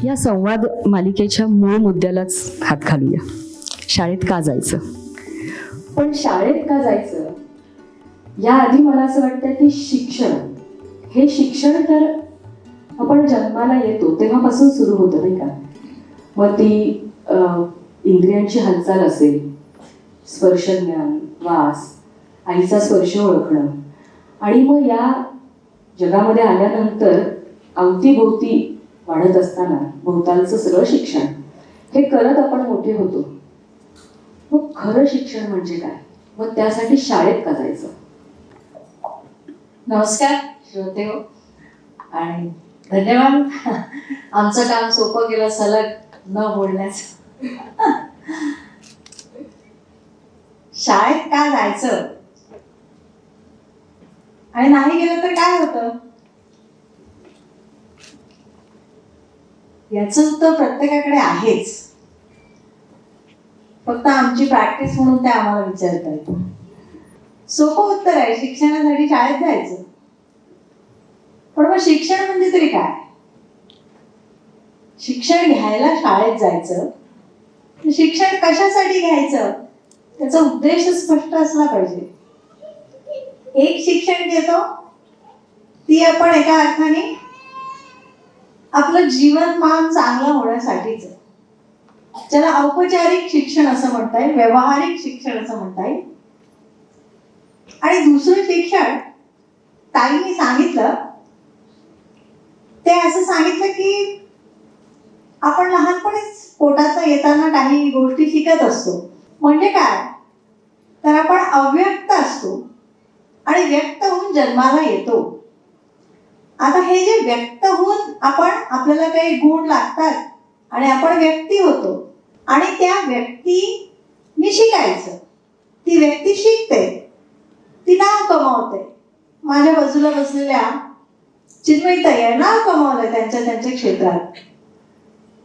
या संवाद मालिकेच्या मूळ मुद्द्यालाच हात घालूया. शाळेत का जायचं? पण शाळेत का जायचं याआधी मला असं वाटतं की शिक्षण तर आपण जन्माला येतो तेव्हापासून सुरू होतं, नाही का? मग ती इंद्रियांची हालचाल असेल, स्पर्शज्ञान, वास, आईचा स्पर्श ओळखणं, आणि मग या जगामध्ये आल्यानंतर अवतीभोवती वाढत असताना भोवतालचं सगळं शिक्षण हे करत आपण मोठे होतो. मग खरं शिक्षण म्हणजे काय? मग त्यासाठी शाळेत का जायचं? नमस्कार श्रोतेहो, आणि धन्यवाद. आमचं काम सोपं केलं सलग न बोलण्याचं. शाळेत का जायचं आणि नाही गेलं तर काय होतं याचं उत्तर प्रत्येकाकडे आहेच. फक्त आमची प्रॅक्टिस म्हणून ते आम्हाला विचारता येतं. सोपं उत्तर आहे, शिक्षणासाठी शाळेत जायचं. पण मग शिक्षण म्हणजे तरी काय? शिक्षण घ्यायला शाळेत जायचं. शिक्षण कशासाठी घ्यायचं त्याचा उद्देश स्पष्ट असला पाहिजे. एक शिक्षण घेतो ती आपण एका अर्थाने आपलं जीवनमान चांगलं होण्यासाठीच, ज्याला औपचारिक शिक्षण असं म्हणता येईल, व्यावहारिक शिक्षण असं म्हणता येईल. आणि दुसरं शिक्षण ताईंनी सांगितलं ते असं सांगितलं की आपण लहानपणीच पोटात येताना काही गोष्टी शिकत असतो. म्हणजे काय तर आपण अव्यक्त असतो आणि व्यक्त होऊन जन्माला येतो. आता हे जे व्यक्त होऊन आपल्याला काही गुण लागतात आणि आपण व्यक्ती होतो, आणि त्या व्यक्तीने शिकायचं. ती व्यक्ती शिकते, ती नाव कमावते. माझ्या बाजूला बसलेल्या चिन्मयताई आहे, नाव कमावलंय त्यांच्या क्षेत्रात,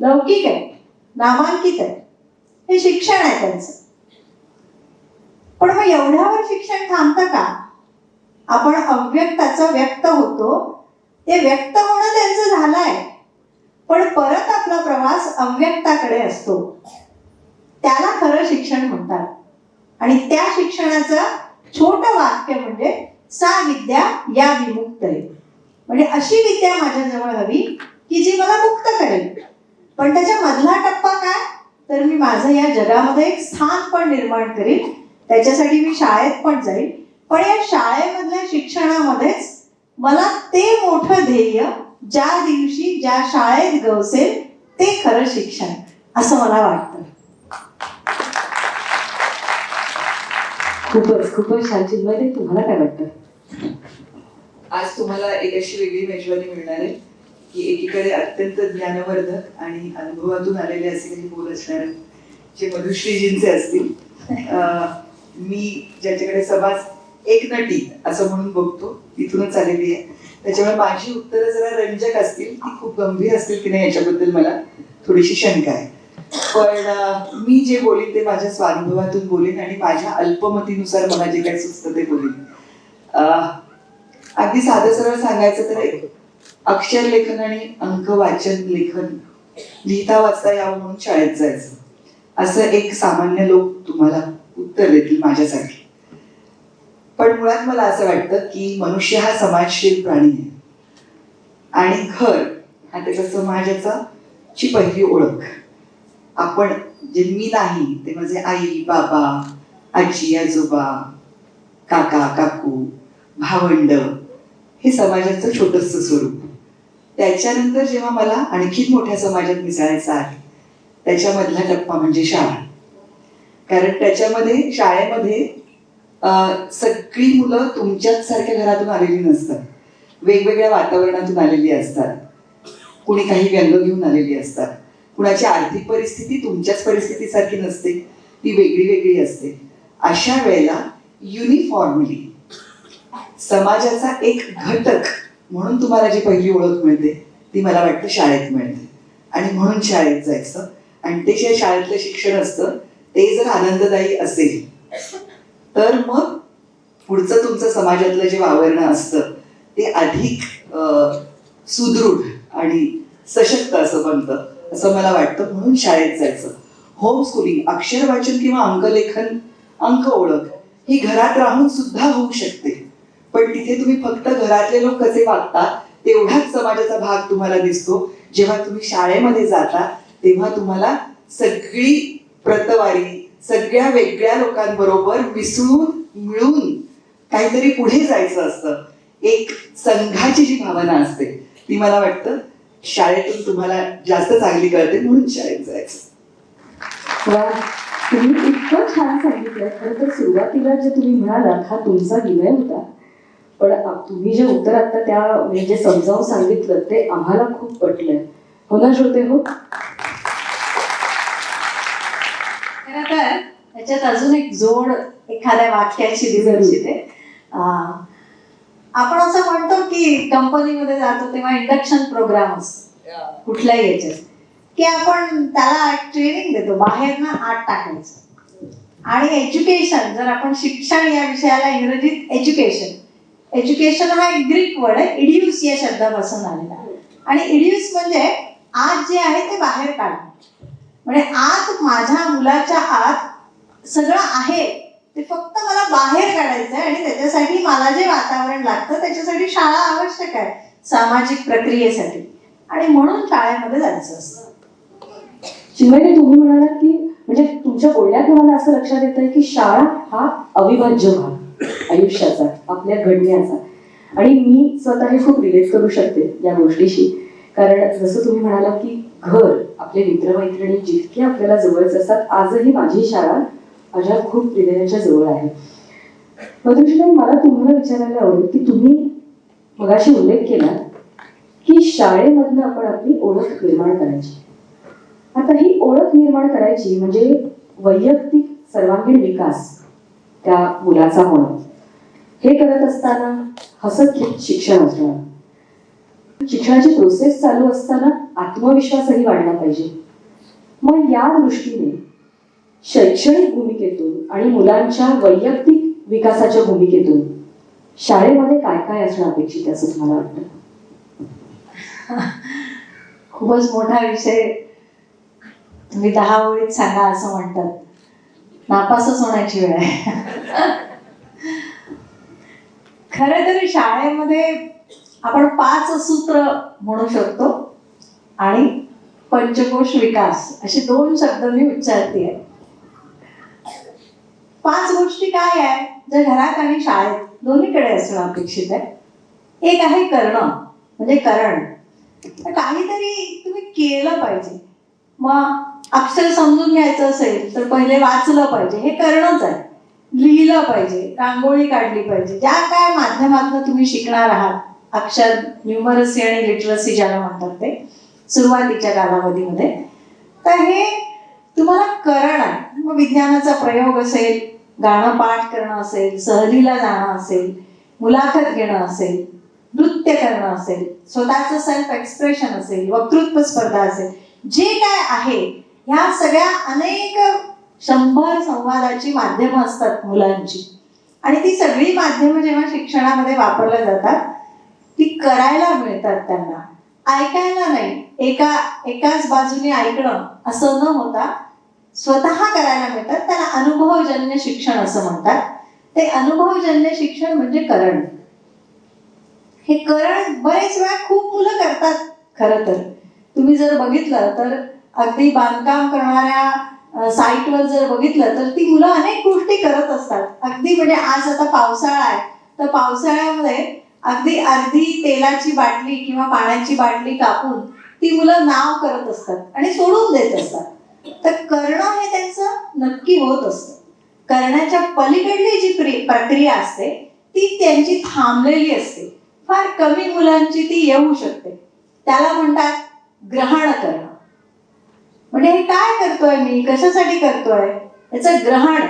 लौकिक आहे, नामांकित आहे. हे शिक्षण आहे त्यांचं. पण मग एवढ्यावर शिक्षण थांबतं का? आपण अव्यक्ताचं व्यक्त होतो, ते व्यक्त होणं त्यांचं झालंय, पण परत आपला प्रवास अव्यक्ताकडे असतो. त्याला खरं शिक्षण म्हणतात. आणि त्या शिक्षणाचं छोटं वाक्य म्हणजे सा विद्या या विमुक्तये. म्हणजे अशी विद्या माझ्याजवळ हवी की जी मला मुक्त करेल. पण त्याच्या मधला टप्पा काय तर मी माझं या जगामध्ये एक स्थान पण निर्माण करेल. त्याच्यासाठी मी शाळेत पण जाईल. पण या शाळेमधल्या शिक्षणामध्येच मला ते मोठं ध्येय ज्या दिवशी ज्या शाळेत गवसेल ते खरं शिक्षण, असं मला वाटतं. खूपच छान. चिन्मयताई, तुम्हाला काय वाटतं? आज तुम्हाला एक अशी वेगळी मेजवानी मिळणार आहे की एकीकडे अत्यंत ज्ञानवर्धक आणि अनुभवातून आलेले असे काही बोल असणार जे मधुश्रीजींचे असतील. मी ज्याच्याकडे समाज एक नटी असं म्हणून बघतो, तिथूनच आलेली आहे. त्याच्यामुळे माझी उत्तरं जरा रंजक असतील, ती खूप गंभीर असतील की नाही याच्याबद्दल मला थोडीशी शंका आहे. पण मी जे बोलीन ते माझ्या स्वानुभवातून बोलीन आणि माझ्या अल्पमतीनुसार मला जे काही सुचतं ते बोलीन. अगदी साधं सरळ सांगायचं तर अक्षर लेखन आणि अंक वाचन लेखन लिहिता वाचता यावं म्हणून शाळेत जायचं, असं एक सामान्य लोक तुम्हाला उत्तर देतील माझ्यासाठी. पण मुळात मला असं वाटतं की मनुष्य हा समाजशील प्राणी आहे आणि घर हा त्याच्या समाजाचा ची पहिली ओळख. आपण जे मी नाही ते माझे आई बाबा, आजी आजोबा, काका काकू, भावंड, हे समाजाचं छोटंसं स्वरूप. त्याच्यानंतर जेव्हा मला आणखी मोठ्या समाजात मिसळायचं आहे त्याच्यामधला टप्पा म्हणजे शाळा. कारण त्याच्यामध्ये शाळेमध्ये सगळी मुलं तुमच्याच सारख्या घरातून आलेली नसतात, वेगवेगळ्या वातावरणातून आलेली असतात. कुणी काही व्यंग घेऊन आलेली असतात, कुणाची आर्थिक परिस्थिती तुमच्याच परिस्थितीसारखी नसते, ती वेगळी वेगळी असते. अशा वेळेला युनिफॉर्मली समाजाचा एक घटक म्हणून तुम्हाला जी पहिली ओळख मिळते ती मला वाटतं शाळेत मिळते. आणि म्हणून शाळेत जायचं. आणि ते जे शाळेतलं शिक्षण असतं ते जर आनंददायी असेल तर मग पुढचं तुमचं समाजातलं जे वावरणं असतं ते अधिक सुदृढ आणि सशक्त असं बनतं असं मला वाटतं. म्हणून शाळेत जायचं. होम स्कूलिंग, अक्षर वाचन किंवा अंकलेखन, अंक ओळख ही घरात राहून सुद्धा होऊ शकते. पण तिथे तुम्ही फक्त घरातले लोक कसे वागतात तेवढाच समाजाचा भाग तुम्हाला दिसतो. जेव्हा तुम्ही शाळेमध्ये जाता तेव्हा तुम्हाला सगळी प्रतवारी, सगळ्या वेगळ्या लोकांबरोबर मिसळून मिळून काहीतरी पुढे जायचं असतं. एक संघाची जी भावना असते ती मला वाटतं शाळेतून तुम्हाला जास्त चांगली कळते. म्हणून शाळेत जायचं. वा, तुम्ही इतकं छान सांगितलं. खरं तर सुरुवातीला जे तुम्ही म्हणालात हा तुमचा विनय होता, पण तुम्ही जे उत्तर आता त्या म्हणजे समजावून सांगितलं ते आम्हाला खूप पटलंय. हो ना श्रोते हो? खरं तर त्याच्यात अजून एक जोड एखाद्या वाक्याची दिली इच्छिते. आपण असं म्हणतो की कंपनीमध्ये जातो तेव्हा इंडक्शन प्रोग्राम असतो कुठल्याही याच्यात, की आपण त्याला ट्रेनिंग देतो बाहेर ना आत टाकायचं. आणि एज्युकेशन, जर आपण शिक्षण या विषयाला इंग्रजीत एज्युकेशन हा एक ग्रीक वर्ड आहे, इडियूस या शब्दापासून आलेला. आणि इडियूस म्हणजे आत जे आहे ते बाहेर काढणं. म्हणजे आत, माझ्या मुलाच्या आत सगळं आहे ते फक्त मला बाहेर काढायचं आहे. आणि त्याच्यासाठी मला जे वातावरण लागतं त्याच्यासाठी शाळा आवश्यक आहे सामाजिक प्रक्रियेसाठी. आणि म्हणून शाळेमध्ये जायचं असतं. चिन्मयी, तुम्ही म्हणालात की म्हणजे तुमच्या बोलण्यात मला असं लक्षात येत आहे की शाळा हा अविभाज्य भाग आयुष्याचा, आपल्या घडण्याचा. आणि मी स्वतः हे खूप रिलेट करू शकते या गोष्टीशी. कारण जसं तुम्ही म्हणालात की घर, आपले मित्रमैत्रिणी जितके आपल्याला जवळच असतात. आजही माझी शाळा माझ्या खूप हृदयाच्या जवळ आहे. मधुश्री, मला तुम्हाला विचारायला आवडेल की तुम्ही मगाशी उल्लेख केला की शाळेमधनं आपण आपली ओळख निर्माण करायची. आता ही ओळख निर्माण करायची म्हणजे वैयक्तिक सर्वांगीण विकास त्या मुलाचा होणं. हे करत असताना हसत खेळत शिक्षण असणं, शिक्षणाची प्रोसेस चालू असताना आत्मविश्वासही वाढला पाहिजे. मग या दृष्टीने शैक्षणिक भूमिकेतून आणि मुलांच्या वैयक्तिक विकासाच्या भूमिकेतून शाळेमध्ये काय काय असणं अपेक्षित आहे असं तुम्हाला वाटतं? खूपच मोठा विषय तुम्ही 10 ओळीत सांगा असं म्हणतात. नापासच होण्याची वेळ आहे. खरं तर शाळेमध्ये आपण 5 सूत्र म्हणू शकतो आणि पंचकोश विकास असे 2 शब्द मी उच्चारते. 5 गोष्टी काय आहे ज्या घरात आणि शाळेत दोन्हीकडे असणं अपेक्षित आहे. एक आहे करणं, म्हणजे करण. काहीतरी तुम्ही केलं पाहिजे. मग अक्षर समजून घ्यायचं असेल तर पहिले वाचलं पाहिजे, हे करणंच आहे. लिहिलं पाहिजे, रांगोळी काढली पाहिजे, ज्या काय माध्यमातून तुम्ही शिकणार आहात, अक्षर, न्यूमरसी आणि लिटरसी ज्याला म्हणतात ते सुरुवातीच्या कालावधीमध्ये, तर हे तुम्हाला करण आहे. मग विज्ञानाचा प्रयोग असेल, गाणं पाठ करणं असेल, सहलीला जाणं असेल, मुलाखत घेणं असेल, नृत्य करणं असेल, स्वतःचं सेल्फ एक्सप्रेशन असेल, वक्तृत्व स्पर्धा असेल, जे काय आहे ह्या सगळ्या अनेक 100 संवादाची माध्यमं असतात मुलांची. आणि ती सगळी माध्यमं जेव्हा शिक्षणामध्ये वापरल्या जातात ती करायला मिळतात त्यांना, ऐकायला नाही. एकाच बाजूने ऐकणं असं न होता स्वतः करायला मिळतात. त्याला अनुभवजन्य शिक्षण असं म्हणतात. ते अनुभवजन्य शिक्षण म्हणजे करण. हे करण बरेच वेळा खूप मुलं करतात. खरं तर तुम्ही जर बघितलं तर अगदी बांधकाम करणाऱ्या साईटवर जर बघितलं तर ती मुलं अनेक गोष्टी करत असतात. अगदी म्हणजे आज आता पावसाळा आहे तर पावसाळ्यामध्ये अगदी अर्धी तेलाची बाटली किंवा पाण्याची बाटली कापून ती मुलं नाव करत असतात आणि सोडून देत असतात. तर करणं हे त्यांचं नक्की होत असतं. करण्याच्या पलीकडली जी प्रक्रिया असते ती त्यांची थांबलेली असते. फार कमी मुलांची ती येऊ शकते. त्याला म्हणतात ग्रहण करणं. म्हणजे हे काय करतोय मी, कशासाठी करतोय याचं ग्रहण.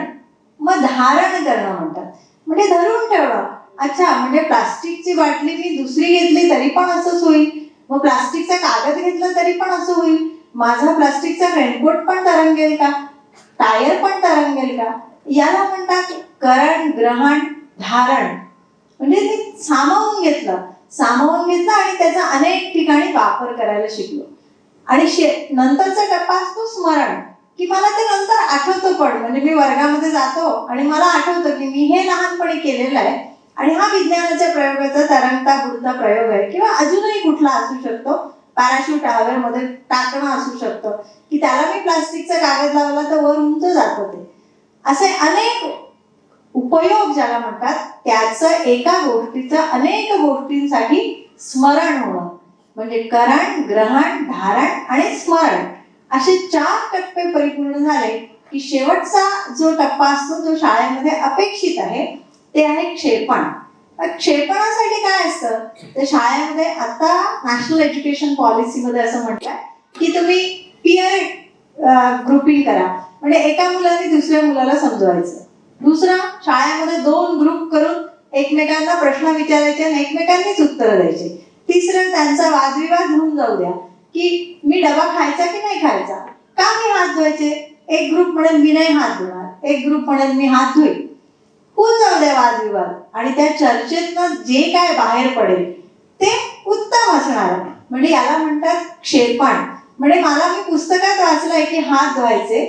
मग धारण करणं म्हणतात, म्हणजे धरून ठेवणं. अच्छा, म्हणजे प्लास्टिकची बाटली मी दुसरी घेतली तरी पण असंच होईल, मग प्लास्टिकचा कागद घेतला तरी पण असं होईल, माझा प्लास्टिकचा रेनकोट पण तरंगेल का, टायर पण तरंगेल का. याला म्हणतात करण, ग्रहण, धारण. म्हणजे ते सामावून घेतलं. सामावून घेतलं आणि त्याचा अनेक ठिकाणी वापर करायला शिकलो. आणि नंतरचा टप्पा असतो स्मरण, की मला ते नंतर आठवतं पण, म्हणजे मी वर्गामध्ये जातो आणि मला आठवतं की मी हे लहानपणी केलेलं आहे आणि हा विज्ञानाच्या प्रयोगाचा तरंगता बुडता प्रयोग आहे, किंवा अजूनही कुठला असू शकतो, पॅराशूट हवेमध्ये टाकणं असू शकतं, की त्याला मी प्लास्टिकचा कागद लावला तर वर उंच जातं ते. असे अनेक उपयोग ज्याला म्हणतात, त्याचं एका गोष्टीचं अनेक गोष्टींसाठी स्मरण होणं, म्हणजे करण, ग्रहण, धारण आणि स्मरण असे 4 टप्पे परिपूर्ण झाले की शेवटचा जो टप्पा असतो जो शाळेमध्ये अपेक्षित आहे ते आहे क्षेपण. क्षेपणासाठी काय असतं तर शाळेमध्ये आता नॅशनल एज्युकेशन पॉलिसीमध्ये असं म्हटलंय की तुम्ही पिअर ग्रुपिंग करा, म्हणजे एका मुलाने दुसऱ्या मुलाला समजवायचं, दुसरा शाळेमध्ये 2 ग्रुप करून एकमेकांना प्रश्न विचारायचे आणि एकमेकांनीच उत्तरं द्यायचे, तिसरं त्यांचा वादविवाद होऊन जाऊ द्या की मी डबा खायचा की नाही खायचा, का मी हात धुवायचे, एक ग्रुप म्हणेल मी नाही हात धुणार, एक ग्रुप म्हणेल मी हात धुईल, होऊन जाऊ द्या वादविवाद, आणि त्या चर्चेतनं जे काय बाहेर पडेल ते उत्तम असणार आहे. म्हणजे याला म्हणतात क्षेपण. म्हणजे मला मी पुस्तकात वाचलंय की हात धुवायचे,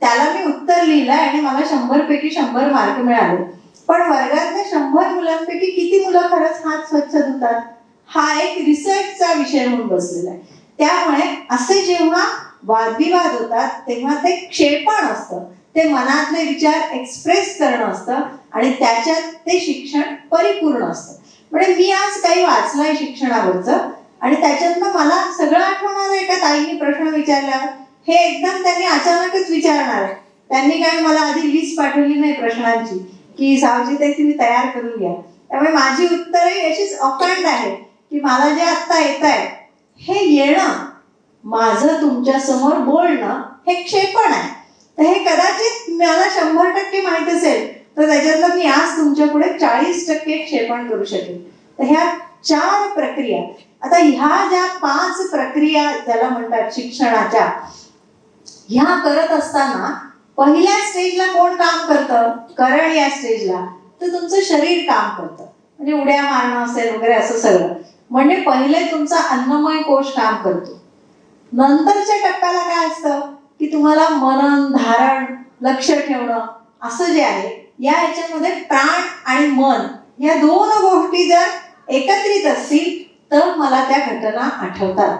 त्याला मी उत्तर लिहिलंय आणि मला 100 पैकी 100 मार्क मिळाले, पण वर्गातल्या 100 मुलांपैकी किती मुलं खरंच हात स्वच्छ धुतात, हा एक रिसर्चचा विषय म्हणून बसलेला आहे. त्यामुळे असे जेव्हा वादविवाद होतात तेव्हा ते क्षेपण असतं, ते मनातले विचार एक्सप्रेस करणं असतं आणि त्याच्यात ते शिक्षण परिपूर्ण असतं. म्हणजे मी आज काही वाचलंय शिक्षणावरचं आणि त्याच्यातनं मला सगळं आठवणार आहे का ताईंनी प्रश्न विचारल्यावर, हे एकदम त्यांनी अचानकच विचारणार आहे. त्यांनी काय मला आधी लिस्ट पाठवली नाही प्रश्नांची की सावजी ताई तुम्ही तयार करून घ्या, त्यामुळे माझी उत्तरही अशीच ऑफेंड आहे की मला जे आत्ता येत आहे हे येणं, माझं तुमच्या समोर बोलणं हे क्षेपण आहे. तर हे कदाचित मला 100% माहित असेल तर त्याच्यातलं मी आज तुमच्या पुढे 40% क्षेपण करू शकेल. तर ह्या 4 प्रक्रिया, आता ह्या ज्या 5 प्रक्रिया ज्याला म्हणतात शिक्षणाच्या, ह्या करत असताना पहिल्या स्टेजला कोण काम करतं, करण या स्टेजला, तर तुमचं शरीर काम करतं, म्हणजे उड्या मारणं असेल वगैरे असं सगळं. म्हणजे पहिले तुमचा अन्नमय कोश काम करतो. नंतरच्या टप्प्याला काय असतं की तुम्हाला मनन, धारण, लक्ष ठेवणं असं जे आहे, या ह्याच्यामध्ये प्राण आणि मन या 2 गोष्टी जर एकत्रित असतील तर मला त्या घटना आठवतात.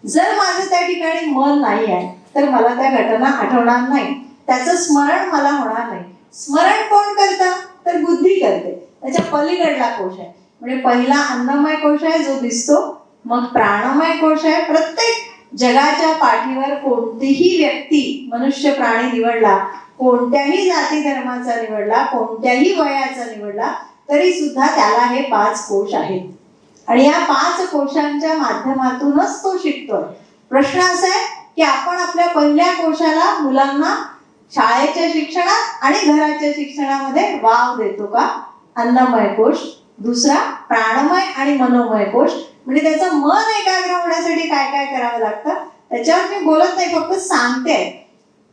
जर माझं त्या ठिकाणी मन नाही आहे तर मला त्या घटना आठवणार नाही, त्याचं स्मरण मला होणार नाही. स्मरण कोण करतं तर बुद्धी करते, त्याच्या पलीकडला कोश आहे. म्हणजे पहिला अन्नमय कोश आहे जो दिसतो, मग प्राणमय कोश आहे. प्रत्येक जगाच्या पाठीवर कोणतीही व्यक्ती, मनुष्य प्राणी निवडला, कोणत्याही जाती धर्माचा निवडला, कोणत्याही वयाचा निवडला, तरी सुद्धा त्याला हे 5 कोश आहेत आणि या 5 कोशांच्या माध्यमातूनच तो शिकतोय. प्रश्न असा आहे की आपण आपल्या पहिल्या कोशाला मुलांना शाळेच्या शिक्षणात आणि घराच्या शिक्षणामध्ये वाव देतो का? अन्नमय कोश. दुसरा प्राणमय आणि मनोमय कोश, म्हणजे त्याचं मन एकाग्र होण्यासाठी काय काय करावं लागतं त्याच्यावर मी बोलत नाही, फक्त सांगते.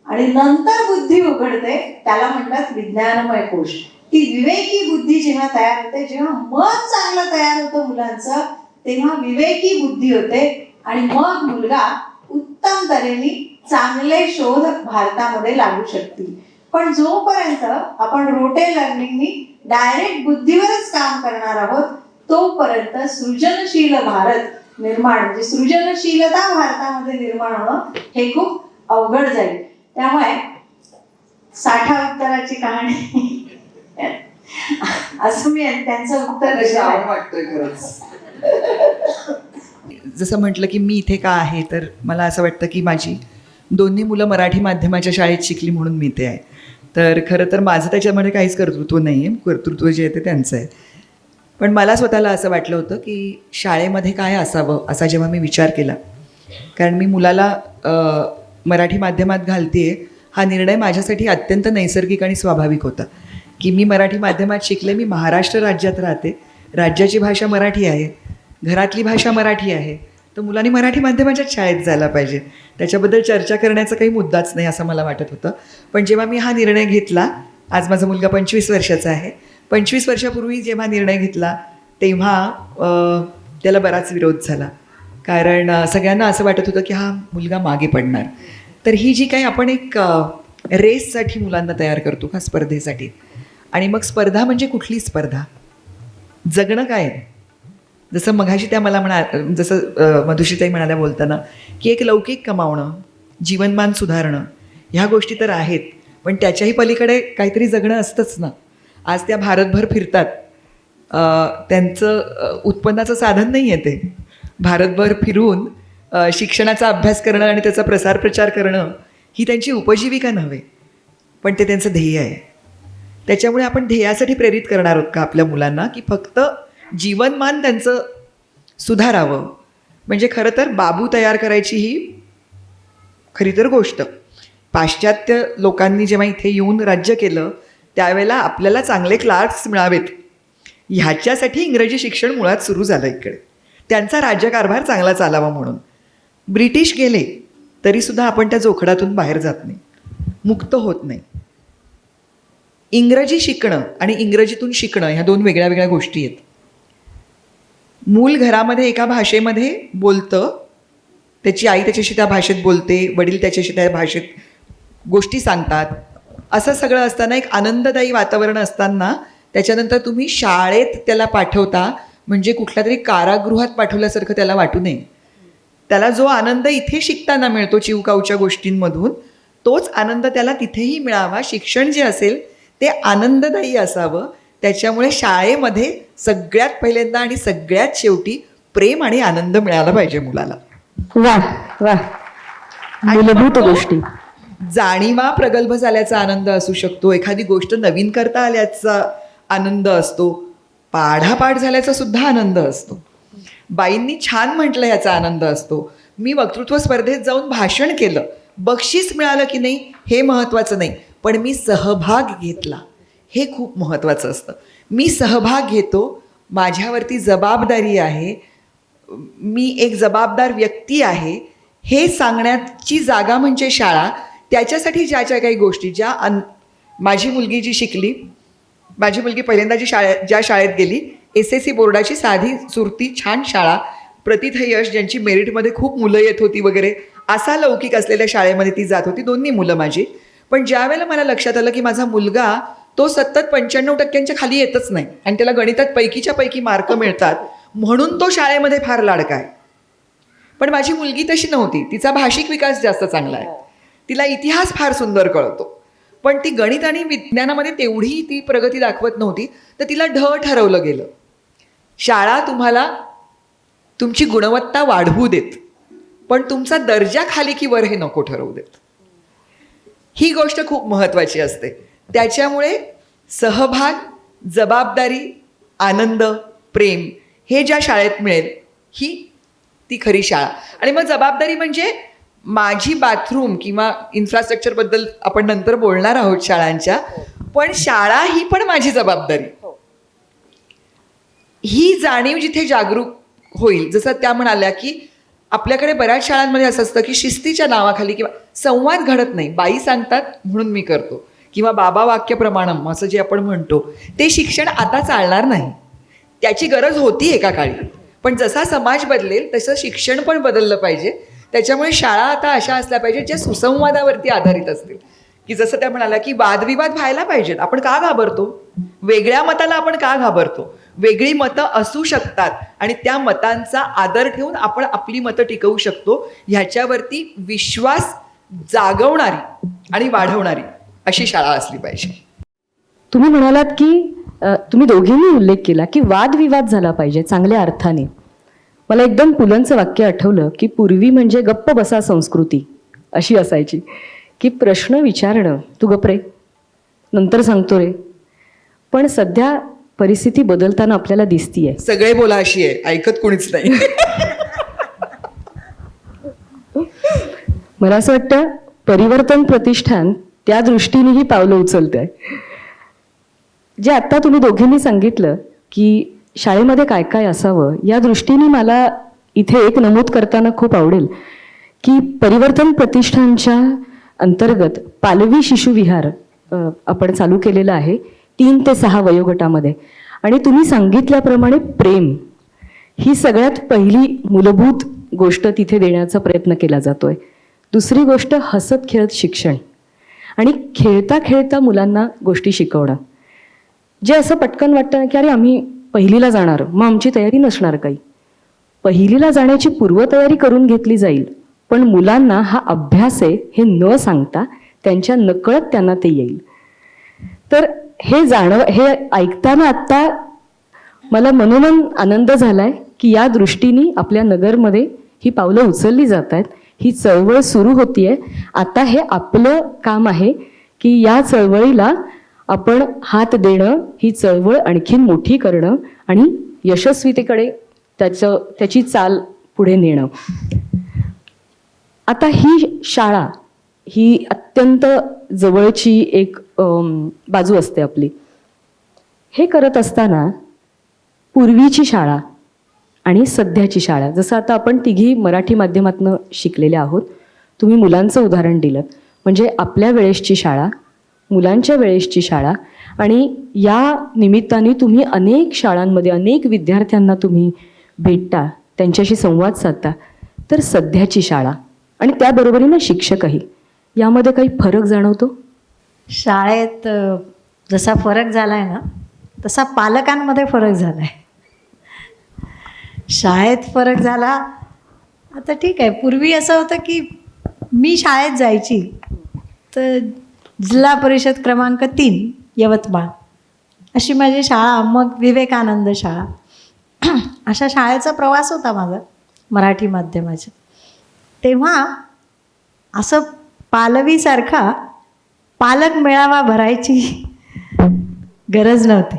आणि नंतर बुद्धी उघडते, त्याला म्हणतात विज्ञानमय कोश. ती विवेकी बुद्धी जेव्हा तयार होते, जेव्हा मन चांगलं तयार होतं मुलांचं, तेव्हा विवेकी बुद्धी होते आणि मग मुलगा उत्तम तऱ्हेने चांगले शोध भारतामध्ये लागू शकतील. पण जोपर्यंत आपण रोटे लर्निंगनी डायरेक्ट बुद्धीवरच काम करणार आहोत तोपर्यंत सृजनशील भारत निर्माण, म्हणजे सृजनशीलता भारतामध्ये निर्माण होणं हे खूप अवघड जाईल. त्यामुळे साठा उत्तराची कहाणी असं मी त्यांचं उत्तर वाटतंय खरंच. जसं म्हटलं की मी इथे का आहे, तर मला असं वाटतं की माझी दोन्ही मुलं मराठी माध्यमाच्या शाळेत शिकली म्हणून मी इथे आहे. तर खरं तर माझं त्याच्यामध्ये काहीच कर्तृत्व नाही आहे, कर्तृत्व जे आहे ते त्यांचं आहे. पण मला स्वतःला असं वाटलं होतं की शाळेमध्ये काय असावं असा जेव्हा मी विचार केला, कारण मी मुलाला मराठी माध्यमात घालते आहे, हा निर्णय माझ्यासाठी अत्यंत नैसर्गिक आणि स्वाभाविक होता की मी मराठी माध्यमात शिकले, मी महाराष्ट्र राज्यात राहते, राज्याची भाषा मराठी आहे, घरातली भाषा मराठी आहे, तर मुलांनी मराठी माध्यमाच्याच शाळेत जायला पाहिजे. त्याच्याबद्दल चर्चा करण्याचा काही मुद्दाच नाही असं मला वाटत होतं. पण जेव्हा मी हा निर्णय घेतला, आज माझा मुलगा 25 वर्षाचा आहे, 25 वर्षापूर्वी जेव्हा निर्णय घेतला तेव्हा त्याला बराच विरोध झाला. कारण सगळ्यांना असं वाटत होतं की हा मुलगा मागे पडणार. तर ही जी काही आपण एक रेससाठी मुलांना तयार करतो का स्पर्धेसाठी, आणि मग स्पर्धा म्हणजे कुठली स्पर्धा, जगणं काय आहे. जसं मघाशी त्या मला जसं मधुश्रीताई म्हणाल्या बोलताना की एक लौकिक कमावणं, जीवनमान सुधारणं, ह्या गोष्टी तर आहेत, पण त्याच्याही पलीकडे काहीतरी जगणं असतंच ना. आज त्या भारतभर फिरतात, त्यांचं उत्पन्नाचं साधन नाही आहे ते. भारतभर फिरून शिक्षणाचा अभ्यास करणं आणि त्याचा प्रसार प्रचार करणं ही त्यांची उपजीविका नव्हे, पण ते त्यांचं ध्येय आहे. त्याच्यामुळे आपण ध्येयासाठी प्रेरित करणार आहोत का आपल्या मुलांना, की फक्त जीवनमान त्यांचं सुधारावं. म्हणजे खरं तर बाबू तयार करायची ही खरी तर गोष्ट पाश्चात्य लोकांनी जेव्हा इथे येऊन राज्य केलं त्यावेळेला आपल्याला चांगले क्लार्क्स मिळावेत ह्याच्यासाठी इंग्रजी शिक्षण मुळात सुरू झालं इकडे, त्यांचा राज्यकारभार चांगला चालावा म्हणून. ब्रिटिश गेले तरीसुद्धा आपण त्या जोखडातून बाहेर जात नाही, मुक्त होत नाही. इंग्रजी शिकणं आणि इंग्रजीतून शिकणं ह्या दोन वेगळ्या वेगळ्या गोष्टी आहेत. मूल घरामध्ये एका भाषेमध्ये बोलतं, त्याची आई त्याच्याशी त्या भाषेत बोलते, वडील त्याच्याशी त्या भाषेत गोष्टी सांगतात, असं सगळं असताना एक आनंददायी वातावरण असताना त्याच्यानंतर तुम्ही शाळेत त्याला पाठवता म्हणजे कुठल्या तरी कारागृहात पाठवल्यासारखं त्याला वाटू नये. त्याला जो आनंद इथे शिकताना मिळतो चिवकाऊच्या गोष्टींमधून, तोच आनंद त्याला तिथेही मिळावा. शिक्षण जे असेल ते आनंददायी असावं. त्याच्यामुळे शाळेमध्ये सगळ्यात पहिल्यांदा आणि सगळ्यात शेवटी प्रेम आणि आनंद मिळाला पाहिजे मुलाला. वा वा, मूलभूत गोष्टी. जाणीवा प्रगल्भ झाल्याचा आनंद असू शकतो, एखादी गोष्ट नवीन करता आल्याचा आनंद असतो, पाढापाठ झाल्याचा सुद्धा आनंद असतो, बाईंनी छान म्हटलं ह्याचा आनंद असतो, मी वक्तृत्व स्पर्धेत जाऊन भाषण केलं, बक्षीस मिळालं की नाही हे महत्त्वाचं नाही, पण मी सहभाग घेतला हे खूप महत्त्वाचं असतं. मी सहभाग घेतो, माझ्यावरती जबाबदारी आहे, मी एक जबाबदार व्यक्ती आहे, हे सांगण्याची जागा म्हणजे शाळा. त्याच्यासाठी ज्या ज्या काही गोष्टी माझी मुलगी जी शिकली, माझी मुलगी पहिल्यांदा ज्या शाळेत गेली, SSC बोर्डाची साधी सुरती छान शाळा, प्रतिथ यश ज्यांची मेरिटमध्ये खूप मुलं येत होती वगैरे, असा लौकिक असलेल्या शाळेमध्ये ती जात होती, दोन्ही मुलं माझी. पण ज्या वेळेला मला लक्षात आलं की माझा मुलगा तो सतत 95% खाली येतच नाही आणि त्याला गणितात पैकीच्या पैकी मार्क मिळतात म्हणून तो शाळेमध्ये फार लाडका आहे, पण माझी मुलगी तशी नव्हती. तिचा भाषिक विकास जास्त चांगला आहे, तिला इतिहास फार सुंदर कळतो, पण ती गणित आणि विज्ञानामध्ये तेवढी ती प्रगती दाखवत नव्हती, तर तिला ठरवलं गेलं. शाळा तुम्हाला तुमची गुणवत्ता वाढवू देत, पण तुमचा दर्जा खाली की वर हे नको ठरवू देत. ही गोष्ट खूप महत्त्वाची असते. त्याच्यामुळे सहभाग, जबाबदारी, आनंद, प्रेम हे ज्या शाळेत मिळेल ती खरी शाळा. आणि मग जबाबदारी म्हणजे माझी बाथरूम किंवा इन्फ्रास्ट्रक्चरबद्दल आपण नंतर बोलणार आहोत शाळांच्या, पण शाळा ही पण माझी जबाबदारी. ही जाणीव जिथे जागरूक होईल, जसं त्या म्हणाल्या की आपल्याकडे बऱ्याच शाळांमध्ये असं असतं की शिस्तीच्या नावाखाली किंवा संवाद घडत नाही, बाई सांगतात म्हणून मी करतो किंवा बाबा वाक्य प्रमाणम असं जे आपण म्हणतो, ते शिक्षण आता चालणार नाही. त्याची गरज होती एका काळी, पण जसा समाज बदलेल तसं शिक्षण पण बदललं पाहिजे. त्याच्यामुळे शाळा आता अशा असल्या पाहिजेत ज्या सुसंवादावरती आधारित असतील, की जसं त्या म्हणाला की वादविवाद व्हायला पाहिजेत. आपण का घाबरतो? वेगळ्या मताला आपण का घाबरतो? वेगळी मतं असू शकतात आणि त्या मतांचा आदर ठेवून आपण आपली मतं टिकवू शकतो, ह्याच्यावरती विश्वास जागवणारी आणि वाढवणारी अशी शाळा असली पाहिजे. तुम्ही म्हणालात की तुम्ही दोघींनी उल्लेख केला की वादविवाद झाला पाहिजे चांगल्या अर्थाने. मला एकदम पुलंचं वाक्य आठवलं की पूर्वी म्हणजे गप्प बसा संस्कृती अशी असायची, की प्रश्न विचारणं, तू गप्प रे, नंतर सांगतो रे. पण सध्या परिस्थिती बदलताना आपल्याला दिसतीये. सगळे बोला अशी आहे, ऐकत कोणीच नाही. मला असं वाटतं परिवर्तन प्रतिष्ठान त्या दृष्टीनेही पावलं उचलत आहे. जे आत्ता तुम्ही दोघींनी सांगितलं की शाळेमध्ये काय काय असावं, या दृष्टीने मला इथे एक नमूद करताना खूप आवडेल की परिवर्तन प्रतिष्ठानच्या अंतर्गत पालवी शिशुविहार आपण चालू केलेलं आहे 3 ते 6 वयोगटामध्ये. आणि तुम्ही सांगितल्याप्रमाणे प्रेम ही सगळ्यात पहिली मूलभूत गोष्ट तिथे देण्याचा प्रयत्न केला जातोय. दुसरी गोष्ट हसत खेळत शिक्षण आणि खेळता खेळता मुलांना गोष्टी शिकवणं. जे असं पटकन वाटतं की अरे आम्ही पहिलीला जाणार, मग आमची तयारी नसणार काही. पहिलीला जाण्याची पूर्वतयारी करून घेतली जाईल, पण मुलांना हा अभ्यास आहे हे न सांगता त्यांच्या नकळत त्यांना ते येईल. तर हे हे ऐकताना आत्ता मला मनोमन आनंद झालाय की या दृष्टीने आपल्या नगरमध्ये ही पावलं उचलली जात आहेत. ही चळवळ सुरू होतीये. आता हे आपलं काम आहे की या चळवळीला आपण हात देणं, ही चळवळ आणखीन मोठी करणं आणि यशस्वीतेकडे त्याची चाल पुढे नेणं. आता ही शाळा ही अत्यंत जवळची एक बाजू असते आपली. हे करत असताना पूर्वीची शाळा आणि सध्याची शाळा, जसं आता आपण तिघी मराठी माध्यमातून शिकलेल्या आहोत, तुम्ही मुलांचं उदाहरण दिलं, म्हणजे आपल्या वेळेसची शाळा, मुलांच्या वेळेसची शाळा, आणि या निमित्ताने तुम्ही अनेक शाळांमध्ये अनेक विद्यार्थ्यांना तुम्ही भेटता, त्यांच्याशी संवाद साधता. तर सध्याची शाळा आणि त्याबरोबरीनं शिक्षकही, यामध्ये काही फरक जाणवतो? शाळेत जसा फरक झाला आहे ना, तसा पालकांमध्ये फरक झाला आहे. शाळेत फरक झाला, आता ठीक आहे, पूर्वी असं होतं की मी शाळेत जायची तर जिल्हा परिषद क्रमांक 3 यवतमाळ अशी माझी शाळा, मग विवेकानंद शाळा, अशा शाळेचा प्रवास होता माझा मराठी माध्यमाचा. तेव्हा असं पालवीसारखा पालक मेळावा भरायची गरज नव्हती.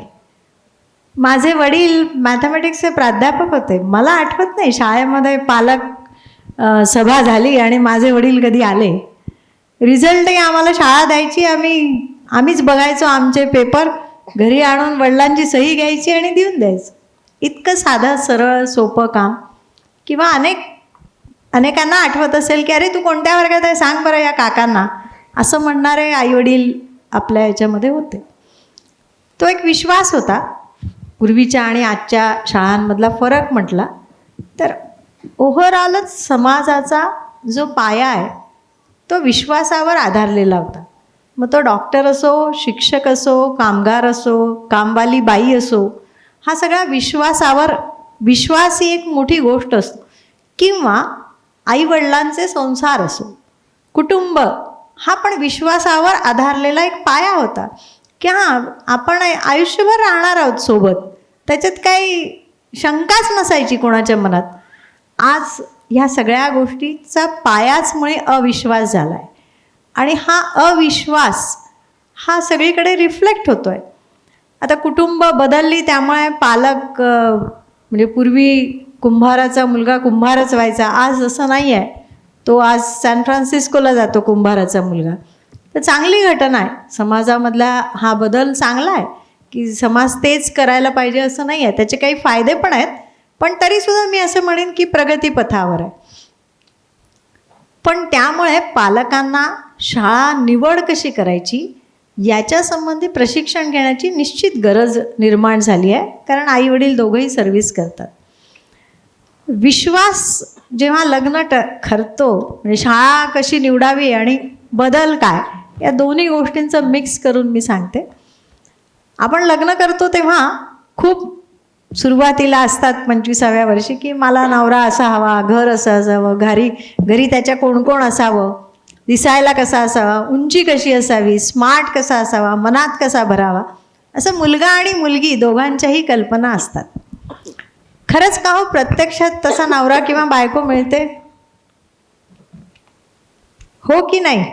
माझे वडील मॅथमॅटिक्सचे प्राध्यापक होते. मला आठवत नाही शाळेमध्ये पालक सभा झाली आणि माझे वडील कधी आले. रिझल्टही आम्हाला शाळा द्यायची, आम्हीच बघायचो आमचे पेपर, घरी आणून वडिलांची सही घ्यायची आणि देऊन द्यायचं. इतकं साधं सरळ सोपं काम. किंवा अनेकांना आठवत असेल की अरे तू कोणत्या वर्गात आहे सांग बरं या काकांना, असं म्हणणारे आईवडील आपल्या याच्यामध्ये होते. तो एक विश्वास होता. पूर्वीच्या आणि आजच्या शाळांमधला फरक म्हटला तर ओव्हरऑलच समाजाचा जो पाया आहे तो विश्वासावर आधारलेला होता. मग तो डॉक्टर असो, शिक्षक असो, कामगार असो, कामवाली बाई असो, हा सगळा विश्वासावर, विश्वास ही एक मोठी गोष्ट असतो. किंवा आईवडिलांचे संसार असो, कुटुंब हा पण विश्वासावर आधारलेला एक पाया होता की हां आपण आयुष्यभर राहणार आहोत सोबत, त्याच्यात काही शंकाच नसायची कोणाच्या मनात. आज ह्या सगळ्या गोष्टीचा पायाच मुळे अविश्वास झाला आहे आणि हा अविश्वास हा सगळीकडे रिफ्लेक्ट होतो आहे. आता कुटुंब बदलली त्यामुळे पालक, म्हणजे पूर्वी कुंभाराचा मुलगा कुंभारच व्हायचा, आज असं नाही आहे. तो आज सॅन फ्रान्सिस्कोला जातो कुंभाराचा मुलगा. तर चांगली घटना आहे. समाजामधला हा बदल चांगला आहे की समाज तेच करायला पाहिजे असं नाही आहे, त्याचे काही फायदे पण आहेत, पण तरीसुद्धा मी असं म्हणेन की प्रगतीपथावर आहे. पण त्यामुळे पालकांना शाळा निवड कशी करायची याच्या संबंधी प्रशिक्षण घेण्याची निश्चित गरज निर्माण झाली आहे, कारण आईवडील दोघंही सर्व्हिस करतात. विश्वास जेव्हा लग्न ठरतो, म्हणजे शाळा कशी निवडावी आणि बदल काय, या दोन्ही गोष्टींचं मिक्स करून मी सांगते. आपण लग्न करतो तेव्हा खूप सुरुवातीला असतात 25व्या वर्षी की मला नवरा असा हवा, घर असं असावं, घरी त्याच्या कोण कोण असावं, दिसायला कसा असावा, उंची कशी असावी, स्मार्ट कसा असावा, मनात कसा भरावा, असं मुलगा आणि मुलगी दोघांच्याही कल्पना असतात. खरंच का हो प्रत्यक्षात तसा नवरा किंवा बायको मिळते? हो की नाही?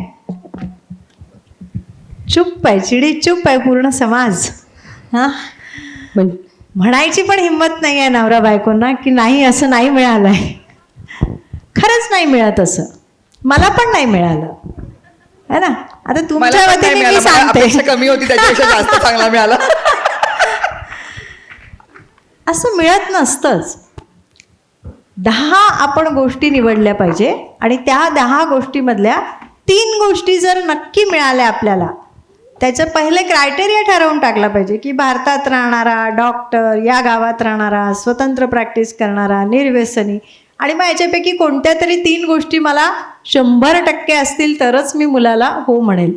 चुप आहे, चिडी चुप आहे पूर्ण समाज. हां, म्हणायची पण हिंमत नाही आहे नवरा बायकोंना की नाही असं नाही मिळालं आहे. खरंच नाही मिळत असं, मला पण नाही मिळालं है ना. आता तुमच्या वतीने मी सांगते, कमी होती त्याच्यापेक्षा जास्त चांगला मिळाला. असं मिळत नसतंच. 10 आपण गोष्टी निवडल्या पाहिजे आणि त्या 10 गोष्टीमधल्या 3 गोष्टी जर नक्की मिळाल्या आपल्याला त्याचं पहिले क्रायटेरिया ठरवून टाकला पाहिजे की भारतात राहणारा डॉक्टर, या गावात राहणारा, स्वतंत्र प्रॅक्टिस करणारा, निर्व्यसनी, आणि मग याच्यापैकी कोणत्या तरी 3 गोष्टी मला 100% असतील तरच मी मुलाला हो म्हणेल.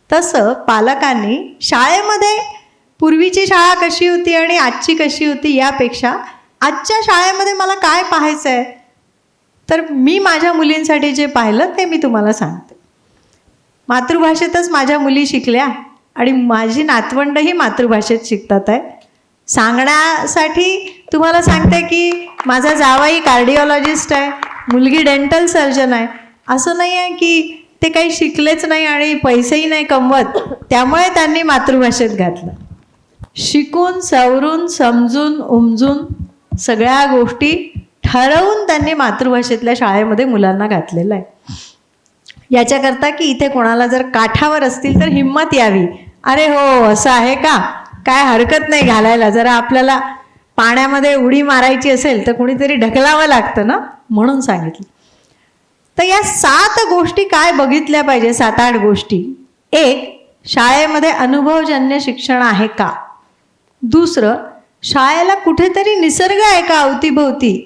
तसं पालकांनी शाळेमध्ये पूर्वीची शाळा कशी होती आणि आजची कशी होती यापेक्षा आजच्या शाळेमध्ये मला काय पाहायचं आहे, तर मी माझ्या मुलींसाठी जे पाहिलं ते मी तुम्हाला सांगते. मातृभाषेतच माझ्या मुली शिकल्या आणि माझी नातवंडही मातृभाषेत शिकतात आहे. सांगण्यासाठी तुम्हाला सांगते की माझा जावाई कार्डिओलॉजिस्ट आहे, मुलगी डेंटल सर्जन आहे. असं नाही आहे की ते काही शिकलेच नाही आणि पैसेही नाही कमवत त्यामुळे त्यांनी मातृभाषेत घातलं. शिकून सवरून समजून उमजून सगळ्या गोष्टी ठरवून त्यांनी मातृभाषेतल्या शाळेमध्ये मुलांना घातलेलं आहे. याच्याकरता की इथे कोणाला जर काठावर असतील तर हिंमत यावी, अरे हो असं आहे का, काय हरकत नाही घालायला. जरा आपल्याला पाण्यामध्ये उडी मारायची असेल तर कुणीतरी ढकलावं लागतं ना, म्हणून सांगितलं. तर या 7 गोष्टी काय बघितल्या पाहिजे, 7-8 गोष्टी. 1, शाळेमध्ये अनुभवजन्य शिक्षण आहे का. दुसरं, शाळेला कुठेतरी निसर्ग आहे का अवतीभोवती,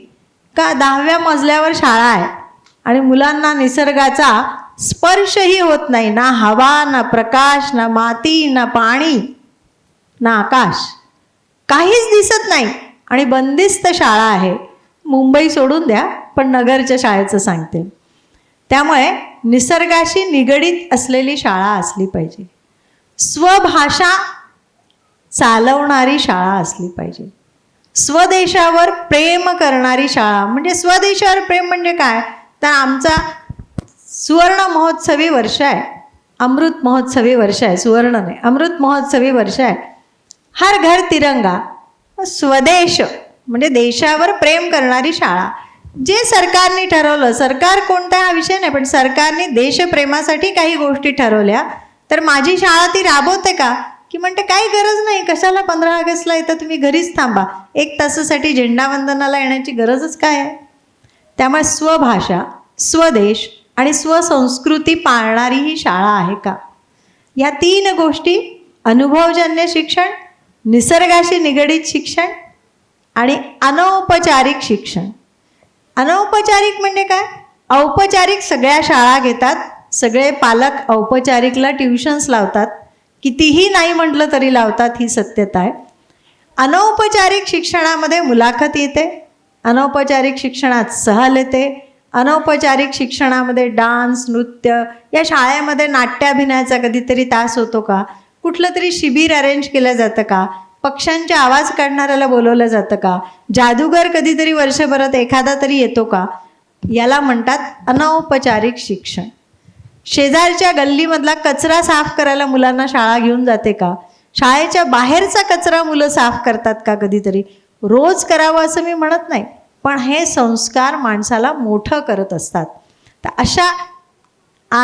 का 10व्या मजल्यावर शाळा आहे आणि मुलांना निसर्गाचा स्पर्शही होत नाही, ना हवा, ना प्रकाश, ना माती, ना पाणी, ना आकाश, काहीच दिसत नाही आणि बंदिस्त शाळा आहे. मुंबई सोडून द्या, पण नगरच्या शाळेचं सांगते. त्यामुळे निसर्गाशी निगडीत असलेली शाळा असली पाहिजे. स्वभाषा चालवणारी शाळा असली पाहिजे. स्वदेशावर प्रेम करणारी शाळा. म्हणजे स्वदेशावर प्रेम म्हणजे काय, तर आमचा सुवर्ण महोत्सवी वर्ष आहे, अमृत महोत्सवी वर्ष आहे, सुवर्ण नाही अमृत महोत्सवी वर्ष आहे. हर घर तिरंगा. स्वदेश म्हणजे देशावर प्रेम करणारी शाळा. जे सरकारने ठरवलं, सरकार कोणता हा विषय नाही, पण सरकारने देशप्रेमासाठी काही गोष्टी ठरवल्या, तर माझी शाळा ती राबवते का, की म्हणते काही गरज नाही, कशाला 15 ऑगस्टला येतं, तुम्ही घरीच थांबा, 1 तासासाठी झेंडावंदनाला येण्याची गरजच काय आहे. त्यामुळे स्वभाषा, स्वदेश आणि स्वसंस्कृती पाळणारी ही शाळा आहे का. या 3 गोष्टी, अनुभवजन्य शिक्षण, निसर्गाशी निगडीत शिक्षण आणि अनौपचारिक शिक्षण. अनौपचारिक म्हणजे काय, औपचारिक सगळ्या शाळा घेतात, सगळे पालक औपचारिकला ट्युशन्स लावतात, कितीही नाही म्हटलं तरी लावतात, ही सत्यता आहे. अनौपचारिक शिक्षणामध्ये मुलाखत येते, अनौपचारिक शिक्षणात सहल येते, अनौपचारिक शिक्षणामध्ये डान्स, नृत्य, या शाळेमध्ये नाट्याभिनयाचा कधीतरी तास होतो का, कुठलं तरी शिबिर अरेंज केलं जातं का, पक्ष्यांचे आवाज काढणाऱ्याला बोलवलं जातं का, जादूगर कधीतरी वर्षभरात एखादा तरी येतो का, याला म्हणतात अनौपचारिक शिक्षण. शेजारच्या गल्लीमधला कचरा साफ करायला मुलांना शाळा घेऊन जाते का, शाळेच्या बाहेरचा कचरा मुलं साफ करतात का, कधीतरी. रोज करावं असं मी म्हणत नाही, पण हे संस्कार माणसाला मोठं करत असतात. तर अशा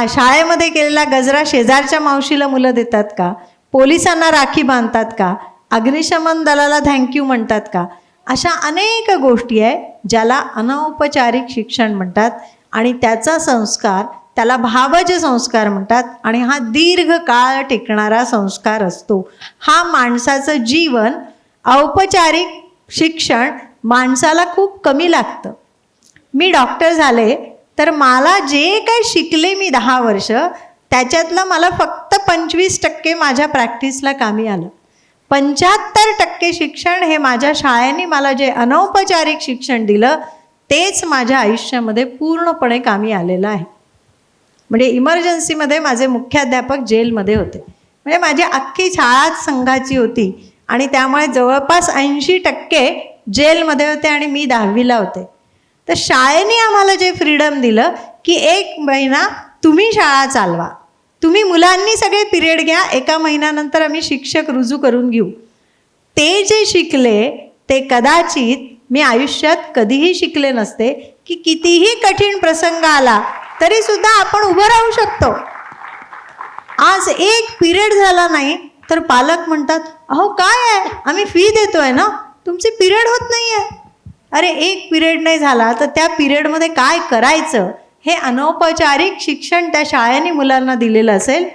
शाळेमध्ये केलेला गजरा शेजारच्या मावशीला मुलं देतात का, पोलिसांना राखी बांधतात का, अग्निशमन दलाला थँक्यू म्हणतात का. अशा अनेक गोष्टी आहे ज्याला अनौपचारिक शिक्षण म्हणतात आणि त्याचा संस्कार, त्याला भावज संस्कार म्हणतात आणि हा दीर्घकाळ टिकणारा संस्कार असतो. हा माणसाचं जीवन, औपचारिक शिक्षण माणसाला खूप कमी लागतं. मी डॉक्टर झाले तर मला जे काही शिकले मी 10 वर्ष, त्याच्यातलं मला फक्त 25% माझ्या प्रॅक्टिसला कामी आलं. 75% शिक्षण हे माझ्या शाळेने मला जे अनौपचारिक शिक्षण दिलं तेच माझ्या आयुष्यामध्ये पूर्णपणे कामी आलेलं आहे. म्हणजे इमर्जन्सीमध्ये माझे मुख्याध्यापक जेलमध्ये होते, म्हणजे माझी अख्खी शाळाच संघाची होती आणि त्यामुळे जवळपास 80% जेलमध्ये होते आणि मी 10वीला होते. तर शाळेने आम्हाला जे फ्रीडम दिलं की 1 महिना तुम्ही शाळा चालवा, तुम्ही मुलांनी सगळे पिरियड घ्या, 1 महिन्यानंतर आम्ही शिक्षक रुजू करून घेऊ. ते जे शिकले ते कदाचित मी आयुष्यात कधीही शिकले नसते, की कितीही कठीण प्रसंग आला तरी सुद्धा आपण उभं राहू शकतो. आज 1 पिरियड झाला नाही तर पालक म्हणतात, अहो काय आहे, आम्ही फी देतोय ना, तुमचे पिरियड होत नाही आहे. अरे 1 पिरियड नाही झाला तर त्या पिरियडमध्ये काय करायचं हे अनौपचारिक शिक्षण त्या शाळेने मुलांना दिलेलं असेल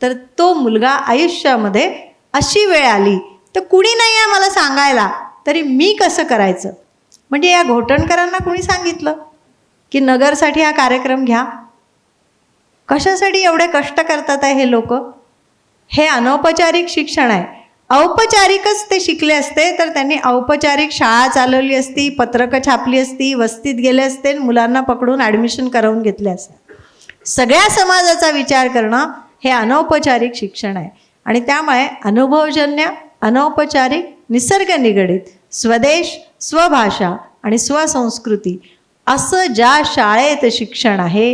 तर तो मुलगा आयुष्यामध्ये अशी वेळ आली तर कुणी नाही आहे मला सांगायला, तरी मी कसं करायचं. म्हणजे या घोटणकरांना कुणी सांगितलं की नगरसाठी हा कार्यक्रम घ्या? कशासाठी एवढे कष्ट करतात आहे हे लोक? हे अनौपचारिक शिक्षण आहे. औपचारिकच ते शिकले असते तर त्यांनी औपचारिक शाळा चालवली असती, पत्रकं छापली असती, वस्तीत गेले असते, मुलांना पकडून ॲडमिशन करवून घेतले असते. सगळ्या समाजाचा विचार करणं हे अनौपचारिक शिक्षण आहे. आणि त्यामुळे अनुभवजन्य, अनौपचारिक, निसर्ग निगडित, स्वदेश, स्वभाषा आणि स्वसंस्कृती असं ज्या शाळेत शिक्षण आहे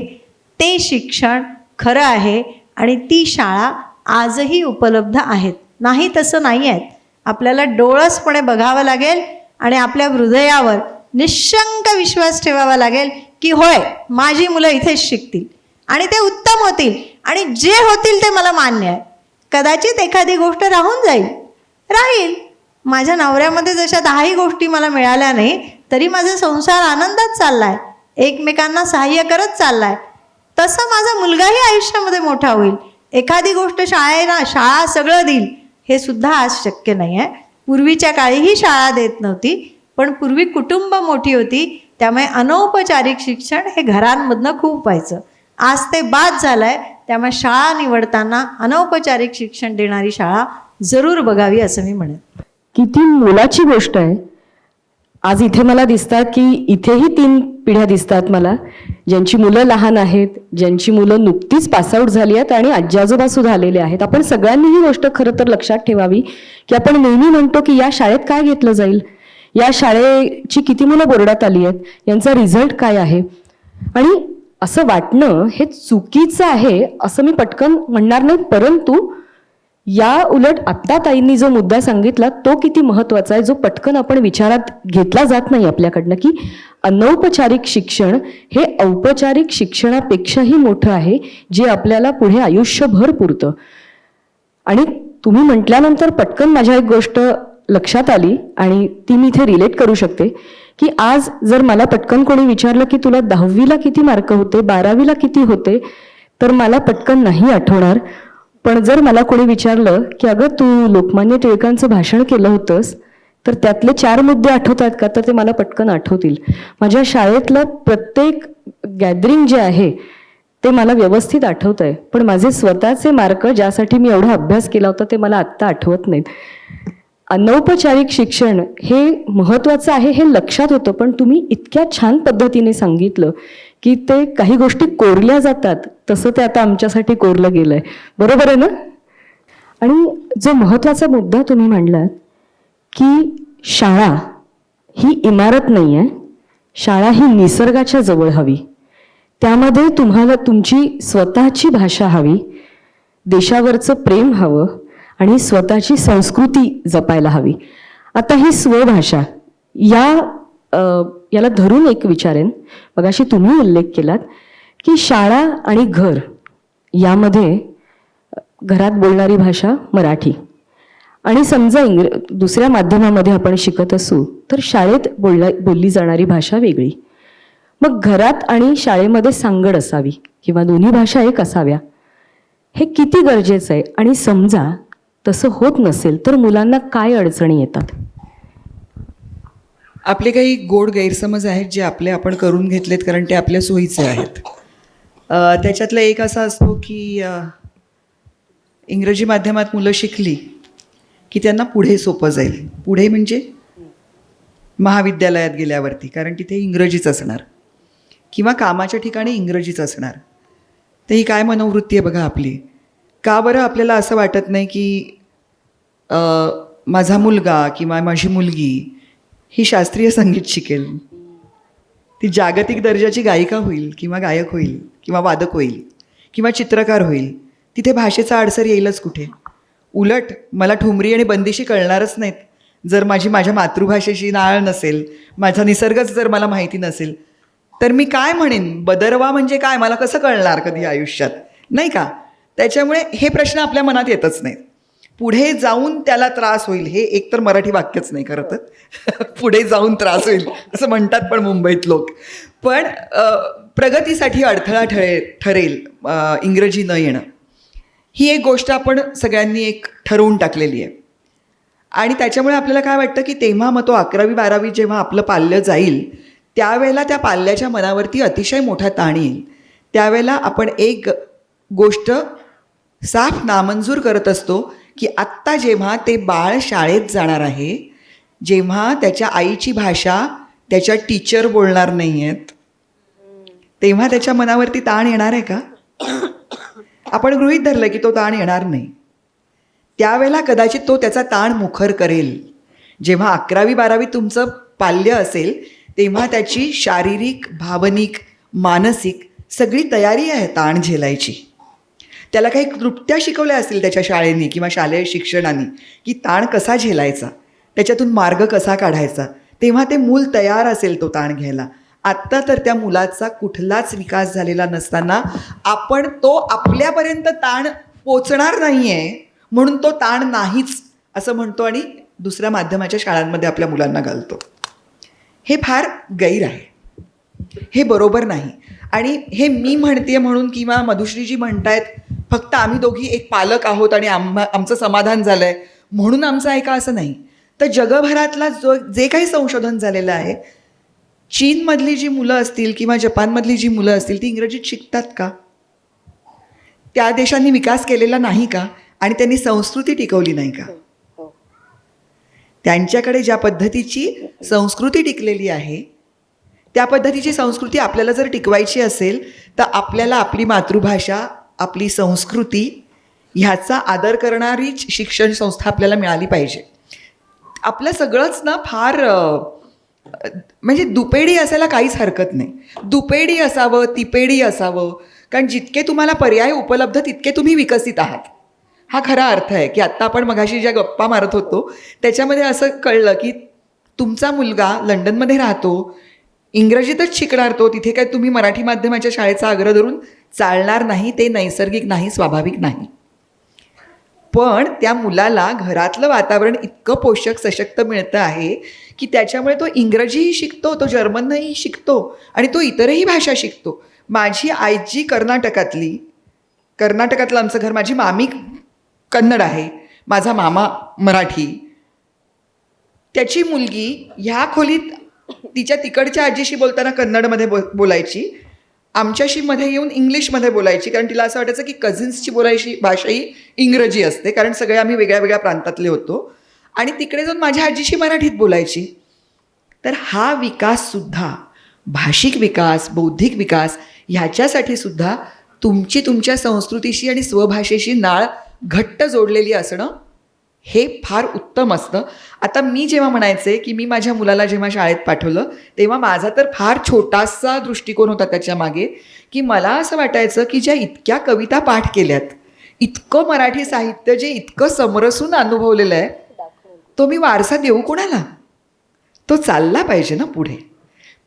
ते शिक्षण खरं आहे. आणि ती शाळा आजही उपलब्ध आहेत. नाही तसं नाही आहेत. आपल्याला डोळसपणे बघावं लागेल आणि आपल्या हृदयावर निशंक विश्वास ठेवावा लागेल की होय, माझी मुलं इथेच शिकतील आणि ते उत्तम होतील आणि जे होतील ते मला मान्य आहे. कदाचित एखादी गोष्ट राहून राहील. माझ्या नवऱ्यामध्ये जशा 10ही गोष्टी मला मिळाल्या नाही तरी माझा संसार आनंदात चालला आहे, एकमेकांना सहाय्य करत चालला आहे. तसं माझा मुलगाही आयुष्यामध्ये मोठा होईल. एखादी गोष्ट शाळा सगळं देईल हे सुद्धा आज शक्य नाही आहे. पूर्वीच्या काळीही शाळा देत नव्हती, पण पूर्वी कुटुंब मोठी होती, त्यामुळे अनौपचारिक शिक्षण हे घरांमधनं खूप व्हायचं. आज ते बाद झालं आहे. त्यामुळे शाळा निवडताना अनौपचारिक शिक्षण देणारी शाळा जरूर बघावी असं मी म्हणेन. किती मोलाची गोष्ट आहे. आज इथे मला दिसतात की इथेही 3 पिढ्या दिसतात मला, ज्यांची मुलं लहान आहेत, ज्यांची मुलं नुकतीच पासआउट झाली आहेत आणि आजी आजोबा सुद्धा आलेले आहेत. आपण सगळ्यांनी ही गोष्ट खरं तर लक्षात ठेवावी की आपण नेहमी म्हणतो की या शाळेत काय घेतलं जाईल, या शाळेची किती मुलं बोर्डात आली आहेत, यांचा रिझल्ट काय आहे. आणि असं वाटणं हे चुकीचं आहे असं मी पटकन म्हणणार नाही, परंतु या उलट आत्ता ताईंनी जो मुद्दा सांगितला तो किती महत्त्वाचा आहे, जो पटकन आपण विचारात घेतला जात नाही आपल्याकडनं, की अनौपचारिक शिक्षण हे औपचारिक शिक्षणापेक्षाही मोठं आहे, जे आपल्याला पुढे आयुष्यभर पुरतं. आणि तुम्ही म्हटल्यानंतर पटकन माझ्या एक गोष्ट लक्षात आली आणि ती मी इथे रिलेट करू शकते, की आज जर मला पटकन कोणी विचारलं की तुला 10वीला किती मार्क होते, 12वीला किती होते, तर मला पटकन नाही आठवणार. पण जर मला कोणी विचारलं की अगं तू लोकमान्य टिळकांचं भाषण केलं होतंस तर त्यातले 4 मुद्दे आठवतात का, तर ते मला पटकन आठवतील. माझ्या शाळेतलं प्रत्येक गॅदरिंग जे आहे ते मला व्यवस्थित आठवत आहे, पण माझे स्वतःचे मार्क ज्यासाठी मी एवढा अभ्यास केला होता ते मला आत्ता आठवत नाहीत. अनौपचारिक शिक्षण हे महत्त्वाचं आहे हे लक्षात होतं, पण तुम्ही इतक्या छान पद्धतीने सांगितलं की ते काही गोष्टी कोरल्या जातात, तसं ते आता आमच्यासाठी कोरलं गेलंय. बरोबर आहे ना? आणि जो महत्त्वाचा मुद्दा तुम्ही मांडलात की शाळा ही इमारत नाही आहे, शाळा ही निसर्गाच्या जवळ हवी, त्यामध्ये तुम्हाला तुमची स्वतःची भाषा हवी, देशावरचं प्रेम हवं आणि स्वतःची संस्कृती जपायला हवी. आता ही स्वभाषा याला धरून एक विचारेन. मगाशी तुम्ही उल्लेख केलात की शाळा आणि घर यामध्ये घरात बोलणारी भाषा मराठी आणि समजा दुसऱ्या माध्यमामध्ये आपण शिकत असू तर शाळेत बोलली जाणारी भाषा वेगळी. मग घरात आणि शाळेमध्ये सांगड असावी किंवा दोन्ही भाषा एक असाव्या, हे किती गरजेचं आहे. आणि समजा तसं होत नसेल तर मुलांना काय अडचणी येतात? आपले काही गोड गैरसमज आहेत जे आपण करून घेतलेत कारण ते आपल्या सोयीचे आहेत. त्याच्यातला एक असा असतो की इंग्रजी माध्यमात मुलं शिकली की त्यांना पुढे सोपं जाईल. पुढे म्हणजे महाविद्यालयात गेल्यावरती, कारण तिथे इंग्रजीच असणार किंवा कामाच्या ठिकाणी इंग्रजीच असणार. तर ही काय मनोवृत्ती आहे बघा आपली. का बरं आपल्याला असं वाटत नाही की माझा मुलगा किंवा माझी मुलगी ही शास्त्रीय संगीत शिकेल, ती जागतिक दर्जाची गायिका होईल किंवा गायक होईल किंवा वादक होईल किंवा चित्रकार होईल, तिथे भाषेचा अडसर येईलच कुठे. उलट मला ठुमरी आणि बंदिशी कळणारच नाहीत जर माझ्या मातृभाषेशी नाळ नसेल, माझा निसर्गच जर मला माहिती नसेल, तर मी काय म्हणेन बदरवा म्हणजे काय मला कसं कळणार कधी आयुष्यात, नाही का? त्याच्यामुळे हे प्रश्न आपल्या मनात येतच नाहीत. पुढे जाऊन त्याला त्रास होईल हे एकतर मराठी वाक्यच नाही खरं तर. पुढे जाऊन त्रास होईल असं म्हणतात पण मुंबईत लोक. पण प्रगतीसाठी अडथळा ठरेल इंग्रजी न येणं. ही एक गोष्ट आपण सगळ्यांनी एक ठरवून टाकलेली आहे. आणि त्याच्यामुळे आपल्याला काय वाटतं की तेव्हा मग तो 11वी-12वी जेव्हा आपलं पाल्य जाईल त्यावेळेला त्या पाल्याच्या मनावरती अतिशय मोठा ताण येईल. त्यावेळेला आपण एक गोष्ट साफ नामंजूर करत असतो की आत्ता जेव्हा ते बाळ शाळेत जाणार आहे, जेव्हा त्याच्या आईची भाषा त्याच्या टीचर बोलणार नाही आहेत, तेव्हा त्याच्या मनावरती ताण येणार आहे का? आपण गृहीत धरलं की तो ताण येणार नाही. त्यावेळेला कदाचित तो त्याचा ताण मुखर करेल. जेव्हा 11वी-12वी तुमचं पाल्य असेल तेव्हा त्याची शारीरिक, भावनिक, मानसिक सगळी तयारी आहे ताण झेलायची. त्याला काही क्लृप्त्या शिकवल्या असतील त्याच्या शाळेने किंवा शालेय शिक्षणाने की ताण कसा झेलायचा, त्याच्यातून मार्ग कसा काढायचा. तेव्हा ते मूल तयार असेल तो ताण घ्यायला. आत्ता तर त्या मुलाचा कुठलाच विकास झालेला नसताना आपण तो आपल्यापर्यंत ताण पोचणार नाही आहे म्हणून तो ताण नाहीच असं म्हणतो आणि दुसऱ्या माध्यमाच्या शाळांमध्ये आपल्या मुलांना घालतो. हे फार गैर आहे, हे बरोबर नाही. आणि हे मी म्हणते म्हणून किंवा मधुश्रीजी म्हणतायत फक्त आम्ही दोघी एक पालक आहोत आणि आमचं समाधान झालं आहे म्हणून आमचं ऐका असं नाही. तर जगभरातला जे काही संशोधन झालेलं आहे, चीनमधली जी मुलं असतील किंवा जपानमधली जी मुलं असतील ती इंग्रजीत शिकतात का? त्या देशांनी विकास केलेला नाही का? आणि त्यांनी संस्कृती टिकवली नाही का? त्यांच्याकडे ज्या पद्धतीची संस्कृती टिकलेली आहे त्या पद्धतीची संस्कृती आपल्याला जर टिकवायची असेल तर आपल्याला आपली मातृभाषा, आपली संस्कृती ह्याचा आदर करणारीच शिक्षण संस्था आपल्याला मिळाली पाहिजे. आपलं सगळंच ना फार म्हणजे दुपेडी असायला काहीच हरकत नाही. दुपेडी असावं, तिपेडी असावं, कारण जितके तुम्हाला पर्याय उपलब्ध तितके तुम्ही विकसित आहात. हा खरा अर्थ आहे की आत्ता आपण मगाशी ज्या गप्पा मारत होतो त्याच्यामध्ये असं कळलं की तुमचा मुलगा लंडनमध्ये राहतो, इंग्रजीतच शिकणार तो, तिथे काय तुम्ही मराठी माध्यमाच्या शाळेचा आग्रह धरून चालणार नाही. ते नैसर्गिक नाही, स्वाभाविक नाही. पण त्या मुलाला घरातलं वातावरण इतकं पोषक सशक्त मिळतं आहे की त्याच्यामुळे तो इंग्रजीही शिकतो, तो जर्मनही शिकतो आणि तो इतरही भाषा शिकतो. माझी आजी कर्नाटकातलं आमचं घर, माझी मामी कन्नड आहे, माझा मामा मराठी. त्याची मुलगी ह्या खोलीत तिच्या तिकडच्या आजीशी बोलताना कन्नडमध्ये बोलायची, आमच्याशी मध्ये येऊन इंग्लिशमध्ये बोलायची, कारण तिला असं वाटायचं की कझिन्सची बोलायची भाषा ही इंग्रजी असते, कारण सगळे आम्ही वेगळ्या वेगळ्या प्रांतातले होतो. आणि तिकडे जाऊन माझ्या आजीशी मराठीत बोलायची. तर हा विकाससुद्धा, भाषिक विकास, बौद्धिक विकास ह्याच्यासाठी सुद्धा तुमच्या संस्कृतीशी आणि स्वभाषेशी नाळ घट्ट जोडलेली असणं हे फार उत्तम असतं. आता मी जेव्हा म्हणायचे की मी माझ्या मुलाला जेव्हा शाळेत पाठवलं तेव्हा माझा तर फार छोटासा दृष्टिकोन होता त्याच्या मागे, की मला असं वाटायचं की ज्या इतक्या कविता पाठ केल्यात, इतकं मराठी साहित्य जे इतकं समरसून अनुभवलेलं आहे, तो मी वारसा देऊ कोणाला? तो चालला पाहिजे ना पुढे.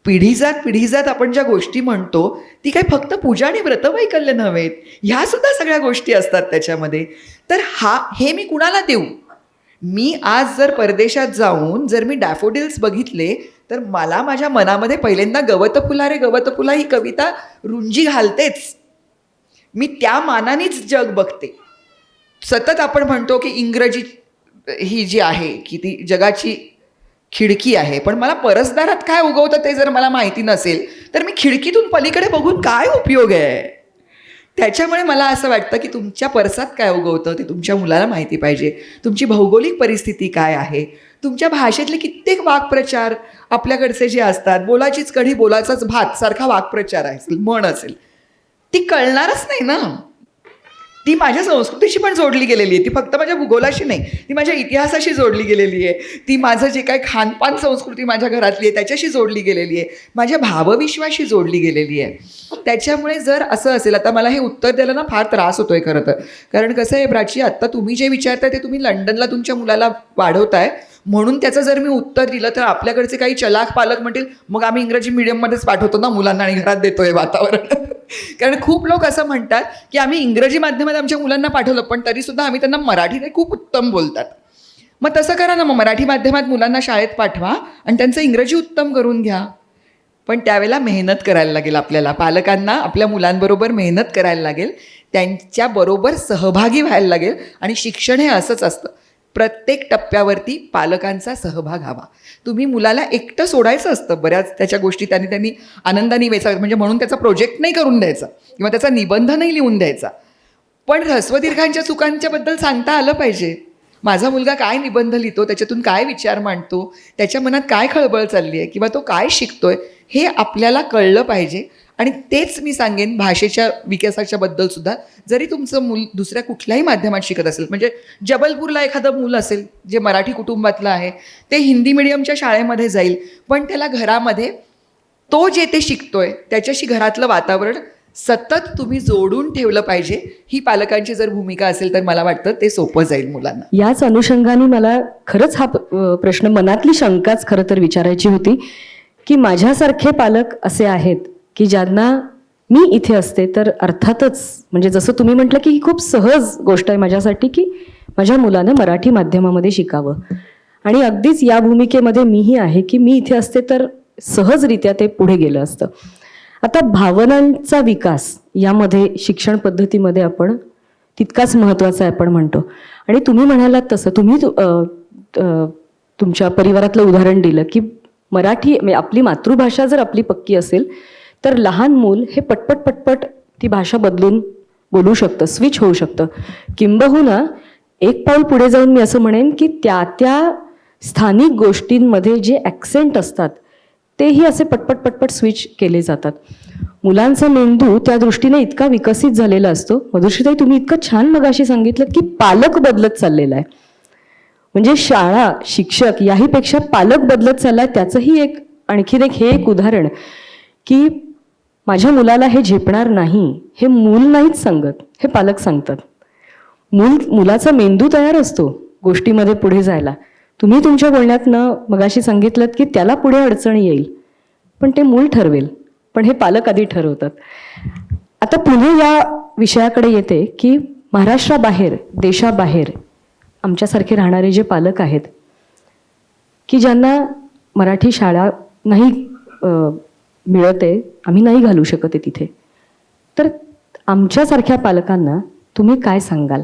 पिढीजात आपण ज्या गोष्टी म्हणतो ती काही फक्त पूजा आणि व्रतवैकल्य नव्हेत, ह्या सुद्धा सगळ्या गोष्टी असतात त्याच्यामध्ये. तर हे मी कुणाला देऊ? मी आज जर परदेशात जाऊन जर मी डॅफोडिल्स बघितले तर मला माझ्या मनामध्ये पहिल्यांदा गवत फुला रे गवत फुला ही कविता रुंजी घालतेच. मी त्या मानानेच जग बघते. सतत आपण म्हणतो की इंग्रजी ही जी आहे की ती जगाची खिडकी आहे, पण मला परसदारात काय उगवतं ते जर मला माहिती नसेल तर मी खिडकीतून पलीकडे बघून काय उपयोग आहे? त्याच्यामुळे मला असं वाटतं की तुमच्या परसात काय उगवतं ते तुमच्या मुलाला माहिती पाहिजे. तुमची भौगोलिक परिस्थिती काय आहे, तुमच्या भाषेतले कित्येक वाक्प्रचार आपल्याकडचे जे असतात, बोलाचीच कढी बोलाचाच भात सारखा वाक्प्रचार असेल, म्हण असेल, ती कळणारच नाही ना. ती माझ्या संस्कृतीशी पण जोडली गेलेली आहे. ती फक्त माझ्या भूगोलाशी नाही, ती माझ्या इतिहासाशी जोडली गेलेली आहे. ती माझं जे काय खानपान संस्कृती माझ्या घरातली आहे त्याच्याशी जोडली गेलेली आहे, माझ्या भावविश्वाशी जोडली गेलेली आहे. त्याच्यामुळे जर असं असेल, आता मला हे उत्तर द्यायला ना फार त्रास होतोय खरं तर, कारण कसं आहे प्राची, आत्ता तुम्ही जे विचारताय ते तुम्ही लंडनला तुमच्या मुलाला वाढवताय म्हणून त्याचं जर मी उत्तर दिलं तर आपल्याकडचे काही चलाख पालक म्हणतील मग आम्ही इंग्रजी मीडियममध्येच पाठवतो ना मुलांना आणि घरात देतोय वातावरण. कारण खूप लोक असं म्हणतात की आम्ही इंग्रजी माध्यमात आमच्या मुलांना पाठवलं पण तरीसुद्धा आम्ही त्यांना मराठीने खूप उत्तम बोलतात. मग तसं करा ना, मग मराठी माध्यमात मुलांना शाळेत पाठवा आणि त्यांचं इंग्रजी उत्तम करून घ्या. पण त्यावेळेला मेहनत करायला लागेल आपल्याला. पालकांना आपल्या मुलांबरोबर मेहनत करायला लागेल, त्यांच्याबरोबर सहभागी व्हायला लागेल. आणि शिक्षण हे असंच असतं, प्रत्येक टप्प्यावरती पालकांचा सहभाग हवा. तुम्ही मुलाला एकटं सोडायचं असतं बऱ्याच त्याच्या गोष्टी त्यांनी आनंदाने वेचाव्यात, म्हणजे म्हणून त्याचा प्रोजेक्ट नाही करून द्यायचा किंवा त्याचा निबंध नाही लिहून द्यायचा, पण ह्रस्वदीर्घांच्या चुकांच्याबद्दल सांगता आलं पाहिजे. माझा मुलगा काय निबंध लिहितो, त्याच्यातून काय विचार मांडतो, त्याच्या मनात काय खळबळ चालली आहे किंवा तो काय शिकतोय हे आपल्याला कळलं पाहिजे. आणि तेच मी सांगेन भाषेच्या विकासाच्या बद्दल सुद्धा. जरी तुमचं मूल दुसऱ्या कुठल्याही माध्यमात शिकत असेल, म्हणजे जबलपूरला एखादं मूल असेल जे मराठी कुटुंबातलं आहे, ते हिंदी मिडियमच्या शाळेमध्ये जाईल, पण त्याला घरामध्ये तो जे ते शिकतोय त्याच्याशी घरातलं वातावरण सतत तुम्ही जोडून ठेवलं पाहिजे. ही पालकांची जर भूमिका असेल तर मला वाटतं ते सोपं जाईल मुलांना. याच अनुषंगाने मला खरंच हा प्रश्न, मनातली शंकाच खरं तर विचारायची होती की माझ्यासारखे पालक असे आहेत की ज्यांना मी इथे असते तर अर्थातच, म्हणजे जसं तुम्ही म्हटलं की ही खूप सहज गोष्ट आहे माझ्यासाठी की माझ्या मुलानं मराठी माध्यमामध्ये शिकावं, आणि अगदीच या भूमिकेमध्ये मीही आहे की मी इथे असते तर सहजरित्या ते पुढे गेलं असतं. आता भावनांचा विकास यामध्ये शिक्षण पद्धतीमध्ये आपण तितकाच महत्त्वाचा आहे आपण म्हणतो. आणि तुम्ही म्हणालात तसं, तुम्ही तुमच्या परिवारातलं उदाहरण दिलं की मराठी म्हणजे आपली मातृभाषा जर आपली पक्की असेल तर लहान मूल हे पटपट ती भाषा बदलून बोलू शकतं, स्विच होऊ शकतं. किंबहुना एक पाऊल पुढे जाऊन मी असं म्हणेन की त्या स्थानिक गोष्टींमध्ये जे ॲक्सेंट असतात तेही असे पटपट स्विच केले जातात. मुलांचा मेंदू त्या दृष्टीने इतका विकसित झालेला असतो. मधुश्रीताई, तुम्ही इतकं छान मगाशी सांगितलं की पालक बदलत चाललेला आहे, म्हणजे शाळा शिक्षक याहीपेक्षा पालक बदलत चाललाय. त्याचंही आणखीन एक उदाहरण की माझ्या मुलाला हे झेपणार नाही, हे मूल नाहीच सांगत, हे पालक सांगतात. मुलाचा मेंदू तयार असतो गोष्टीमध्ये पुढे जायला. तुम्ही तुमच्या बोलण्यातनं मगाशी सांगितलं की त्याला पुढे अडचणी येईल, पण ते मूल ठरवेल, पण हे पालक आधी ठरवतात. आता पुन्हा या विषयाकडे येते की महाराष्ट्राबाहेर, देशाबाहेर आमच्यासारखे राहणारे जे पालक आहेत की ज्यांना मराठी शाळा नाही मिळते, आम्ही नाही घालू शकत आहे तिथे, तर आमच्यासारख्या पालकांना तुम्ही काय सांगाल?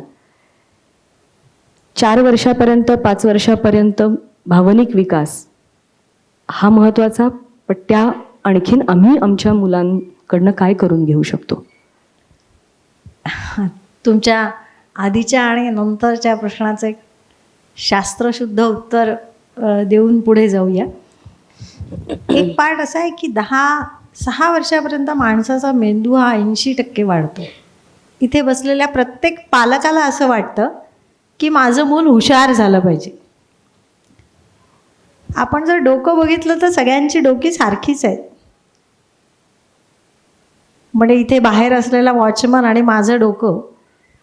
4 वर्षापर्यंत 5 वर्षापर्यंत भावनिक विकास हा महत्त्वाचा, पण त्या आणखीन आम्ही आमच्या मुलांकडनं काय करून घेऊ शकतो? तुमच्या आधीच्या आणि नंतरच्या प्रश्नाचं एक शास्त्रशुद्ध उत्तर देऊन पुढे जाऊया. एक पार्ट असा आहे की 6 वर्षापर्यंत माणसाचा मेंदू हा 80% वाढतो. इथे बसलेल्या प्रत्येक पालकाला असं वाटतं की माझं मूल हुशार झालं पाहिजे. आपण जर डोकं बघितलं तर सगळ्यांची डोकी सारखीच आहेत. म्हणजे इथे बाहेर असलेला वॉचमन आणि माझं डोकं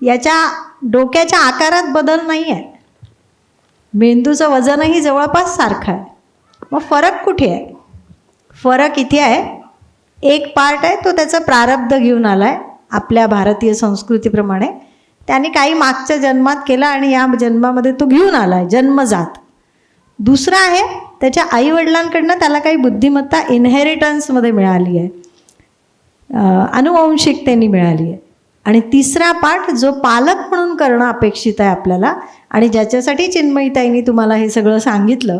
याच्या डोक्याच्या आकारात बदल नाही आहे. मेंदूचं वजनही जवळपास सारखं आहे. मग फरक कुठे आहे? फरक इथे आहे, एक पार्ट आहे तो त्याचा प्रारब्ध घेऊन आला आहे आपल्या भारतीय संस्कृतीप्रमाणे. त्याने काही मागच्या जन्मात केला आणि या जन्मामध्ये तो घेऊन आला आहे जन्मजात. दुसरा आहे त्याच्या आईवडिलांकडनं त्याला काही बुद्धिमत्ता इनहेरिटन्समध्ये मिळाली आहे, अनुवंशिकतेने मिळाली आहे. आणि तिसरा पार्ट जो पालक म्हणून करणं अपेक्षित आहे आपल्याला, आणि ज्याच्यासाठी चिन्मयीताईंनी तुम्हाला हे सगळं सांगितलं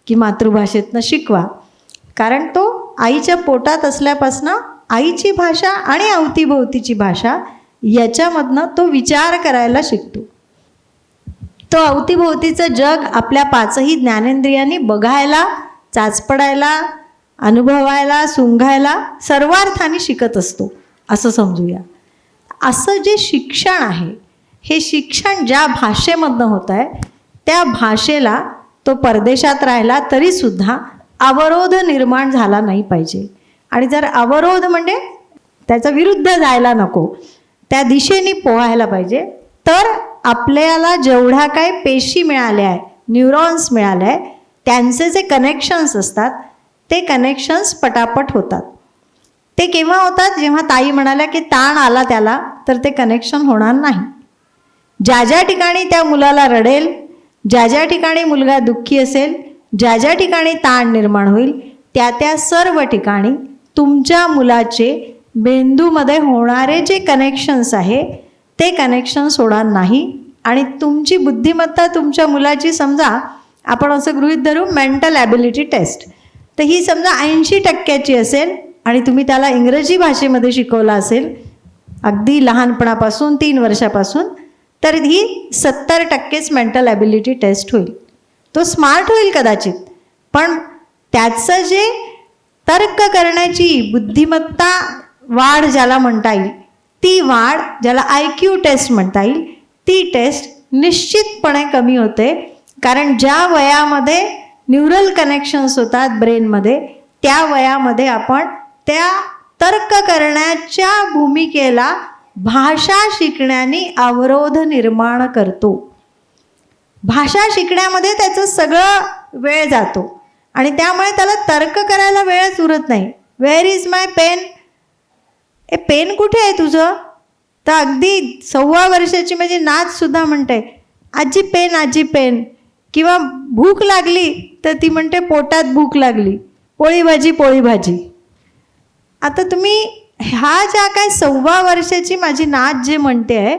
की मातृभाषेतनं शिकवा, कारण तो आईच्या पोटात असल्यापासनं आईची भाषा आणि अवतीभोवतीची भाषा याच्यामधनं तो विचार करायला शिकतो. तो अवतीभोवतीचं जग आपल्या 5ही ज्ञानेंद्रियांनी बघायला, चाचपडायला, अनुभवायला, सुंघायला सर्वार्थाने शिकत असतो असं समजूया. असं जे शिक्षण आहे, हे शिक्षण ज्या भाषेमधनं होत आहे त्या भाषेला तो परदेशात राहिला तरीसुद्धा अवरोध निर्माण झाला नाही पाहिजे. आणि जर अवरोध म्हणजे त्याचा विरुद्ध जायला नको, त्या दिशेने पोहायला पाहिजे. तर आपल्याला जेवढ्या काही पेशी मिळाल्या आहे, न्यूरॉन्स मिळाले आहे, त्यांचे जे कनेक्शन्स असतात ते कनेक्शन्स पटापट होतात. ते केव्हा होतात? जेव्हा ताई म्हणाल्या की ताण आला त्याला तर ते कनेक्शन होणार नाही. ज्या ज्या ठिकाणी त्या मुलाला रडेल, ज्या ज्या ठिकाणी मुलगा दुःखी असेल, ज्या ज्या ठिकाणी ताण निर्माण होईल त्या त्या सर्व ठिकाणी तुमच्या मुलाचे मेंदूमध्ये होणारे जे कनेक्शन्स आहे ते कनेक्शन्स होणार नाही आणि तुमची बुद्धिमत्ता तुमच्या मुलाची, समजा आपण असं गृहीत धरू मेंटल ॲबिलिटी टेस्ट, तर ही समजा 80% असेल आणि तुम्ही त्याला इंग्रजी भाषेमध्ये शिकवलं असेल अगदी लहानपणापासून 3 वर्षापासून, तर ही 70%च मेंटल ॲबिलिटी टेस्ट होईल. तो स्मार्ट होईल कदाचित, पण त्याचं जे तर्क करण्याची बुद्धिमत्ता वाढ ज्याला म्हणता येईल, ती वाढ ज्याला IQ टेस्ट म्हणता येईल, ती टेस्ट निश्चितपणे कमी होते. कारण ज्या वयामध्ये न्यूरल कनेक्शन्स होतात ब्रेनमध्ये, त्या वयामध्ये आपण त्या तर्क करण्याच्या भूमिकेला भाषा शिकण्याने अवरोध निर्माण करतो. भाषा शिकण्यामध्ये त्याचं सगळं वेळ जातो आणि त्यामुळे त्याला तर्क करायला वेळच उरत नाही. Where is my pen? ए पेन कुठे आहे तुझं? तर अगदी 1.25 वर्षाची माझी नाचसुद्धा म्हणते आजी पेन, आजी पेन. किंवा भूक लागली तर ती म्हणते पोटात भूक लागली, पोळी भाजी, पोळी भाजी. आता तुम्ही ह्या ज्या काय 1.25 वर्षाची माझी नात जे म्हणते आहे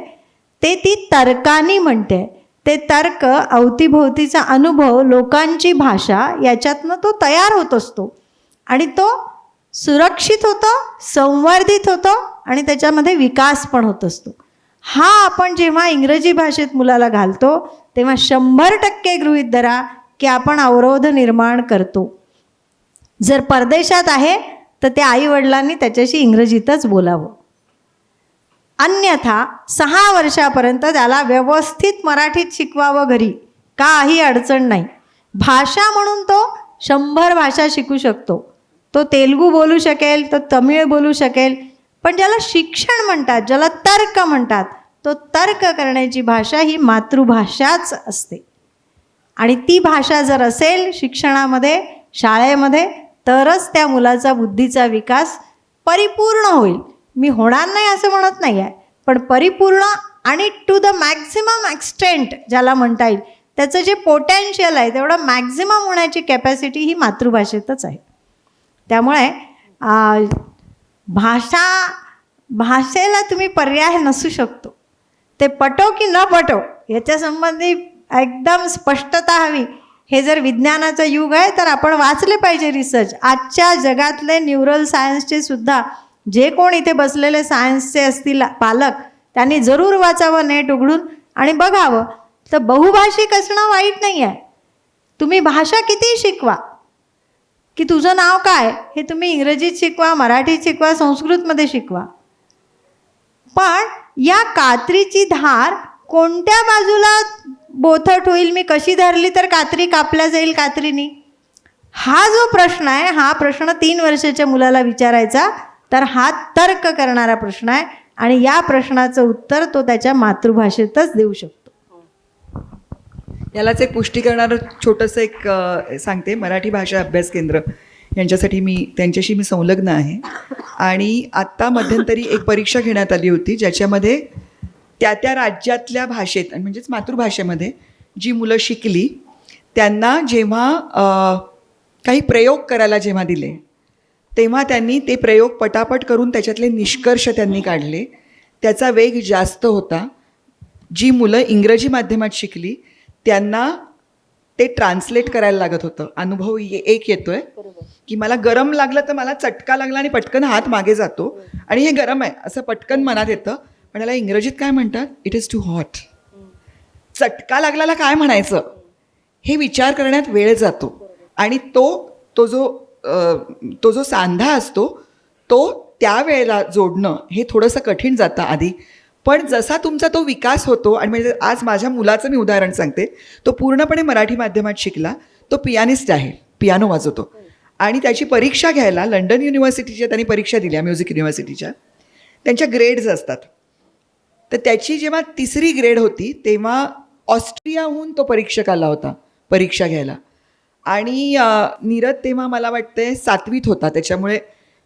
ते ती तर्कानी म्हणते. ते तर्क, अवतीभोवतीचा अनुभव, लोकांची भाषा, याच्यातनं तो तयार होत असतो आणि तो सुरक्षित होतो, संवर्धित होतो आणि त्याच्यामध्ये विकास पण होत असतो. हा आपण जेव्हा इंग्रजी भाषेत मुलाला घालतो तेव्हा 100% गृहीत धरा की आपण अवरोध निर्माण करतो. जर परदेशात आहे तर त्या आईवडिलांनी त्याच्याशी इंग्रजीतच बोलावं. अन्यथा 6 वर्षापर्यंत त्याला व्यवस्थित मराठीत शिकवावं घरी, काही अडचण नाही. भाषा म्हणून तो 100 भाषा शिकू शकतो. तो तेलुगू बोलू शकेल, तो तमिळ बोलू शकेल, पण ज्याला शिक्षण म्हणतात, ज्याला तर्क म्हणतात, तो तर्क करण्याची भाषा ही मातृभाषाच असते. आणि ती भाषा जर असेल शिक्षणामध्ये, शाळेमध्ये, तरच त्या मुलाचा बुद्धीचा विकास परिपूर्ण होईल. मी होणार नाही असं म्हणत नाही आहे, पण परिपूर्ण आणि टू द मॅक्झिमम एक्सटेंट ज्याला म्हणता येईल, त्याचं जे पोटेन्शियल आहे तेवढं मॅक्झिमम होण्याची कॅपॅसिटी ही मातृभाषेतच आहे. त्यामुळे भाषेला तुम्ही पर्याय नसू शकतो. ते पटो की न पटो याच्या संबंधी एकदम स्पष्टता हवी. हे जर विज्ञानाचं युग आहे तर आपण वाचले पाहिजे रिसर्च. आजच्या जगातले न्यूरल सायन्सचे सुद्धा जे कोण इथे बसलेले सायन्सचे असतील पालक, त्यांनी जरूर वाचावं नेट उघडून आणि बघावं. तर बहुभाषिक असणं वाईट नाही आहे. तुम्ही भाषा कितीही शिकवा, की तुझं नाव काय हे तुम्ही इंग्रजीत शिकवा, मराठीत शिकवा, संस्कृतमध्ये शिकवा, पण या कात्रीची धार कोणत्या बाजूला बोथट होईल, मी कशी धरली तर कात्री कापल्या जाईल कात्रीनी, हा जो प्रश्न आहे, हा प्रश्न 3 वर्षाच्या मुलाला विचारायचा तर हा तर्क करणारा प्रश्न आहे आणि या प्रश्नाचं उत्तर तो त्याच्या मातृभाषेतच देऊ शकतो. यालाच एक पुष्टी करणारं छोटंसं एक सांगते. मराठी भाषा अभ्यास केंद्र यांच्यासाठी त्यांच्याशी मी संलग्न आहे आणि आत्ता मध्यंतरी एक परीक्षा घेण्यात आली होती ज्याच्यामध्ये त्या राज्यातल्या भाषेत म्हणजेच मातृभाषेमध्ये जी मुलं शिकली त्यांना जेव्हा काही प्रयोग करायला जेव्हा दिले तेव्हा त्यांनी ते प्रयोग पटापट करून त्याच्यातले निष्कर्ष त्यांनी काढले. त्याचा वेग जास्त होता. जी मुलं इंग्रजी माध्यमात शिकली त्यांना ते ट्रान्सलेट करायला लागत होतं. अनुभव एक येतोय की मला गरम लागलं तर मला चटका लागला आणि पटकन हात मागे जातो आणि हे गरम आहे असं पटकन मनात येतं, पण याला इंग्रजीत काय म्हणतात, इट इज टू हॉट. चटका लागल्याला काय म्हणायचं हे विचार करण्यात वेळ जातो आणि तो जो सांधा असतो तो त्यावेळेला जोडणं हे थोडंसं कठीण जातं आधी. पण जसा तुमचा तो विकास होतो आणि म्हणजे आज माझ्या मुलाचं मी उदाहरण सांगते, तो पूर्णपणे मराठी माध्यमात शिकला, तो पियानिस्ट आहे, पियानो वाजवतो आणि त्याची परीक्षा घ्यायला लंडन युनिव्हर्सिटीच्या त्यांनी परीक्षा दिल्या, म्युझिक युनिव्हर्सिटीच्या, त्यांच्या ग्रेड्स असतात. तर त्याची जेव्हा 3री ग्रेड होती तेव्हा ऑस्ट्रियाहून तो परीक्षक आला होता परीक्षा घ्यायला आणि नीरज तेव्हा मला वाटते 7वीत होता, त्याच्यामुळे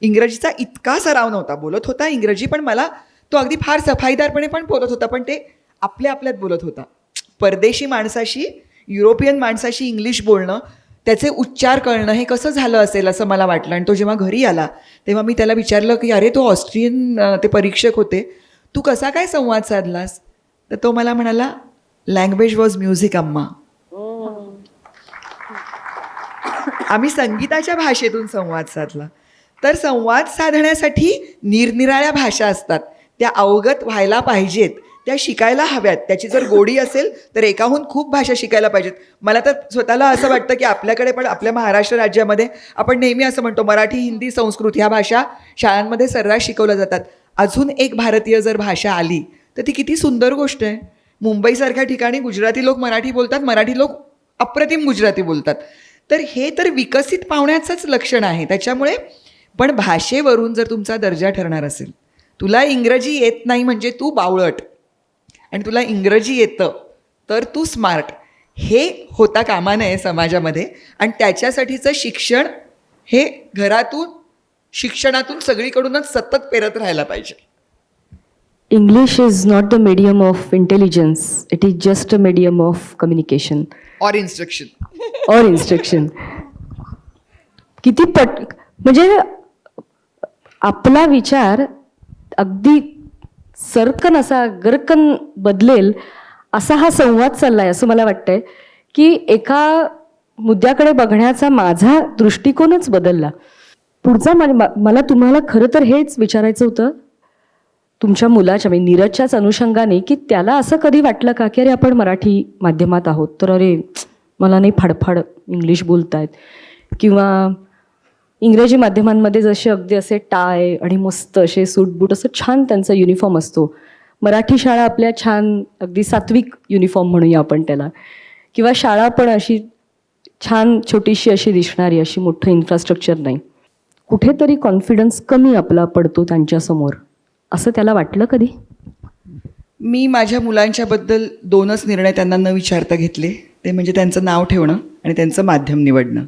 इंग्रजीचा इतका सराव नव्हता, बोलत होता इंग्रजी पण मला तो अगदी फार सफाईदारपणे पण बोलत होता, पण ते आपल्यात बोलत होता. परदेशी माणसाशी, युरोपियन माणसाशी इंग्लिश बोलणं त्याचे उच्चार कळणं हे कसं झालं असेल असं मला वाटलं. आणि तो जेव्हा घरी आला तेव्हा मी त्याला विचारलं की अरे तो ऑस्ट्रियन ते परीक्षक होते, तू कसा काय संवाद साधलास? तर तो मला म्हणाला, लँग्वेज वॉज म्युझिक अम्मा. आम्ही संगीताच्या भाषेतून संवाद साधला. तर संवाद साधण्यासाठी निरनिराळ्या भाषा असतात, त्या अवगत व्हायला पाहिजेत, त्या शिकायला हव्यात. त्याची जर गोडी असेल तर एकाहून खूप भाषा शिकायला पाहिजेत. मला तर स्वतःला असं वाटतं की आपल्याकडे पण, आपल्या महाराष्ट्र राज्यामध्ये आपण नेहमी असं म्हणतो मराठी, हिंदी, संस्कृत ह्या भाषा शाळांमध्ये सर्रास शिकवल्या जातात. अजून एक भारतीय जर भाषा आली तर ती किती सुंदर गोष्ट आहे. मुंबईसारख्या ठिकाणी गुजराती लोक मराठी बोलतात, मराठी लोक अप्रतिम गुजराती बोलतात. तर हे तर विकसित पावण्याचंच लक्षण आहे. त्याच्यामुळे पण भाषेवरून जर तुमचा दर्जा ठरणार असेल, तुला इंग्रजी येत नाही म्हणजे तू बावळट आणि तुला इंग्रजी येतं तर तू स्मार्ट, हे होता कामा नये समाजामध्ये. आणि त्याच्यासाठीचं शिक्षण हे घरातून, शिक्षणातून, सगळीकडूनच सतत पेरत राहायला पाहिजे. English is not the medium of intelligence. It is just a medium of communication or instruction. or instruction. किती म्हणजे आपला विचार अगदी सरकन असा गरकन बदलेल असा हा संवाद चाललाय असं मला वाटतंय, की एका मुद्द्याकडे बघण्याचा माझा दृष्टिकोनच बदलला. पुढचा मला तुम्हाला खरं तर हेच विचारायचं होतं तुमच्या मुलाच्या, म्हणजे नीरजच्याच अनुषंगाने, की त्याला असं कधी वाटलं का की अरे आपण मराठी माध्यमात आहोत तर अरे मला नाही फाडफाड इंग्लिश बोलतायत, किंवा इंग्रजी माध्यमांमध्ये जसे अगदी असे टाय आणि मस्त असे सूटबूट असं छान त्यांचा युनिफॉर्म असतो, मराठी शाळा आपल्या छान अगदी सात्विक युनिफॉर्म म्हणूया आपण त्याला, किंवा शाळा पण अशी छान छोटीशी अशी दिसणारी, अशी मोठं इन्फ्रास्ट्रक्चर नाही, कुठेतरी कॉन्फिडन्स कमी आपला पडतो त्यांच्यासमोर, असं त्याला वाटलं कधी? मी माझ्या मुलांच्याबद्दल 2च निर्णय त्यांना न विचारता घेतले. ते म्हणजे त्यांचं नाव ठेवणं आणि त्यांचं माध्यम निवडणं.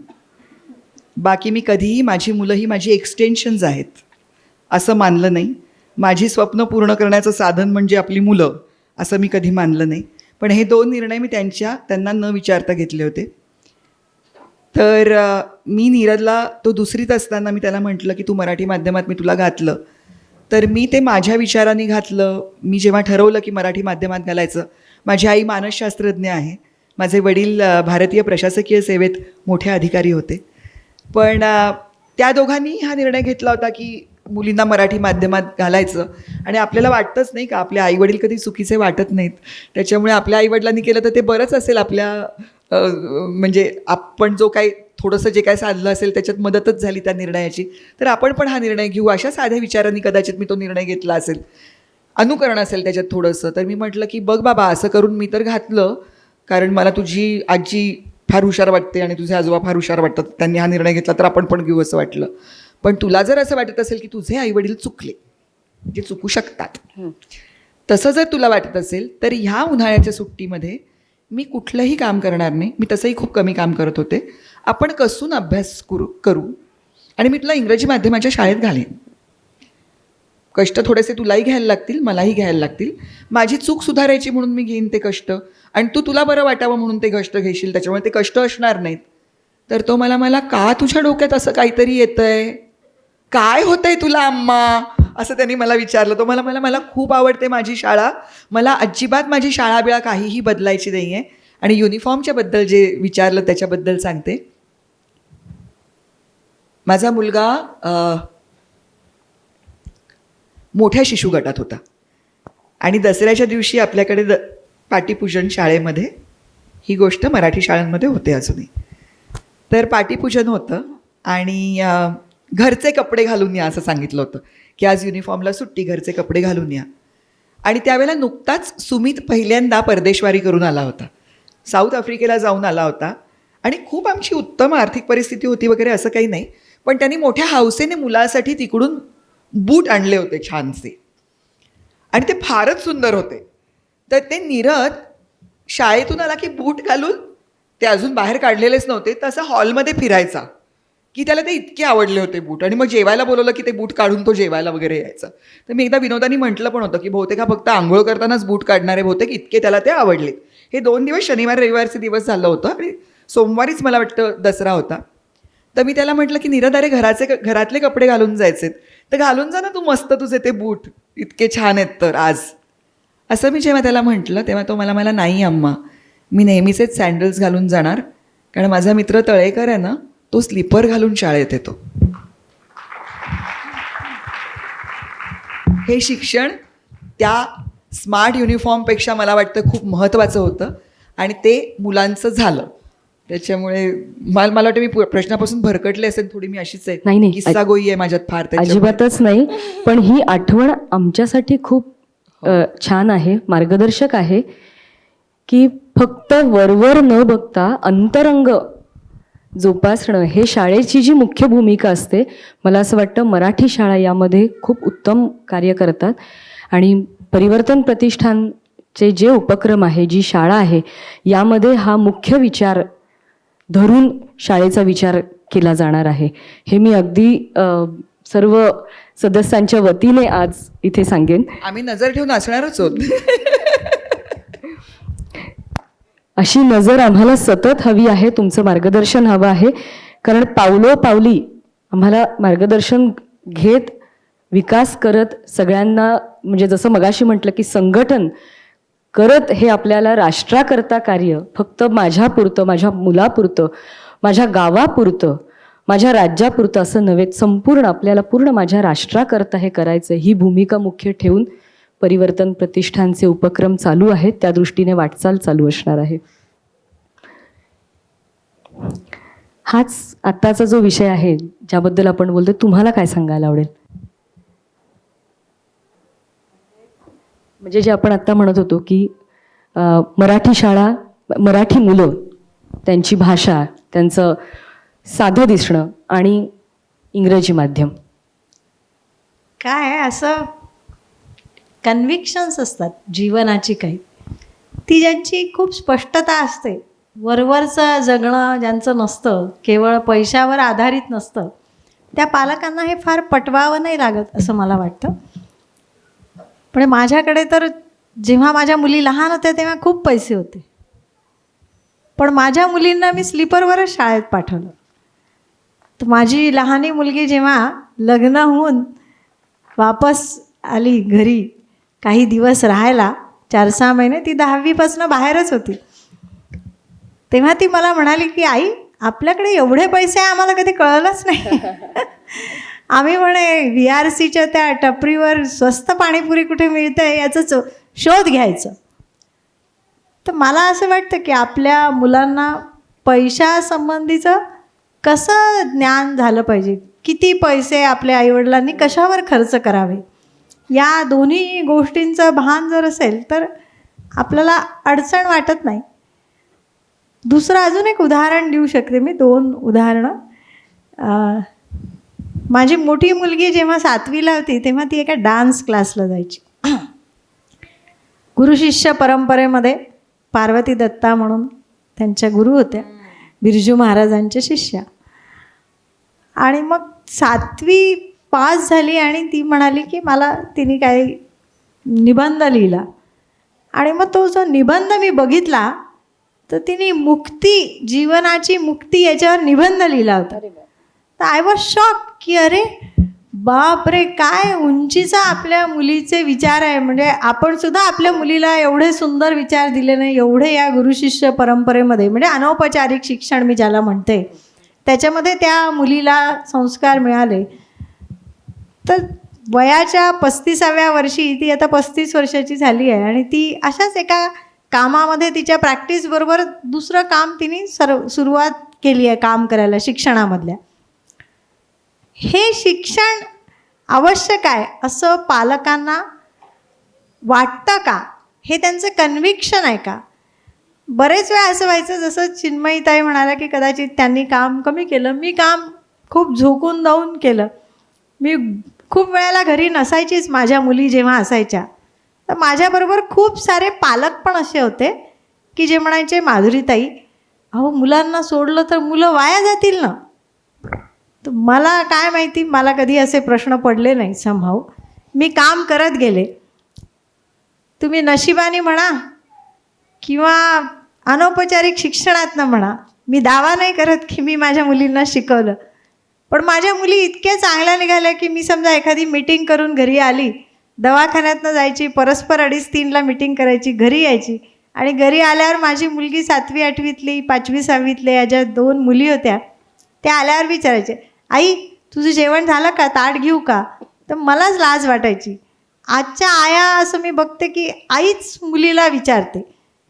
बाकी मी कधीही माझी मुलं ही माझी एक्सटेन्शन्स आहेत असं मानलं नाही. माझी स्वप्न पूर्ण करण्याचं साधन म्हणजे आपली मुलं असं मी कधी मानलं नाही. पण हे 2 निर्णय मी त्यांना न विचारता घेतले होते. तर मी नीरजला, तो 2रीत असताना मी त्याला म्हटलं की तू मराठी माध्यमात मी तुला घातलं, तर मी ते माझ्या विचाराने घातलं. मी जेव्हा ठरवलं की मराठी माध्यमात घालायचं, माझी आई मानसशास्त्रज्ञ आहे, माझे वडील भारतीय प्रशासकीय सेवेत मोठे अधिकारी होते. पण त्या दोघांनी हा निर्णय घेतला होता की मुलींना मराठी माध्यमात घालायचं. आणि आपल्याला वाटतंच नाही का, आपले आईवडील कधी चुकीचे वाटत नाहीत. त्याच्यामुळे आपल्या आईवडिलांनी केलं तर ते बरंच असेल. आपल्या म्हणजे आपण जो काही थोडंसं जे काय साधलं असेल त्याच्यात मदतच झाली त्या निर्णयाची, तर आपण पण हा निर्णय घेऊ अशा साध्या विचारांनी कदाचित मी तो निर्णय घेतला असेल, अनुकरण असेल त्याच्यात थोडंसं. तर मी म्हटलं की बघ बाबा, असं करून मी तर घातलं कारण मला तुझी आजी फार हुशार वाटते आणि तुझे आजोबा फार हुशार वाटतात, त्यांनी हा निर्णय घेतला तर आपण पण घेऊ असं वाटलं. पण तुला जर असं वाटत असेल की तुझे आईवडील चुकले, जे चुकू शकतात, तसं जर तुला वाटत असेल तर ह्या उन्हाळ्याच्या सुट्टीमध्ये मी कुठलंही काम करणार नाही. मी तसंही खूप कमी काम करत होते. आपण कसून अभ्यास करू आणि मी तुला इंग्रजी माध्यमाच्या शाळेत घालेन. कष्ट थोडेसे तुलाही घ्यायला लागतील, मलाही घ्यायला लागतील. माझी चूक सुधारायची म्हणून मी घेईन ते कष्ट, आणि तू तुला बरं वाटावं म्हणून ते कष्ट घेशील, त्याच्यामुळे ते कष्ट असणार नाहीत. तर तो मला का तुझ्या डोक्यात असं काहीतरी येतंय, काय होतंय तुला अम्मा, असं त्यांनी मला विचारलं. तो मला खूप आवडते माझी शाळा, मला अजिबात माझी शाळा बिळा काहीही बदलायची नाही आहे. आणि युनिफॉर्मच्या बद्दल जे विचारलं त्याच्याबद्दल सांगते. माझा मुलगा मोठ्या शिशु गटात होता आणि दसऱ्याच्या दिवशी आपल्याकडे पाटीपूजन शाळेमध्ये, ही गोष्ट मराठी शाळांमध्ये होते अजूनही. तर पाटीपूजन होतं आणि घरचे कपडे घालून या असं सांगितलं होतं की आज युनिफॉर्मला सुट्टी, घरचे कपडे घालून या. आणि त्यावेळेला नुकताच सुमित पहिल्यांदा परदेशवारी करून आला होता, साऊथ आफ्रिकेला जाऊन आला होता. आणि खूप आमची उत्तम आर्थिक परिस्थिती होती वगैरे असं काही नाही, पण त्यांनी मोठ्या हौसेने मुलासाठी तिकडून बूट आणले होते छानसे आणि ते फारच सुंदर होते. तर ते नीरज शाळेतून आला की बूट घालून, ते अजून बाहेर काढलेलेच नव्हते, तसा हॉलमध्ये फिरायचा की त्याला ते इतके आवडले होते बूट. आणि मग जेवायला बोलवलं की ते बूट काढून तो जेवायला वगैरे यायचा. तर मी एकदा विनोदानी म्हटलं पण होतं की बहुतेक हा फक्त आंघोळ करतानाच बूट काढणारे बहुतेक, इतके त्याला ते आवडले. हे 2 दिवस शनिवार रविवारचे दिवस झालं होतं आणि सोमवारीच मला वाटतं दसरा होता. तर मी त्याला म्हटलं की नीरद, अरे घरातले कपडे घालून जायचेत, तर घालून जा ना तू मस्त तुझे ते बूट इतके छान आहेत तर आज. असं मी जेव्हा त्याला म्हटलं तेव्हा तो मला नाही अम्मा, मी नेहमीचेच सँडल्स घालून जाणार, कारण माझा मित्र तळेकर आहे ना, तो स्लीपर घालून शाळेत येतो. हे शिक्षण त्या स्मार्ट युनिफॉर्मपेक्षा मला वाटतं खूप महत्त्वाचं होतं आणि ते मुलांचं झालं. त्याच्यामुळे मला वाटतं मी प्रश्नापासून भरकटले असेल थोडी, मी अशीच आहे, नाही किस्सा गोई आहे माझ्यात फार. अजिबातच नाही, पण ही आठवण आमच्यासाठी खूप छान आहे, मार्गदर्शक आहे, की फक्त वरवर न बघता अंतरंग जोपासणं हे शाळेची जी मुख्य भूमिका असते, मला असं वाटतं मराठी शाळा यामध्ये खूप उत्तम कार्य करतात. आणि परिवर्तन प्रतिष्ठानचे जे उपक्रम आहे, जी शाळा आहे, यामध्ये हा मुख्य विचार धरून शाळेचा विचार केला जाणार आहे. हे मी अगदी सर्व सदस्यांच्या वतीने आज इथे सांगेन. आम्ही नजर ठेवून असणारच आहोत. अशी नजर आम्हाला सतत हवी आहे, तुमचं मार्गदर्शन हवं आहे, कारण पावलोपावली आम्हाला मार्गदर्शन घेत विकास करत सगळ्यांना, म्हणजे जसं मगाशी म्हटलं की संघटन करत हे आपल्याला राष्ट्राकरता कार्य फक्त माझ्यापुरतं, माझ्या मुलापुरतं, माझ्या गावापुरतं, माझ्या राज्यापुरतं असं नव्हे, संपूर्ण आपल्याला पूर्ण माझ्या राष्ट्राकरता हे करायचं, ही भूमिका मुख्य ठेवून परिवर्तन प्रतिष्ठानचे उपक्रम चालू आहेत, त्या दृष्टीने वाटचाल चालू असणार आहे. हाच आत्ताचा जो विषय आहे ज्याबद्दल आपण बोलतो, तुम्हाला काय सांगायला आवडेल? म्हणजे जे आपण आत्ता म्हणत होतो की मराठी शाळा, मराठी मुलं, त्यांची भाषा, त्यांचं साधं दिसणं आणि इंग्रजी माध्यम, काय असं कन्व्हिक्शन्स असतात जीवनाची, काही ती ज्यांची खूप स्पष्टता असते, वरवरचं जगणं ज्यांचं नसतं, केवळ पैशावर आधारित नसतं, त्या पालकांना हे फार पटवावं नाही लागत असं मला वाटतं. पण माझ्याकडे तर जेव्हा माझ्या मुली लहान होत्या तेव्हा खूप पैसे होते, पण माझ्या मुलींना मी स्लीपरवरच शाळेत पाठवलं. तर माझी लहानी मुलगी जेव्हा लग्न होऊन वापस आली घरी काही दिवस राहायला, 4-6 महिने, ती 10वीपासून बाहेरच होती, तेव्हा ती मला म्हणाली की आई, आपल्याकडे एवढे पैसे आम्हाला कधी कळलंच नाही. आम्ही म्हणे VRCच्या त्या टपरीवर स्वस्त पाणीपुरी कुठे मिळते याचं शोध घ्यायचं. तर मला असं वाटतं की आपल्या मुलांना पैशासंबंधीचं कसं ज्ञान झालं पाहिजे, किती पैसे आपल्या आईवडिलांनी कशावर खर्च करावे, या दोन्ही गोष्टींचं भान जर असेल तर आपल्याला अडचण वाटत नाही. दुसरं अजून एक उदाहरण देऊ शकते मी, 2 उदाहरणं. माझी मोठी मुलगी जेव्हा 7वीला होती तेव्हा ती एका डान्स क्लासला जायची. गुरुशिष्य परंपरेमध्ये पार्वती दत्ता म्हणून त्यांच्या गुरु होत्या, बिरजू महाराजांच्या शिष्या. आणि मग 7वी पास झाली आणि ती म्हणाली की मला, तिने काही निबंध लिहिला आणि मग तो जो निबंध मी बघितला तर तिने मुक्ती, जीवनाची मुक्ती याच्यावर निबंध लिहिला होता. तर आय वॉज शॉक की अरे बाप रे, काय उंचीचा आपल्या मुलीचे विचार आहे. म्हणजे आपण सुद्धा आपल्या मुलीला एवढे सुंदर विचार दिले नाही, एवढे या गुरुशिष्य परंपरेमध्ये, म्हणजे अनौपचारिक शिक्षण मी ज्याला म्हणते, त्याच्यामध्ये त्या मुलीला संस्कार मिळाले. तर वयाच्या 35व्या वर्षी, ती आता 35 वर्षाची झाली आहे, आणि ती अशाच एका कामामध्ये तिच्या प्रॅक्टिसबरोबर दुसरं काम तिने सुरुवात केली आहे काम करायला शिक्षणामधल्या. हे शिक्षण आवश्यक आहे असं पालकांना वाटतं का? हे त्यांचं कन्व्हिक्शन आहे का? बरेच वेळा असं व्हायचं, जसं चिन्मयीताई म्हणाल्या की कदाचित त्यांनी काम कमी केलं, मी काम खूप झोकून जाऊन केलं. मी खूप वेळेला घरी नसायचीच माझ्या मुली जेव्हा असायच्या, तर माझ्याबरोबर खूप सारे पालक पण असे होते की जे म्हणायचे, माधुरीताई अहो मुलांना सोडलं तर मुलं वाया जातील ना. तर मला काय माहिती, मला कधी असे प्रश्न पडले नाही. संभाव मी काम करत गेले. तुम्ही नशिबाने म्हणा किंवा अनौपचारिक शिक्षणातनं म्हणा, मी दावा नाही करत की मी माझ्या मुलींना शिकवलं, पण माझ्या मुली इतक्या चांगल्या निघाल्या की मी समजा एखादी मीटिंग करून घरी आली, दवाखान्यातनं जायची, परस्पर 2:30-3ला मीटिंग करायची, घरी यायची, आणि घरी आल्यावर माझी मुलगी 7वी 8वीतली 5वी 6वीतली या ज्या 2 मुली होत्या त्या आल्यावर विचारायचे, आई तुझं जेवण झालं का, ताट घेऊ का? तर मलाच लाज वाटायची. आजच्या आया असं मी बघते की आईच मुलीला विचारते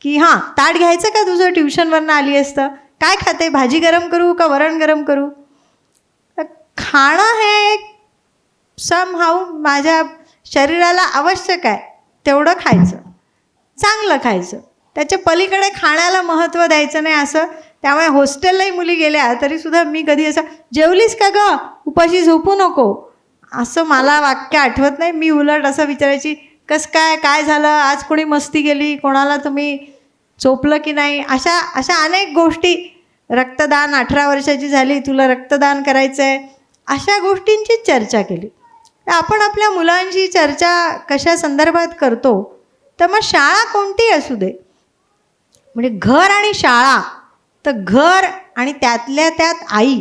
की हां ताट घ्यायचं का तुझं, ट्युशनवरनं आली असतं, काय खाते, भाजी गरम करू का वरण गरम करू? तर खाणं हे एक समहाऊ माझ्या शरीराला आवश्यक आहे तेवढं खायचं, चांगलं खायचं, त्याच्या पलीकडे खाण्याला महत्त्व द्यायचं नाही असं. त्यामुळे हॉस्टेललाही मुली गेल्या तरीसुद्धा मी कधी असं जेवलीस का गं, उपाशी झोपू नको असं मला वाक्य आठवत नाही. मी उलट असं विचारायची, कसं काय, काय झालं आज, कोणी मस्ती केली, कोणाला तुम्ही चोपलं की नाही, अशा अशा अनेक गोष्टी. रक्तदान, 18 वर्षाची झाली तुला रक्तदान करायचं आहे, अशा गोष्टींची चर्चा केली. आपण आपल्या मुलांशी चर्चा कशा संदर्भात करतो, तर मग शाळा कोणती असू दे, म्हणजे घर आणि शाळा, तर घर आणि त्यातल्या त्यात आई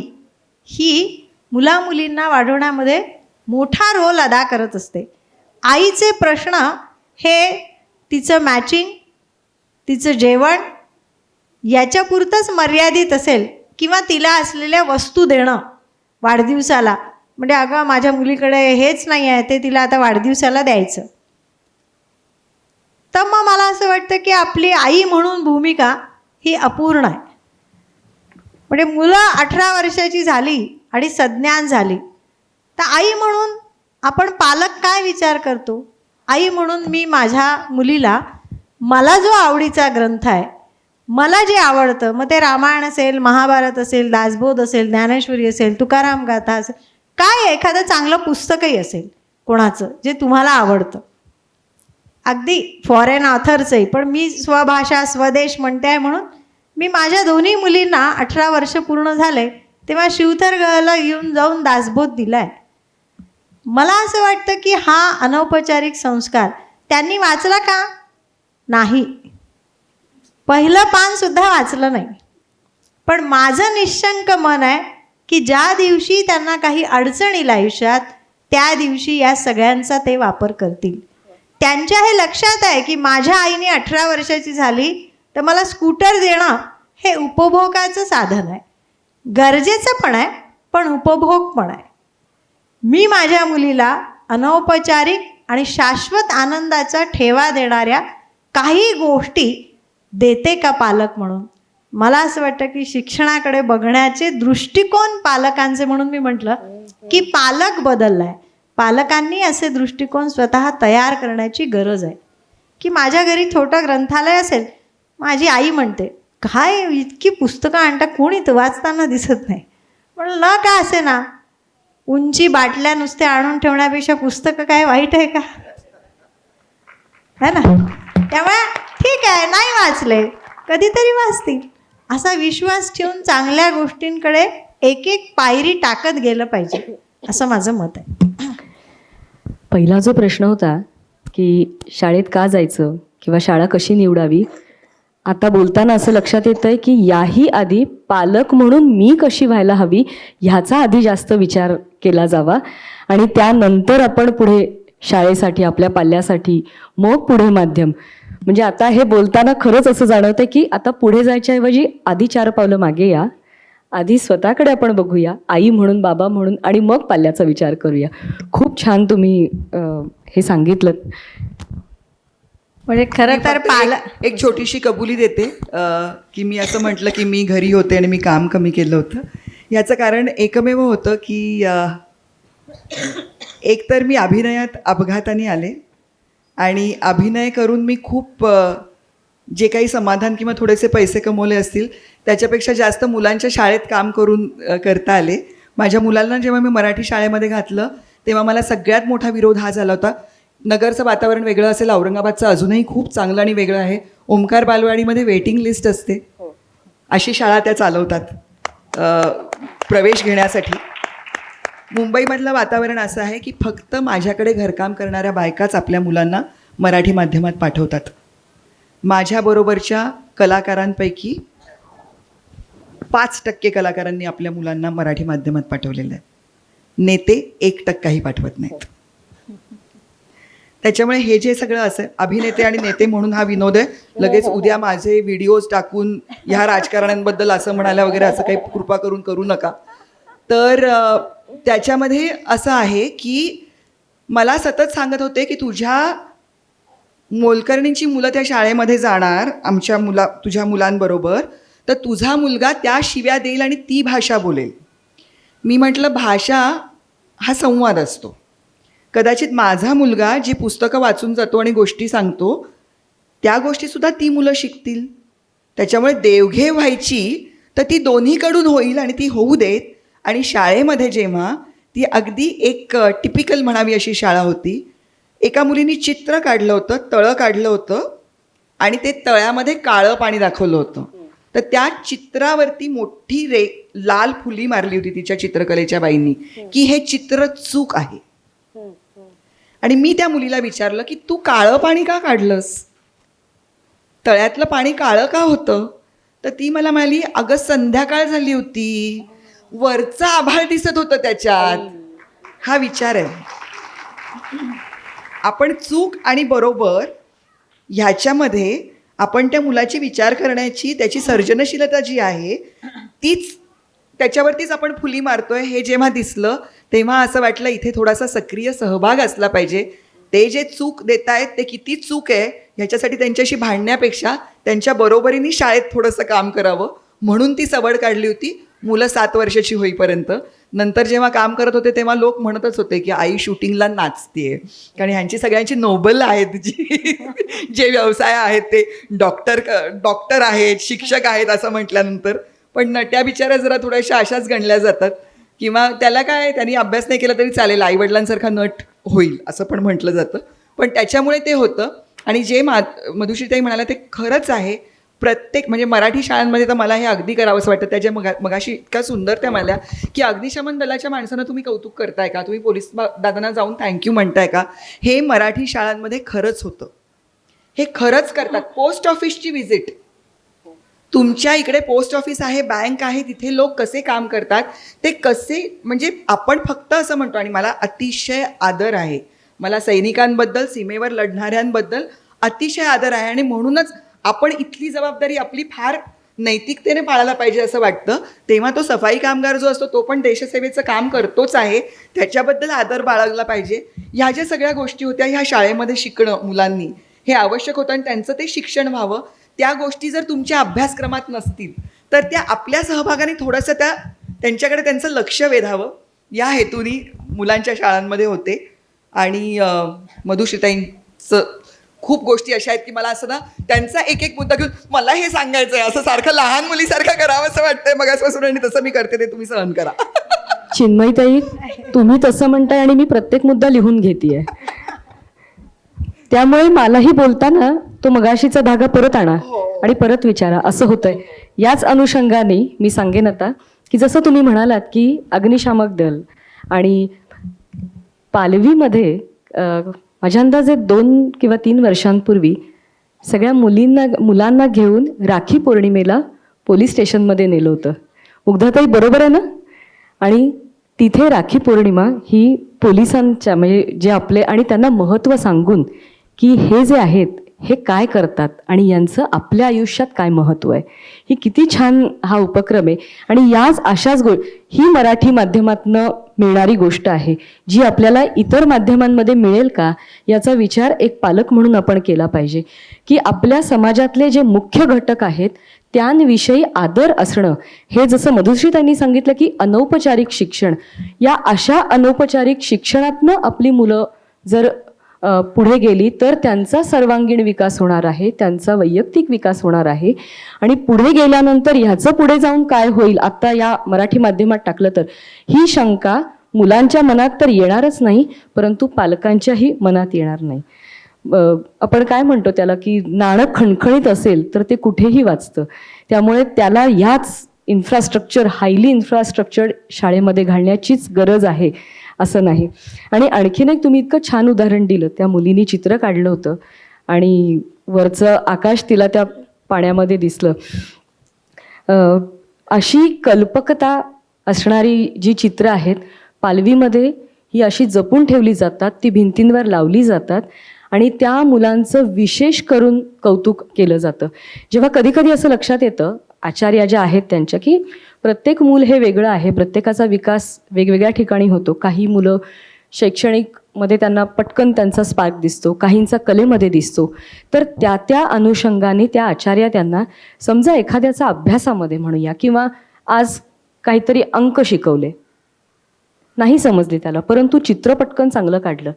ही मुलामुलींना वाढवण्यामध्ये मोठा रोल अदा करत असते. आईचे प्रश्न हे तिचं मॅचिंग, तिचं जेवण याच्यापुरतंच मर्यादित असेल, किंवा तिला असलेल्या वस्तू देणं वाढदिवसाला, म्हणजे अगं माझ्या मुलीकडे हेच नाही आहे ते तिला आता वाढदिवसाला द्यायचं. तर मग मला असं वाटतं की आपली आई म्हणून भूमिका ही अपूर्ण आहे. म्हणजे मुलं 18 वर्षाची झाली आणि सज्ञान झाली, तर आई म्हणून आपण पालक काय विचार करतो? आई म्हणून मी माझ्या मुलीला मला जो आवडीचा ग्रंथ आहे, मला जे आवडतं, मग ते रामायण असेल, महाभारत असेल, दासबोध असेल, ज्ञानेश्वरी असेल, तुकाराम गाथा असेल, काय एखादं चांगलं पुस्तकही असेल कोणाचं जे तुम्हाला आवडतं, अगदी फॉरेन ऑथरचंही, पण मी स्वभाषा स्वदेश म्हणते आहे म्हणून मी माझ्या दोन्ही मुलींना 18 वर्ष पूर्ण झाले तेव्हा शिवथरगळला येऊन जाऊन दासबोध दिला आहे. मला असं वाटतं की हा अनौपचारिक संस्कार त्यांनी वाचला का? नाही, पहिलं पानसुद्धा वाचलं नाही. पण माझं निशंक मन आहे की ज्या दिवशी त्यांना काही अडचण येईल आयुष्यात, त्या दिवशी या सगळ्यांचा ते वापर करतील. त्यांच्या हे लक्षात आहे की माझ्या आईने 18 वर्षाची झाली तर मला स्कूटर देणं हे उपभोगाचं साधन आहे, गरजेचं पण आहे पण उपभोग पण आहे. मी माझ्या मुलीला अनौपचारिक आणि शाश्वत आनंदाचा ठेवा देणाऱ्या काही गोष्टी देते का पालक म्हणून? मला असं वाटतं की शिक्षणाकडे बघण्याचे दृष्टिकोन पालकांचे, म्हणून मी म्हटलं की पालक बदलला आहे. पालकांनी असे दृष्टिकोन स्वतः तयार करण्याची गरज आहे. की माझ्या घरी छोटं ग्रंथालय असेल, माझी आई म्हणते काय इतकी पुस्तकं आणता, कोणी तर वाचताना दिसत नाही. म्हणलं न का असे ना, उंची बाटल्या नुसत्या आणून ठेवण्यापेक्षा पुस्तकं काय वाईट आहे का, है ना? त्यामुळे ठीक आहे, नाही वाचले कधीतरी वाचतील असा विश्वास ठेवून चांगल्या गोष्टींकडे एक एक पायरी टाकत गेलं पाहिजे, असं माझं मत आहे. पहिला जो प्रश्न होता की शाळेत का जायचं किंवा शाळा कशी निवडावी, आता बोलताना असं लक्षात येतं आहे की याही आधी पालक म्हणून मी कशी व्हायला हवी ह्याचा आधी जास्त विचार केला जावा, आणि त्यानंतर आपण पुढे शाळेसाठी, आपल्या पाल्यासाठी, मग पुढे माध्यम. म्हणजे आता हे बोलताना खरंच असं जाणवतं की आता पुढे जायच्याऐवजी आधी 4 पावलं मागे या, आधी स्वतःकडे आपण बघूया, आई म्हणून, बाबा म्हणून, आणि मग पाल्याचा विचार करूया. खूप छान तुम्ही हे सांगितलं. म्हणजे खरं तर एक छोटीशी कबुली देते की मी असं म्हटलं की मी घरी होते आणि मी काम कमी केलं होतं. याचं कारण एकमेव होतं की एकतर मी अभिनयात अपघाताने आले आणि अभिनय करून मी खूप जे काही समाधान किंवा थोडेसे पैसे कमवले असतील त्याच्यापेक्षा जास्त मुलांच्या शाळेत काम करून करता आले. माझ्या मुलांना जेव्हा मी मराठी शाळेमध्ये घातलं तेव्हा मला सगळ्यात मोठा विरोध हा झाला होता. नगरचं वातावरण वेगळं असेल, औरंगाबादचं अजूनही खूप चांगलं आणि वेगळं आहे. ओमकार बालवाडीमध्ये वेटिंग लिस्ट असते, अशी शाळा त्या चालवतात प्रवेश घेण्यासाठी. मुंबईमधलं वातावरण असं आहे की फक्त माझ्याकडे घरकाम करणाऱ्या बायकाच आपल्या मुलांना मराठी माध्यमात पाठवतात. माझ्याबरोबरच्या कलाकारांपैकी 5% कलाकारांनी आपल्या मुलांना मराठी माध्यमात पाठवलेलं आहे. नेते 1%ही पाठवत नाहीत. त्याच्यामुळे हे जे सगळं असं अभिनेते आणि नेते म्हणून हा विनोद आहे, लगेच उद्या माझे व्हिडिओज टाकून ह्या राजकारण्यांबद्दल असं म्हणाल्या वगैरे असं काही कृपा करून करू नका. तर त्याच्यामध्ये असं आहे की मला सतत सांगत होते की तुझ्या मोलकर्णींची मुलं त्या शाळेमध्ये जाणार तुझ्या मुलांबरोबर, तर तुझा मुलगा त्या शिव्या देईल आणि ती भाषा बोलेल. मी म्हटलं भाषा हा संवाद असतो. कदाचित माझा मुलगा जी पुस्तकं वाचून जातो आणि गोष्टी सांगतो त्या गोष्टीसुद्धा ती मुलं शिकतील. त्याच्यामुळे देवघेव व्हायची तर ती दोन्हीकडून होईल आणि ती होऊ देत. आणि शाळेमध्ये जेव्हा ती अगदी एक टिपिकल म्हणावी अशी शाळा होती, एका मुलीने चित्र काढलं होतं, तळं काढलं होतं आणि ते तळ्यामध्ये काळं पाणी दाखवलं होतं. तर त्या चित्रावरती मोठी लाल फुली मारली होती तिच्या चित्रकलेच्या बाईंनी की हे चित्र चूक आहे. आणि मी त्या मुलीला विचारलं की तू काळं पाणी का काढलंस, तळ्यातलं पाणी काळं का होतं? तर ती मला म्हणाली, अगं संध्याकाळ झाली होती, वरचं आभाळ दिसत होतं त्याच्यात. हा विचार आहे. आपण चूक आणि बरोबर ह्याच्यामध्ये आपण त्या मुलाची विचार करण्याची त्याची सर्जनशीलता जी आहे त्याच्यावरतीच आपण फुली मारतोय हे जेव्हा दिसलं तेव्हा असं वाटलं इथे थोडासा सक्रिय सहभाग असला पाहिजे. ते जे चूक देत आहेत ते किती चूक आहे ह्याच्यासाठी त्यांच्याशी भांडण्यापेक्षा त्यांच्या बरोबरीने शाळेत थोडंसं काम करावं म्हणून ती सवड काढली होती मुलं 7 वर्षाची होईपर्यंत. नंतर जेव्हा काम करत होते तेव्हा लोक म्हणतच होते की आई शूटिंगला नाचतेय, कारण ह्यांची सगळ्यांची नोबल आहेत जे व्यवसाय आहेत ते डॉक्टर आहेत, शिक्षक आहेत असं म्हटल्यानंतर. पण नट्या बिचाऱ्या जरा थोड्याशा अशाच गणल्या जातात किंवा त्याला काय त्यांनी अभ्यास नाही केला तरी चालेल, आईवडिलांसारखा नट होईल असं पण म्हटलं जातं. पण त्याच्यामुळे ते होतं. आणि जे मधुश्रीताई म्हणाल्या ते खरंच आहे. प्रत्येक म्हणजे मराठी शाळांमध्ये तर मला हे अगदी करावंसं वाटतं. त्याच्या मगाशी इतका सुंदर त्या म्हणाल्या की अग्निशमन दलाच्या माणसांना तुम्ही कौतुक करताय का, तुम्ही पोलीस दादांना जाऊन थँक्यू म्हणताय का. हे मराठी शाळांमध्ये खरंच होतं, हे खरंच करतात. पोस्ट ऑफिसची व्हिजिट, तुमच्या इकडे पोस्ट ऑफिस आहे, बँक आहे, तिथे लोक कसे काम करतात ते कसे, म्हणजे आपण फक्त असं म्हणतो. आणि मला अतिशय आदर आहे, मला सैनिकांबद्दल, सीमेवर लढणाऱ्यांबद्दल अतिशय आदर आहे. आणि म्हणूनच आपण इथली जबाबदारी आपली फार नैतिकतेने पाळायला पाहिजे असं वाटतं. तेव्हा तो सफाई कामगार जो असतो तो पण देशसेवेचं काम करतोच आहे, त्याच्याबद्दल आदर बाळगला पाहिजे. ह्या ज्या सगळ्या गोष्टी होत्या ह्या शाळेमध्ये शिकणं मुलांनी हे आवश्यक होतं आणि त्यांचं ते शिक्षण व्हावं. त्या गोष्टी जर तुमच्या अभ्यासक्रमात नसतील तर त्या आपल्या सहभागाने थोडंसं त्यांच्याकडे त्यांचं लक्ष वेधावं या हेतूने मुलांच्या शाळांमध्ये होते. आणि मधुश्रीताईंचं खूप गोष्टी अशा आहेत की मला असं ना त्यांचा एक एक मुद्दा घेऊन मला हे सांगायचं आहे असं सारखं लहान मुलीसारखं करावं असं वाटतंय मगासपासून. आणि तसं मी करते ते तुम्ही सहन करा. चिन्मयताई, तुम्ही तसं म्हणताय आणि मी प्रत्येक मुद्दा लिहून घेतेय, त्यामुळे मलाही बोलताना तो मगाशीचा धागा परत आणा आणि परत विचारा असं होतंय. याच अनुषंगाने मी सांगेन आता की जसं तुम्ही म्हणालात की अग्निशामक दल आणि पालवीमध्ये माझ्या अंदाजे 2 किंवा 3 वर्षांपूर्वी सगळ्या मुलांना घेऊन राखी पौर्णिमेला पोलीस स्टेशनमध्ये नेलं होतं. मुग्धाताई बरोबर आहे ना? आणि तिथे राखी पौर्णिमा ही पोलिसांच्या म्हणजे जे आपले आणि त्यांना महत्त्व सांगून की हे जे आहेत हे काय करतात आणि यांचं आपल्या आयुष्यात काय महत्त्व आहे, ही किती छान हा उपक्रम आहे. आणि याच अशाच ही मराठी माध्यमातनं मिळणारी गोष्ट आहे जी आपल्याला इतर माध्यमांमध्ये मिळेल का याचा विचार एक पालक म्हणून आपण केला पाहिजे. की आपल्या समाजातले जे मुख्य घटक आहेत त्यांविषयी आदर असणं, हे जसं मधुश्रीताईंनी सांगितलं की अनौपचारिक शिक्षण, या अशा अनौपचारिक शिक्षणातनं आपली मुलं जर पुढे गेली तर त्यांचा सर्वांगीण विकास होणार आहे, त्यांचा वैयक्तिक विकास होणार आहे. आणि पुढे गेल्यानंतर ह्याचं पुढे जाऊन काय होईल, आत्ता या मराठी माध्यमात टाकलं तर ही शंका मुलांच्या मनात तर येणारच नाही, परंतु पालकांच्याही मनात येणार नाही. आपण काय म्हणतो त्याला की नाणं खणखणीत असेल तर ते कुठेही वाचतं. त्यामुळे त्याला ह्याच इन्फ्रास्ट्रक्चर, हायली इन्फ्रास्ट्रक्चर शाळेमध्ये घालण्याचीच गरज आहे असं नाही. आणि आणखीन एक तुम्ही इतकं छान उदाहरण दिलं, त्या मुलीने चित्र काढलं होतं आणि वरचं आकाश तिला त्या पाण्यामध्ये दिसलं. अशी कल्पकता असणारी जी चित्र आहेत पालवीमध्ये ही अशी जपून ठेवली जातात, ती भिंतींवर लावली जातात आणि त्या मुलांचं विशेष करून कौतुक केलं जातं. जेव्हा कधी कधी असं लक्षात येतं आचार्या ज्या आहेत त्यांच्या, की प्रत्येक मूल हे वेगळं आहे, प्रत्येकाचा विकास वेगवेगळ्या ठिकाणी होतो. काही मुलं शैक्षणिकमध्ये त्यांना पटकन त्यांचा स्पार्क दिसतो, काहींचा कलेमध्ये दिसतो. तर त्या त्या अनुषंगाने त्या आचार्या त्यांना, समजा एखाद्याचा अभ्यासामध्ये म्हणूया किंवा आज काहीतरी अंक शिकवले, नाही समजले त्याला, परंतु चित्र पटकन चांगलं काढलं,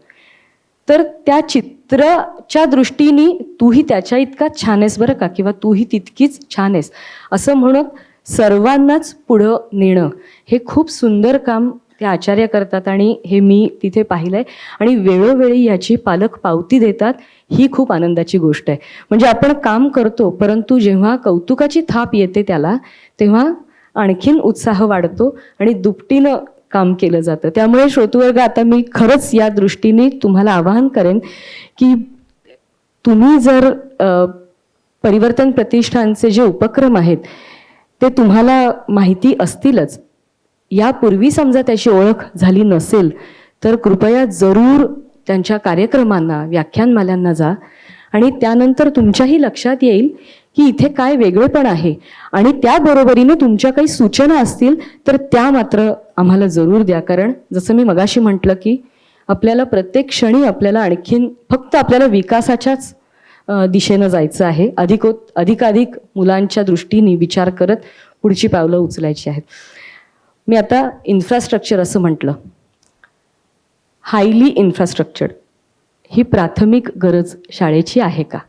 तर त्या चित्राच्या दृष्टीने तूही त्याच्या इतकाच छान आहेस बरं का, किंवा तूही तितकीच छान आहेस असं म्हणत सर्वांनाच पुढं नेणं हे खूप सुंदर काम ते आचार्य करतात. आणि हे मी तिथे पाहिलंय आणि वेळोवेळी याची पालक पावती देतात. ही खूप आनंदाची गोष्ट आहे. म्हणजे आपण काम करतो, परंतु जेव्हा कौतुकाची थाप येते त्याला, तेव्हा आणखीन उत्साह वाढतो आणि दुपटीनं काम केलं जातं. त्यामुळे श्रोतृवर्ग, आता मी खरंच या दृष्टीने तुम्हाला आवाहन करेन की तुम्ही जर परिवर्तन प्रतिष्ठानचे जे उपक्रम आहेत ते तुम्हाला माहिती असतीलच, यापूर्वी समजा त्याची ओळख झाली नसेल तर कृपया जरूर त्यांच्या कार्यक्रमांना, व्याख्यानमालांना जा आणि त्यानंतर तुमच्याही लक्षात येईल की इथे काय वेगळेपण आहे. आणि त्याबरोबरीने तुमच्या काही सूचना असतील तर त्या मात्र आम्हाला जरूर द्या. कारण जसं मी मगाशी म्हटलं की आपल्याला प्रत्येक क्षणी आपल्याला आणखीन फक्त आपल्याला विकासाच्याच दिशेनं जायचं आहे. अधिकाधिक मुलांच्या दृष्टीने विचार करत पुढची पावलं उचलायची आहेत. मी आता इन्फ्रास्ट्रक्चर असं म्हटलं, हायली इन्फ्रास्ट्रक्चर्ड ही प्राथमिक गरज शाळेची आहे का?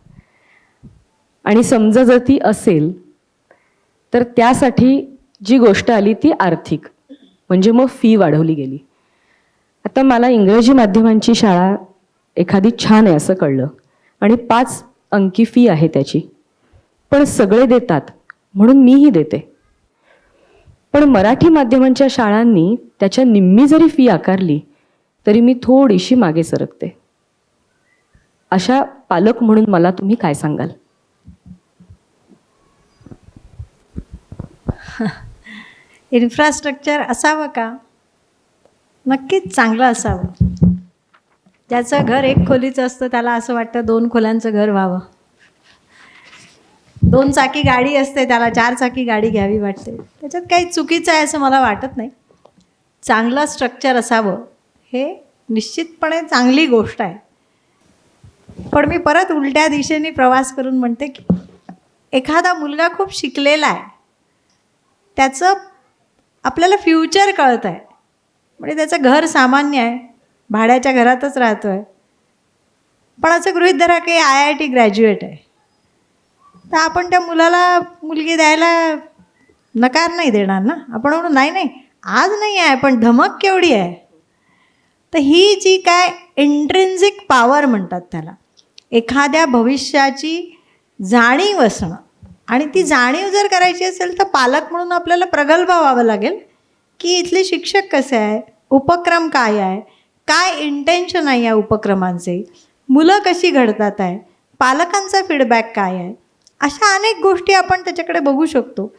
आणि समजा जर ती असेल तर त्यासाठी जी गोष्ट आली ती आर्थिक, म्हणजे मग फी वाढवली गेली. आता मला इंग्रजी माध्यमांची शाळा एखादी छान आहे असं कळलं आणि 5 अंकी फी आहे त्याची, पण सगळे देतात म्हणून मीही देते. पण मराठी माध्यमांच्या शाळांनी त्याच्या निम्मी जरी फी आकारली तरी मी थोडीशी मागे सरकते. अशा पालक म्हणून मला तुम्ही काय सांगाल? इन्फ्रास्ट्रक्चर असावं का? नक्कीच चांगलं असावं. ज्याचं घर 1 खोलीचं असतं त्याला असं वाटतं 2 खोल्यांचं घर व्हावं. 2 चाकी गाडी असते त्याला 4 चाकी गाडी घ्यावी वाटते. त्याच्यात काही चुकीचं आहे असं मला वाटत नाही. चांगलं स्ट्रक्चर असावं हे निश्चितपणे चांगली गोष्ट आहे. पण मी परत उलट्या दिशेने प्रवास करून म्हणते की एखादा मुलगा खूप शिकलेला आहे, त्याचं आपल्याला फ्युचर कळतं आहे, म्हणजे त्याचं घर सामान्य आहे, भाड्याच्या घरातच राहतो आहे, पण असं गृहीत धरा की IIT ग्रॅज्युएट आहे, तर आपण त्या मुलाला मुलगी द्यायला नकार नाही देणार ना. आपण म्हणू नाही नाही आज नाही आहे, पण धमक केवढी आहे. तर ही जी काय इंट्रिन्सिक पॉवर म्हणतात त्याला, एखाद्या भविष्याची जाणीव असणं, आणि ती जाणीव जर करायची असेल तर पालक म्हणून आपल्याला प्रगल्भ व्हावं लागेल की इथले शिक्षक कसे आहे, उपक्रम काय आहे, काय इंटेन्शन आहे या उपक्रमांचे, मुलं कशी घडतात आहे, पालकांचा फीडबॅक काय आहे. अशा अनेक गोष्टी आपण त्याच्याकडे बघू शकतो.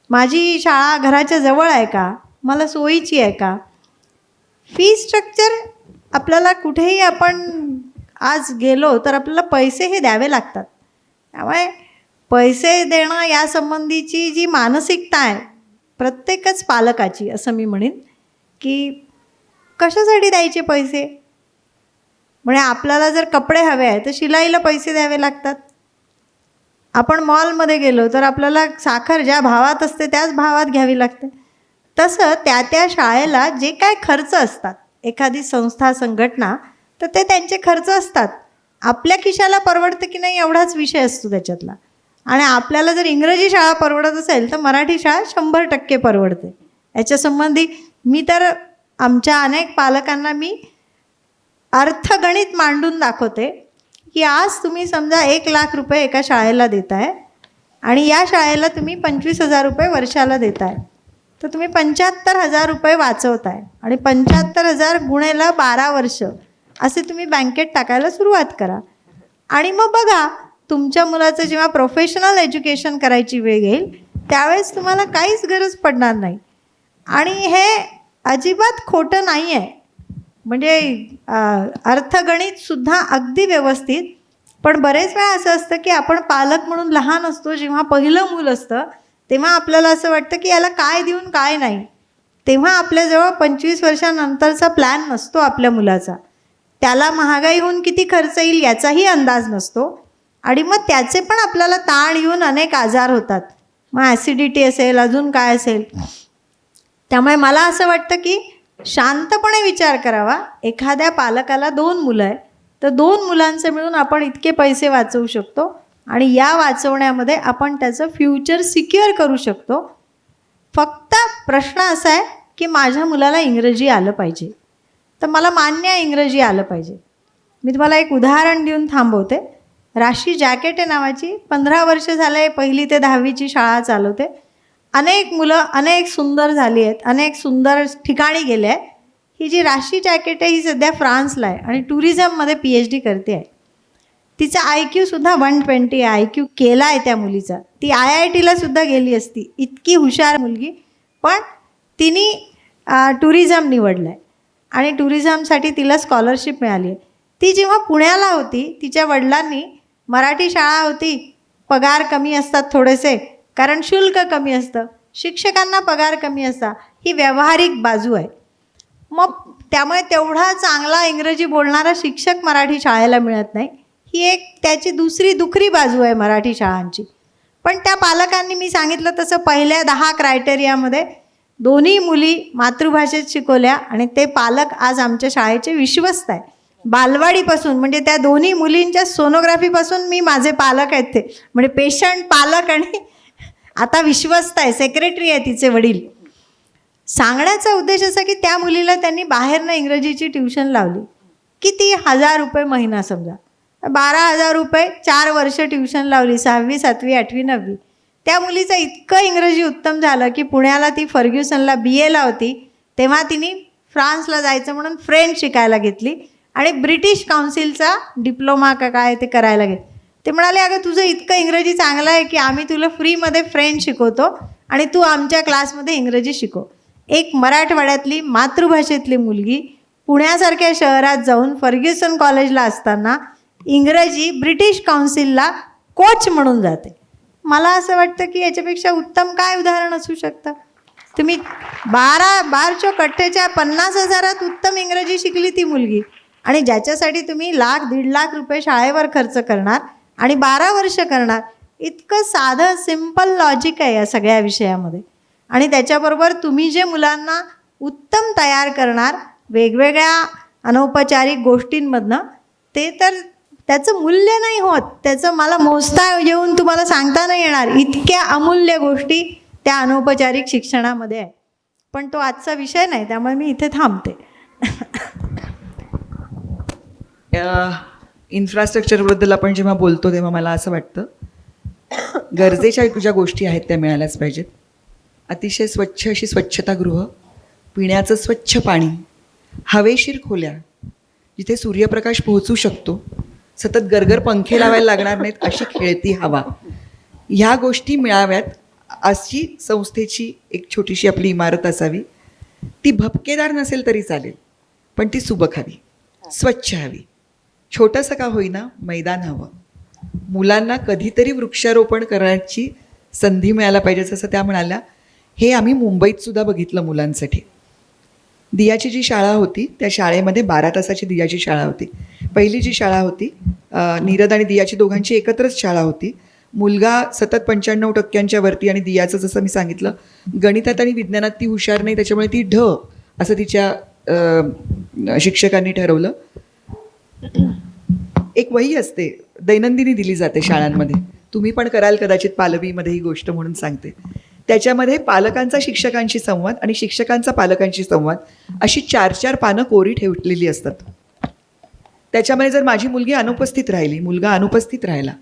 माझी शाळा घराच्या जवळ आहे का, मला सोयीची आहे का. फी स्ट्रक्चर आपल्याला कुठेही आपण आज गेलो तर आपल्याला पैसे हे द्यावे लागतात. त्यामुळे पैसे देणं यासंबंधीची जी मानसिकता आहे प्रत्येकच पालकाची, असं मी म्हणेन की कशासाठी द्यायचे पैसे. म्हणजे आपल्याला जर कपडे हवे आहे तर शिलाईला पैसे द्यावे लागतात. आपण मॉलमध्ये गेलो तर आपल्याला साखर ज्या भावात असते त्याच भावात घ्यावी लागते. तसं त्या त्या शाळेला जे काय खर्च असतात, एखादी संस्था संघटना, तर ते त्यांचे खर्च असतात. आपल्या खिशाला परवडतं की नाही एवढाच विषय असतो त्याच्यातला. आणि आपल्याला जर इंग्रजी शाळा परवडत असेल तर मराठी शाळा 100% परवडते. याच्यासंबंधी मी तर आमच्या अनेक पालकांना मी अर्थगणित मांडून दाखवते की आज तुम्ही समजा 1 लाख रुपये एका शाळेला देताय आणि या शाळेला तुम्ही 25,000 रुपये वर्षाला देताय, तर तुम्ही 75,000 रुपये वाचवताय आणि 75,000 गुणेला 12 वर्ष असे तुम्ही बँकेत टाकायला सुरुवात करा. आणि मग बघा तुमच्या मुलाचं जेव्हा प्रोफेशनल एज्युकेशन करायची वेळ येईल त्यावेळेस तुम्हाला काहीच गरज पडणार नाही. आणि हे अजिबात खोटं नाही आहे. म्हणजे अर्थगणितसुद्धा अगदी व्यवस्थित. पण बरेच वेळा असं असतं की आपण पालक म्हणून लहान असतो, जेव्हा पहिलं मूल असतं तेव्हा आपल्याला असं वाटतं की याला काय देऊन काय नाही. तेव्हा आपल्याजवळ 25 वर्षानंतरचा प्लॅन नसतो आपल्या मुलाचा. त्याला महागाई होऊन किती खर्च येईल याचाही अंदाज नसतो. आणि मग त्याचे पण आपल्याला ताण येऊन अनेक आजार होतात. मग ॲसिडिटी असेल, अजून काय असेल. त्यामुळे मला असं वाटतं की शांतपणे विचार करावा. एखाद्या पालकाला 2 मुलं आहे, तर 2 मुलांचे मिळून आपण इतके पैसे वाचवू शकतो आणि या वाचवण्यामध्ये आपण त्याचं फ्युचर सिक्युअर करू शकतो. फक्त प्रश्न असा आहे की माझ्या मुलाला इंग्रजी आलं पाहिजे. तर मला मान्य आहे इंग्रजी आलं पाहिजे. मी तुम्हाला एक उदाहरण देऊन थांबवते. राशी जॅकेटे नावाची 15 वर्ष झाले 1ली ते 10वीची शाळा चालवते. अनेक मुलं अनेक सुंदर झाली आहेत, अनेक सुंदर ठिकाणी गेले आहे. ही जी राशी जॅकेटे ही सध्या फ्रान्सला आहे आणि टुरिझममध्ये PhD करते आहे. तिचा IQ सुद्धा 120 आहे. IQ केला आहे त्या मुलीचा. ती IITला सुद्धा गेली असती, इतकी हुशार मुलगी. पण तिने टुरिझम निवडलं आहे आणि टुरिझमसाठी तिला स्कॉलरशिप मिळाली आहे. ती जेव्हा पुण्याला होती तिच्या वडिलांनी, मराठी शाळा होती, पगार कमी असतात थोडेसे कारण शुल्क कमी असतं, शिक्षकांना पगार कमी असतात, ही व्यावहारिक बाजू आहे. मग त्यामुळे तेवढा चांगला इंग्रजी बोलणारा शिक्षक मराठी शाळेला मिळत नाही. ही एक त्याची दुखरी बाजू आहे मराठी शाळांची. पण त्या पालकांनी मी सांगितलं तसं पहिल्या 10 क्रायटेरियामध्ये दोन्ही मुली मातृभाषेत शिकवल्या आणि ते पालक आज आमच्या शाळेचे विश्वस्त आहे. बालवाडीपासून म्हणजे त्या दोन्ही मुलींच्या सोनोग्राफीपासून मी माझे पालक आहेत ते, म्हणजे पेशंट, पालक आणि आता विश्वस्त आहे, सेक्रेटरी आहे तिचे वडील. सांगण्याचा उद्देश असा की त्या मुलीला त्यांनी बाहेरनं इंग्रजीची ट्युशन लावली. किती 1000 रुपये महिना, समजा 12,000 रुपये 4 वर्ष ट्युशन लावली, 6वी 7वी 8वी 9वी. त्या मुलीचं इतकं इंग्रजी उत्तम झालं की पुण्याला ती फर्ग्युसनला BAला होती तेव्हा तिने फ्रान्सला जायचं म्हणून फ्रेंच शिकायला घेतली आणि ब्रिटिश काउन्सिलचा डिप्लोमा का काय ते करायला घेतलं. ते म्हणाले अगं तुझं इतकं इंग्रजी चांगलं आहे की आम्ही तुला फ्रीमध्ये फ्रेंच शिकवतो आणि तू आमच्या क्लासमध्ये इंग्रजी शिकव. एक मराठवाड्यातली मातृभाषेतली मुलगी पुण्यासारख्या शहरात जाऊन फर्ग्युसन कॉलेजला असताना इंग्रजी ब्रिटिश काउन्सिलला कोच म्हणून जाते. मला असं वाटतं की याच्यापेक्षा उत्तम काय उदाहरण असू शकतं. तुम्ही 12 कट्ट्याच्या 50,000 उत्तम इंग्रजी शिकली ती मुलगी आणि ज्याच्यासाठी तुम्ही 1,00,000-1.5 लाख रुपये शाळेवर खर्च करणार आणि 12 वर्ष करणार. इतकं साधं सिम्पल लॉजिक आहे या सगळ्या विषयामध्ये. आणि त्याच्याबरोबर तुम्ही जे मुलांना उत्तम तयार करणार वेगवेगळ्या अनौपचारिक गोष्टींमधनं, ते तर त्याचं मूल्य नाही होत. त्याचं मला मोजता येऊन तुम्हाला सांगता नाही येणार. इतक्या अमूल्य गोष्टी त्या अनौपचारिक शिक्षणामध्ये आहे. पण तो आजचा विषय नाही, त्यामुळे मी इथे थांबते. इन्फ्रास्ट्रक्चरबद्दल आपण जेव्हा बोलतो तेव्हा मला असं वाटतं गरजेच्या ज्या गोष्टी आहेत त्या मिळाल्याच पाहिजेत. अतिशय स्वच्छ अशी स्वच्छतागृह, पिण्याचं स्वच्छ पाणी, हवेशीर खोल्या जिथे सूर्यप्रकाश पोहोचू शकतो, सतत गरगर पंखे लावायला लागणार नाहीत अशी खेळती हवा, ह्या गोष्टी मिळाव्यात अशी संस्थेची एक छोटीशी आपली इमारत असावी. ती भपकेदार नसेल तरी चालेल, पण ती सुबक हवी, स्वच्छ हवी. छोटंसं का होईना मैदान हवं. मुलांना कधीतरी वृक्षारोपण करण्याची संधी मिळायला पाहिजे. जसं त्या म्हणाल्या, हे आम्ही मुंबईतसुद्धा बघितलं मुलांसाठी. दियाची जी शाळा होती त्या शाळेमध्ये 12 तासाची दियाची शाळा होती. पहिली जी शाळा होती नीरद आणि दियाची दोघांची एकत्रच शाळा होती. मुलगा सतत 95% वरती आणि दियाचं जसं मी सांगितलं गणितात आणि विज्ञानात ती हुशार नाही, त्याच्यामुळे ती ढ असं तिच्या शिक्षकांनी ठरवलं. एक वही असते दैनंदिनी दिली जाते शाळांमध्ये, तुम्ही पण कराल कदाचित पालवीमध्ये ही गोष्ट म्हणून सांगते. त्याच्यामध्ये पालकांचा शिक्षकांशी संवाद आणि शिक्षकांचा पालकांशी संवाद अशी 4-4 पानं कोरी ठेवलेली असतात. त्याच्यामध्ये जर माझी मुलगी अनुपस्थित राहिली, मुलगा अनुपस्थित राहिला,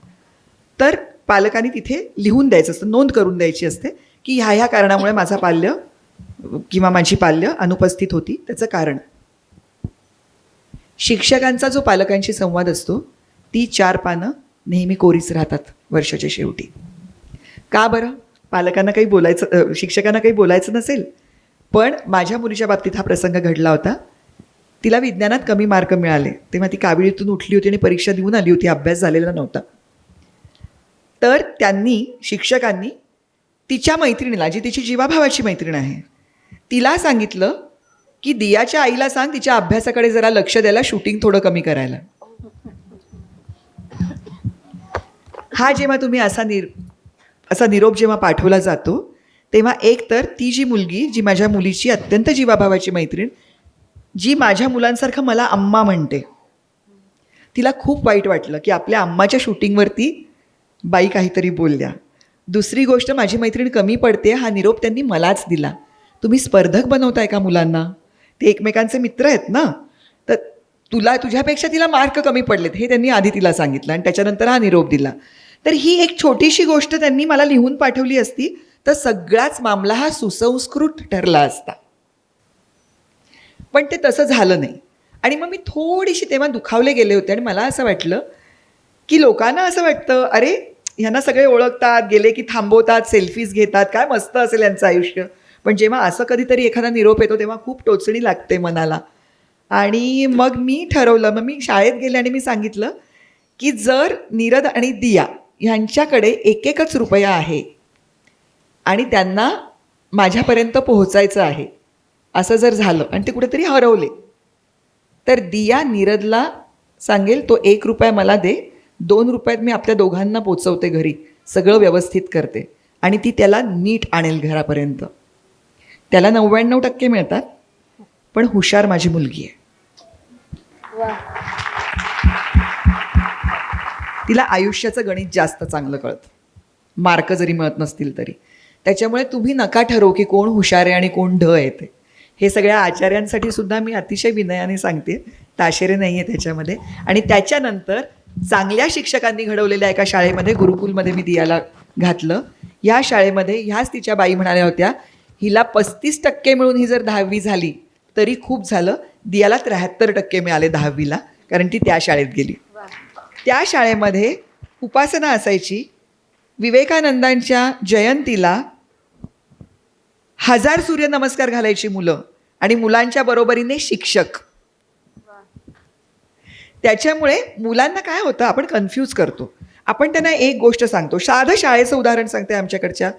तर पालकांनी तिथे लिहून द्यायचं असतं, नोंद करून द्यायची असते की ह्या कारणामुळे माझा पाल्य किंवा माझी पाल्य अनुपस्थित होती, त्याचं कारण. शिक्षकांचा जो पालकांशी संवाद असतो ती 4 पानं नेहमी कोरीच राहतात वर्षाच्या शेवटी. का बरं? पालकांना काही बोलायचं, शिक्षकांना काही बोलायचं नसेल. पण माझ्या मुलीच्या बाबतीत हा प्रसंग घडला होता. तिला विज्ञानात कमी मार्क मिळाले तेव्हा ती काविळीतून उठली होती आणि परीक्षा देऊन आली होती, अभ्यास झालेला नव्हता. तर शिक्षकांनी तिच्या मैत्रिणीला, जी तिची जीवाभावाची मैत्रीण आहे, तिला सांगितलं की दियाच्या आईला सांग तिच्या अभ्यासाकडे जरा लक्ष द्यायला, शूटिंग थोडं कमी करायला. हा जेव्हा तुम्ही असा निरोप जेव्हा पाठवला जातो तेव्हा एक तर ती जी मुलगी, जी माझ्या मुलीची अत्यंत जीवाभावाची मैत्रीण, जी माझ्या मुलांसारखं मला अम्मा म्हणते, तिला खूप वाईट वाटलं की आपल्या अम्माच्या शूटिंगवरती बाई काहीतरी बोलल्या. दुसरी गोष्ट, माझी मैत्रीण कमी पडते हा निरोप त्यांनी मलाच दिला. तुम्ही स्पर्धक बनवताय का मुलांना? ते एकमेकांचे मित्र आहेत ना, तर तुझ्यापेक्षा तिला मार्क कमी पडलेत हे त्यांनी आधी तिला सांगितलं आणि त्याच्यानंतर हा निरोप दिला. तर ही एक छोटीशी गोष्ट त्यांनी मला लिहून पाठवली असती तर सगळाच मामला हा सुसंस्कृत ठरला असता. पण ते तसं झालं नाही. आणि मग मी थोडीशी तेव्हा दुखावले गेले होते आणि मला असं वाटलं की लोकांना असं वाटतं, अरे ह्यांना सगळे ओळखतात, गेले की थांबवतात, सेल्फीज घेतात, काय मस्त असेल यांचं आयुष्य. पण जेव्हा असं कधीतरी एखादा निरोप येतो तेव्हा खूप टोचणी लागते मनाला. आणि मग मी ठरवलं, मग मी शाळेत गेले आणि मी सांगितलं की जर नीरद आणि दिया ह्यांच्याकडे एकच रुपया आहे आणि त्यांना माझ्यापर्यंत पोहोचायचं आहे, असं जर झालं आणि ते कुठेतरी हरवले, तर दिया नीरदला सांगेल तो 1 रुपया मला दे, 2 रुपयात मी आपल्या दोघांना पोचवते घरी, सगळं व्यवस्थित करते. आणि ती त्याला नीट आणेल घरापर्यंत. त्याला 99% मिळतात, पण हुशार माझी मुलगी आहे. तिला आयुष्याचं गणित जास्त चांगलं कळतं, मार्क जरी मिळत नसतील तरी. त्याच्यामुळे तुम्ही नका ठरवू की कोण हुशार आहे आणि कोण ढ आहे. ते हे सगळ्या आचार्यांसाठी सुद्धा मी अतिशय विनयाने सांगते, ताशेरे नाही आहे त्याच्यामध्ये. आणि त्याच्यानंतर चांगल्या शिक्षकांनी घडवलेल्या एका शाळेमध्ये, गुरुकुलमध्ये मी दियाला घातलं. या शाळेमध्ये ह्याच तिच्या बाई म्हणाल्या होत्या, हिला 35% मिळून ही जर 10वी झाली तरी खूप झालं. दियाला 73% मिळाले 10वीला, कारण ती त्या शाळेत गेली. त्या शाळेमध्ये उपासना असायची. विवेकानंदांच्या जयंतीला 1000 सूर्यनमस्कार घालायची मुलं आणि मुलांच्या बरोबरीने शिक्षक. त्याच्यामुळे मुलांना काय होतं, आपण कन्फ्यूज करतो. आपण त्यांना एक गोष्ट सांगतो, साधं शाळेचं उदाहरण सांगते. आमच्याकडच्या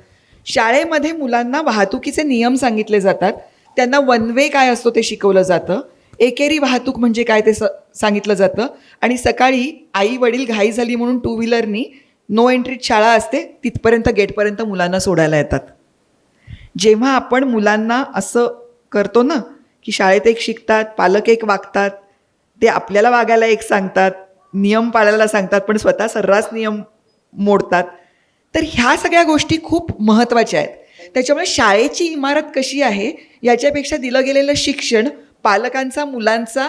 शाळेमध्ये मुलांना वाहतुकीचे नियम सांगितले जातात, त्यांना वन वे काय असतो ते शिकवलं जातं, एकेरी वाहतूक म्हणजे काय ते सांगितलं जातं. आणि सकाळी आई वडील घाई झाली म्हणून 2 व्हीलरनी नो एंट्रीत शाळा असते, तिथपर्यंत गेटपर्यंत मुलांना सोडायला येतात. जेव्हा आपण मुलांना असं करतो ना की शाळेत एक शिकतात, पालक एक वागतात, ते आपल्याला वागायला एक सांगतात, नियम पाळायला सांगतात, पण स्वतः सर्रास नियम मोडतात, तर ह्या सगळ्या गोष्टी खूप महत्त्वाच्या आहेत. त्याच्यामुळे शाळेची इमारत कशी आहे याच्यापेक्षा दिलं गेलेलं शिक्षण, पालकांचा, मुलांचा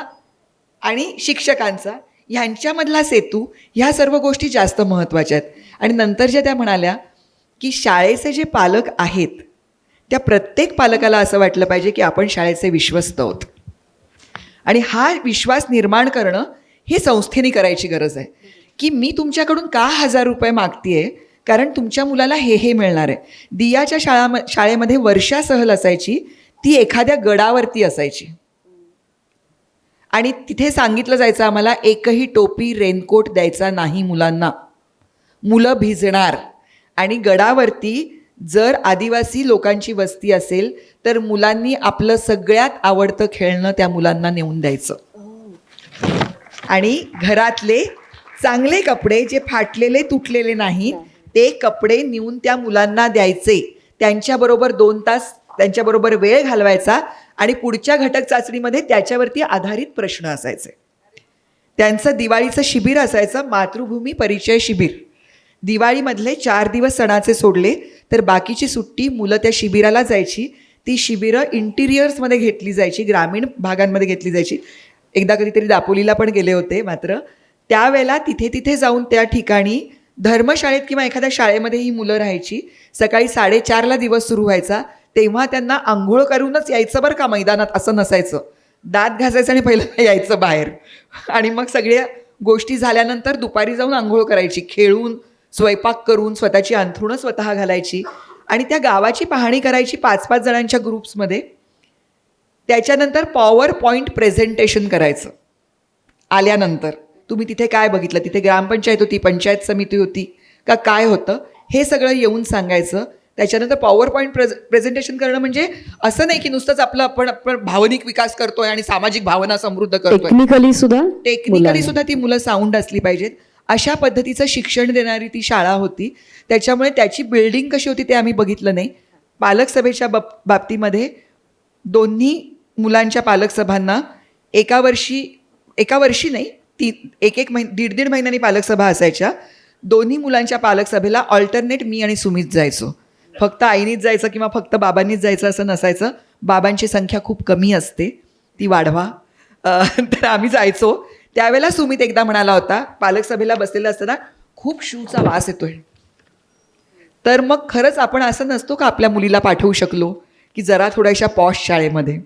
आणि शिक्षकांचा ह्यांच्यामधला सेतू, ह्या सर्व गोष्टी जास्त महत्त्वाच्या आहेत. आणि नंतर ज्या त्या म्हणाल्या की शाळेचे जे पालक आहेत त्या प्रत्येक पालकाला असं वाटलं पाहिजे की आपण शाळेचे विश्वस्त आहोत. आणि हा विश्वास निर्माण करणं हे संस्थेने करायची गरज आहे. की मी तुमच्याकडून का 1000 रुपये मागते, कारण तुमच्या मुलाला हे मिळणार आहे. दियाच्या शाळेमध्ये वर्षा सहल असायची, ती एखाद्या गडावरती असायची आणि तिथे सांगितलं जायचं आम्हाला, एकही टोपी रेनकोट द्यायचा नाही मुलांना, मुलं भिजणार. आणि गडावरती जर आदिवासी लोकांची वस्ती असेल तर मुलांनी आपलं सगळ्यात आवडतं खेळणं त्या मुलांना नेऊन द्यायचं. आणि घरातले चांगले कपडे, जे फाटलेले तुटलेले नाहीत, ते कपडे नेऊन त्या मुलांना द्यायचे. त्यांच्याबरोबर 2 तास त्यांच्याबरोबर वेळ घालवायचा आणि पुढच्या घटक चाचणीमध्ये त्याच्यावरती आधारित प्रश्न असायचे. त्यांचं दिवाळीचं शिबिर असायचं, मातृभूमी परिचय शिबिर. दिवाळीमधले 4 दिवस सणाचे सोडले तर बाकीची सुट्टी मुलं त्या शिबिराला जायची. ती शिबिरं इंटिरियर्समध्ये घेतली जायची, ग्रामीण भागांमध्ये घेतली जायची. एकदा कधीतरी दापोलीला पण गेले होते. मात्र त्यावेळेला तिथे जाऊन त्या ठिकाणी धर्मशाळेत किंवा एखाद्या शाळेमध्ये ही मुलं राहायची. सकाळी 4:30ला दिवस सुरू व्हायचा, तेव्हा त्यांना आंघोळ करूनच यायचं बरं का मैदानात, असं नसायचं. दात घासायचं आणि पहिलं यायचं बाहेर. आणि मग सगळ्या गोष्टी झाल्यानंतर दुपारी जाऊन आंघोळ करायची, खेळून, स्वयंपाक करून, स्वतःची अंथरुणं स्वतः घालायची. आणि त्या गावाची पाहणी करायची 5-5 जणांच्या ग्रुप्समध्ये. त्याच्यानंतर पॉवर पॉईंट प्रेझेंटेशन करायचं. आल्यानंतर तुम्ही तिथे काय बघितलं, तिथे ग्रामपंचायत होती, पंचायत समिती होती का काय होतं, हे सगळं येऊन सांगायचं. त्याच्यानंतर पॉवर पॉईंट प्रेझेंटेशन करणं म्हणजे असं नाही की नुसतंच आपण भावनिक विकास करतोय आणि सामाजिक भावना समृद्ध करतोय. टेक्निकली सुद्धा ती मुलं साऊंड असली पाहिजेत. अशा पद्धतीचं शिक्षण देणारी ती शाळा होती. त्याच्यामुळे त्याची बिल्डिंग कशी होती ते आम्ही बघितलं नाही. पालक सभेच्या बाबतीमध्ये दोन्ही मुलांच्या पालक सभांना एका वर्षी नाही, 1.5 महिन्यांनी पालक सभा असायच्या. दोन्ही मुलांच्या पालक सभेला ऑल्टरनेट मी आणि सुमित जायचो. फक्त आईनीच जायचं किंवा फक्त बाबांनीच जायचं असं नसायचं. बाबांची संख्या खूप कमी असते, ती वाढवा. तर आम्ही जायचो. त्यावेळेला सुमित एकदा म्हणाला होता, पालक सभेला बसलेला असताना, खूप शूचा वास येतोय. तर मग खरंच आपण असं नसतो का आपल्या मुलीला पाठवू शकलो की जरा थोड्याशा पॉश शाळेमध्ये.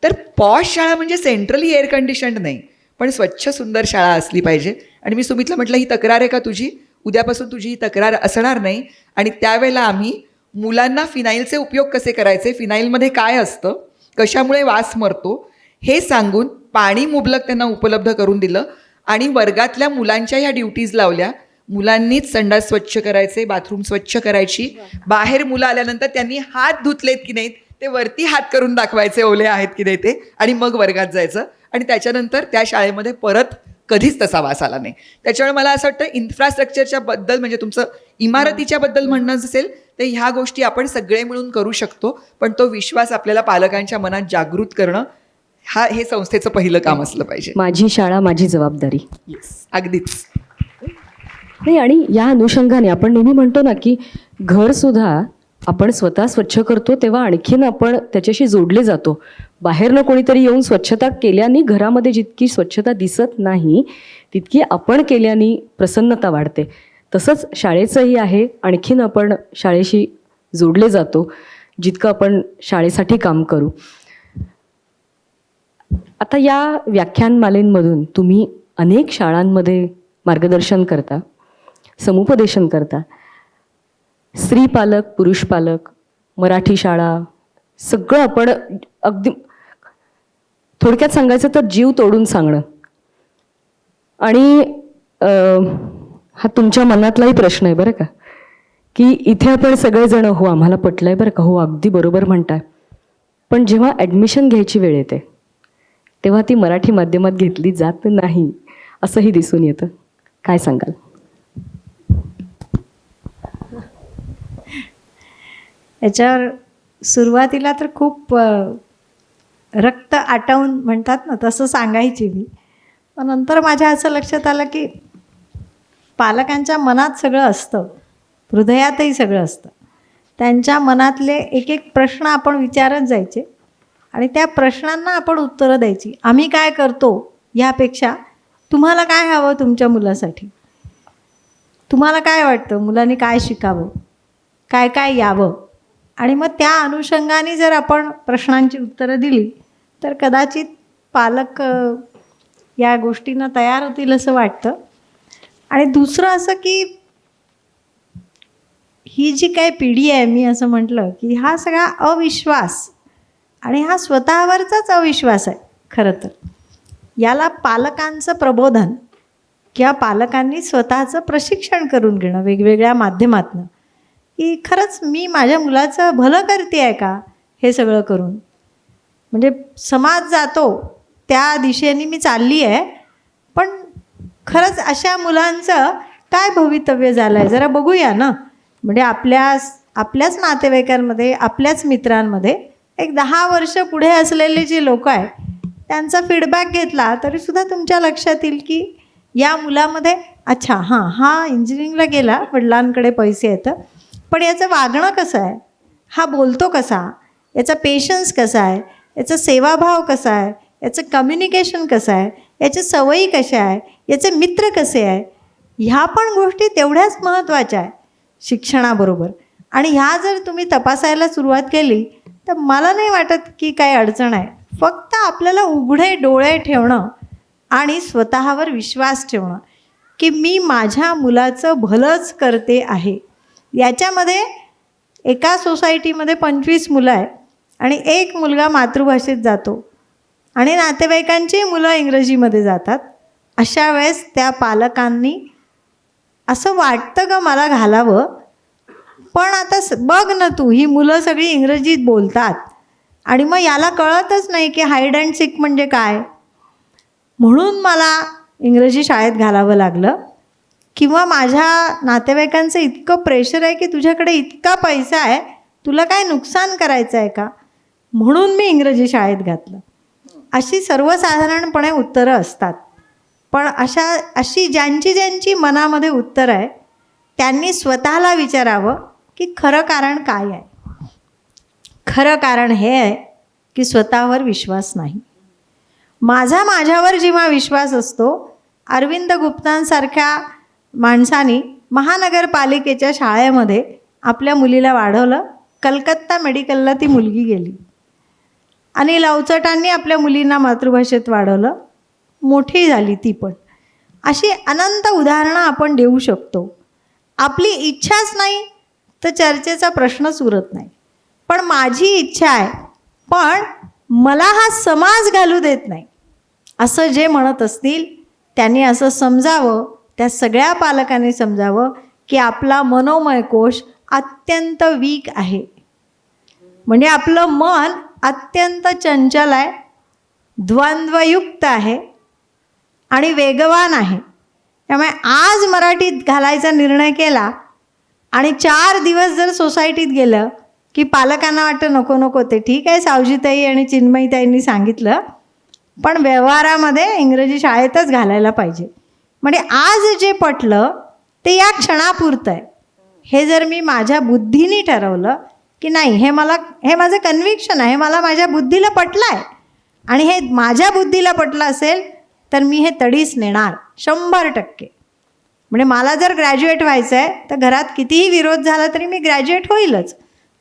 तर पॉश शाळा म्हणजे सेंट्रली एअर कंडिशन्ड नाही, पण स्वच्छ सुंदर शाळा असली पाहिजे. आणि मी सुमितला म्हटलं, ही तक्रार आहे का तुझी? उद्यापासून तुझी ही तक्रार असणार नाही. आणि त्यावेळेला आम्ही मुलांना फिनाईलचे उपयोग कसे करायचे, फिनाईलमध्ये काय असतं, कशामुळे वास मरतो हे सांगून पाणी मुबलक त्यांना उपलब्ध करून दिलं. आणि वर्गातल्या मुलांच्या ह्या ड्युटीज लावल्या. मुलांनीच संडास स्वच्छ करायचे, बाथरूम स्वच्छ करायची. बाहेर मुलं आल्यानंतर त्यांनी हात धुतलेत की नाहीत ते वरती हात करून दाखवायचे, ओले आहेत की नाही ते, आणि मग वर्गात जायचं. आणि त्याच्यानंतर त्या शाळेमध्ये परत कधीच तसा वास आला नाही. त्याच्यामुळे मला असं वाटतं इन्फ्रास्ट्रक्चरच्या बद्दल, म्हणजे तुमचं इमारतीच्या बद्दल म्हणणं असेल तर ह्या गोष्टी आपण सगळे मिळून करू शकतो. पण तो विश्वास आपल्याला पालकांच्या मनात जागृत करणं हे संस्थेचं पहिलं काम असलं पाहिजे. माझी शाळा माझी जबाबदारी. अगदीच. नाही, आणि या अनुषंगाने आपण नेहमी म्हणतो ना की घर सुद्धा आपण स्वतः स्वच्छ करतो तेव्हा आणखीन आपण त्याच्याशी जोडले जातो. बाहेरनं कोणीतरी येऊन स्वच्छता केल्याने घरामध्ये जितकी स्वच्छता दिसत नाही तितकी आपण केल्याने प्रसन्नता वाढते. तसंच शाळेचंही आहे. आणखीन आपण शाळेशी जोडले जातो जितकं आपण शाळेसाठी काम करू. आता या व्याख्यानमालेंमधून तुम्ही अनेक शाळांमध्ये मार्गदर्शन करता, समुपदेशन करता. स्त्री पालक, पुरुष पालक, मराठी शाळा, सगळं आपण अगदी थोडक्यात सांगायचं तर जीव तोडून सांगणं. आणि हा तुमच्या मनातलाही प्रश्न आहे बरं का, की इथे आपण सगळेजण हो आम्हाला पटलं आहे बरं का, हो अगदी बरोबर म्हणताय. पण जेव्हा ॲडमिशन घ्यायची वेळ येते तेव्हा ती मराठी माध्यमात घेतली जात नाही असंही दिसून येतं. काय सांगाल? याच्यावर सुरुवातीला तर खूप रक्त आटवून म्हणतात ना तसं सांगायची मी. पण नंतर माझ्या असं लक्षात आलं की पालकांच्या मनात सगळं असतं, हृदयातही सगळं असतं. त्यांच्या मनातले एक एक प्रश्न आपण विचारत जायचे आणि त्या प्रश्नांना आपण उत्तरं द्यायची. आम्ही काय करतो यापेक्षा तुम्हाला काय हवं तुमच्या मुलासाठी, तुम्हाला काय वाटतं मुलांनी काय शिकावं, काय काय यावं, आणि मग त्या अनुषंगाने जर आपण प्रश्नांची उत्तरं दिली तर कदाचित पालक या गोष्टींना तयार होतील असं वाटतं. आणि दुसरं असं की ही जी काही पिढी आहे, मी असं म्हटलं की हा सगळा अविश्वास आणि हा स्वतःवरचाच अविश्वास आहे खरं तर. याला पालकांचं प्रबोधन किंवा पालकांनी स्वतःचं प्रशिक्षण करून घेणं वेगवेगळ्या माध्यमातून, की खरंच मी माझ्या मुलाचं भलं करते आहे का हे सगळं करून. म्हणजे समाज जातो त्या दिशेने मी चालली आहे, पण खरंच अशा मुलांचं काय भवितव्य झालं आहे जरा बघूया ना. म्हणजे आपल्याच नातेवाईकांमध्ये, आपल्याच मित्रांमध्ये एक 10 वर्ष पुढे असलेले जे लोक आहेत त्यांचा फीडबॅक घेतला तरीसुद्धा तुमच्या लक्षात येईल की या मुलामध्ये अच्छा हा इंजिनिअरिंगला गेला, वडिलांकडे पैसे येतं, पण याचं वागणं कसं आहे, हा बोलतो कसा, याचा पेशन्स कसा आहे, याचा सेवाभाव कसा आहे, याचं कम्युनिकेशन कसं आहे, याच्या सवयी कशा आहे, याचे मित्र कसे आहे, ह्या पण गोष्टी तेवढ्याच महत्त्वाच्या आहे शिक्षणाबरोबर. आणि ह्या जर तुम्ही तपासायला सुरुवात केली तर मला नाही वाटत की काही अडचण आहे. फक्त आपल्याला उघडे डोळे ठेवणं आणि स्वतःवर विश्वास ठेवणं की मी माझ्या मुलाचं भलंच करते आहे. याच्यामध्ये एका सोसायटीमध्ये 25 मुलं आहे आणि एक मुलगा मातृभाषेत जातो आणि नातेवाईकांची मुलं इंग्रजीमध्ये जातात. अशा वेळेस त्या पालकांनी असं वाटतं का मला घालावं, पण आता बघ ना तू, ही मुलं सगळी इंग्रजीत बोलतात आणि मग याला कळतच नाही की हाईड अँड सीक म्हणजे काय, म्हणून मला इंग्रजी शाळेत घालावं लागलं. किंवा माझ्या नातेवाईकांचं इतकं प्रेशर आहे की तुझ्याकडे इतका पैसा आहे, तुला काय नुकसान करायचं आहे का, म्हणून मी इंग्रजी शाळेत घातलं. अशी सर्वसाधारणपणे उत्तरं असतात. पण अशी ज्यांची मनामध्ये उत्तर आहे त्यांनी स्वतःला विचारावं की खरं कारण काय आहे. खरं कारण हे आहे की स्वतःवर विश्वास नाही. माझ्यावर जेव्हा विश्वास असतो, अरविंद गुप्तांसारख्या माणसांनी महानगरपालिकेच्या शाळेमध्ये आपल्या मुलीला वाढवलं. कलकत्ता मेडिकलला ती मुलगी गेली आणि लवचटांनी आपल्या मुलींना मातृभाषेत वाढवलं, मोठी झाली ती पण. अशी अनंत उदाहरणं आपण देऊ शकतो. आपली इच्छाच नाही तर चर्चेचा प्रश्नच उरत नाही. पण माझी इच्छा आहे, पण मला हा समाज घालू देत नाही, असं जे म्हणत असतील त्यांनी असं समजावं, त्या सगळ्या पालकांनी समजावं की आपला मनोमय कोश अत्यंत वीक आहे. म्हणजे आपलं मन अत्यंत चंचल आहे, द्वंद्वयुक्त आहे आणि वेगवान आहे. त्यामुळे आज मराठीत घालायचा निर्णय केला आणि 4 दिवस जर सोसायटीत गेलं की पालकांना वाटतं नको नको, ते ठीक आहे सावजीताई आणि चिन्मयीताईंनी सांगितलं, पण व्यवहारामध्ये इंग्रजी शाळेतच घालायला पाहिजे. म्हणजे आज जे पटलं ते या क्षणापुरतं आहे. हे जर मी माझ्या बुद्धीने ठरवलं की नाही, हे माझं कन्व्हिक्शन आहे, मला माझ्या बुद्धीला पटलं आहे आणि हे माझ्या बुद्धीला पटलं असेल तर मी हे तडीच नेणार 100%. म्हणजे मला जर ग्रॅज्युएट व्हायचं आहे तर घरात कितीही विरोध झाला तरी मी ग्रॅज्युएट होईलच.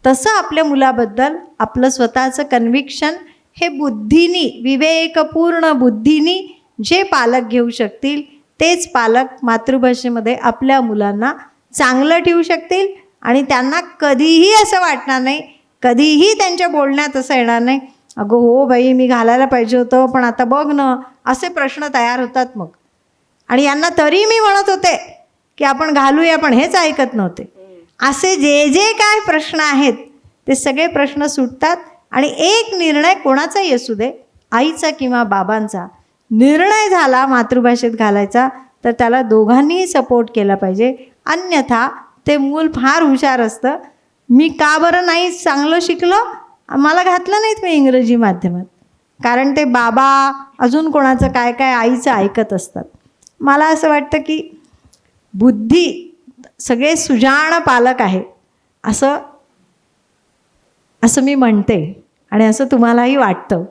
तसं आपल्या मुलाबद्दल आपलं स्वतःचं कन्व्हिक्शन हे बुद्धीनी, विवेकपूर्ण बुद्धीनी जे पालक घेऊ शकतील तेच पालक मातृभाषेमध्ये आपल्या मुलांना चांगलं ठेवू शकतील आणि त्यांना कधीही असं वाटणार नाही, कधीही त्यांच्या बोलण्यात असं येणार नाही अगं हो बाई मी घालायला पाहिजे होतं पण आता बघ ना, असे प्रश्न तयार होतात मग. आणि यांना तरी मी म्हणत होते की आपण घालूया, पण हेच ऐकत नव्हते. असे जे जे काय प्रश्न आहेत ते सगळे प्रश्न सुटतात आणि एक निर्णय कोणाचाही असू दे, आईचा किंवा बाबांचा निर्णय झाला मातृभाषेत घालायचा, तर त्याला दोघांनीही सपोर्ट केला पाहिजे. अन्यथा ते मूल फार हुशार असतं. मी का बरं नाही चांगलं शिकलो, मला घातलं नाहीत मी इंग्रजी माध्यमात, कारण ते बाबा अजून कोणाचं काय काय आईचं ऐकत असतात. मला असं वाटतं की बुद्धी, सगळे सुजाण पालक आहे असं मी म्हणते आणि असं तुम्हालाही वाटतं.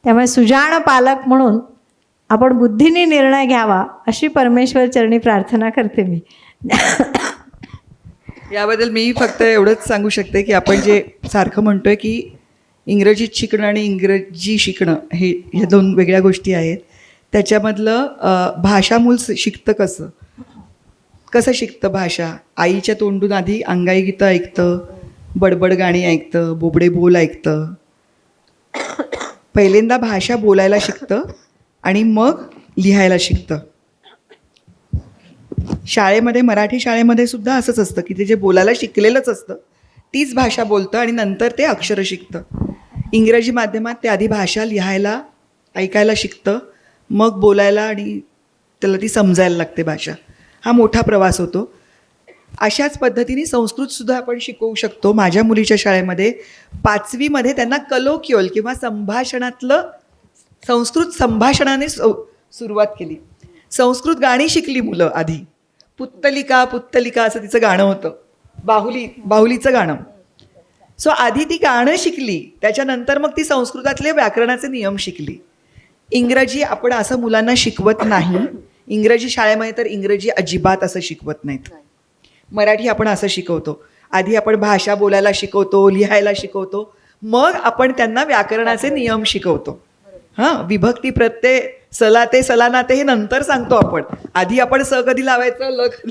त्यामुळे सुजाण पालक म्हणून आपण बुद्धीने निर्णय घ्यावा अशी परमेश्वर चरणी प्रार्थना करते मी. याबद्दल मी फक्त एवढंच सांगू शकते की आपण जे सारखं म्हणतोय की इंग्रजीत शिकणं आणि इंग्रजी शिकणं हे 2 वेगळ्या गोष्टी आहेत. त्याच्यामधलं भाषा मूल शिकतं कसं शिकतं भाषा. आईच्या तोंडून आधी अंगाई गीतं ऐकतं, बडबड गाणी ऐकतं, बोबडे बोल ऐकतं. पहिल्यांदा भाषा बोलायला शिकतं आणि मग लिहायला शिकतं. शाळेमध्ये, मराठी शाळेमध्ये सुद्धा असंच असतं की ते जे बोलायला शिकलेलंच असतं तीच भाषा बोलतं आणि नंतर ते अक्षरं शिकतं. इंग्रजी माध्यमात ते आधी भाषा लिहायला, ऐकायला शिकतं, मग बोलायला आणि त्याला ती समजायला लागते भाषा. हा मोठा प्रवास होतो. अशाच पद्धतीने संस्कृतसुद्धा आपण शिकवू शकतो. माझ्या मुलीच्या शाळेमध्ये 5वीमध्ये त्यांना कलोक्युअल किंवा संभाषणातलं, संस्कृत संभाषणाने सुरुवात केली. संस्कृत गाणी शिकली मुलं आधी. पुत्तलिका पुत्तलिका असं तिचं गाणं होतं, बाहुलीचं गाणं. सो आधी ती गाणं शिकली, त्याच्यानंतर मग ती संस्कृतातले व्याकरणाचे नियम शिकली. इंग्रजी आपण असं मुलांना शिकवत नाही. इंग्रजी शाळेमध्ये तर इंग्रजी अजिबात असं शिकवत नाहीत. मराठी आपण असं शिकवतो. आधी आपण भाषा बोलायला शिकवतो, लिहायला शिकवतो, मग आपण त्यांना व्याकरणाचे नियम शिकवतो. हां, विभक्ती प्रत्यय सला ते सलाना ते हे नंतर सांगतो आपण. आधी आपण स कधी लावायचं,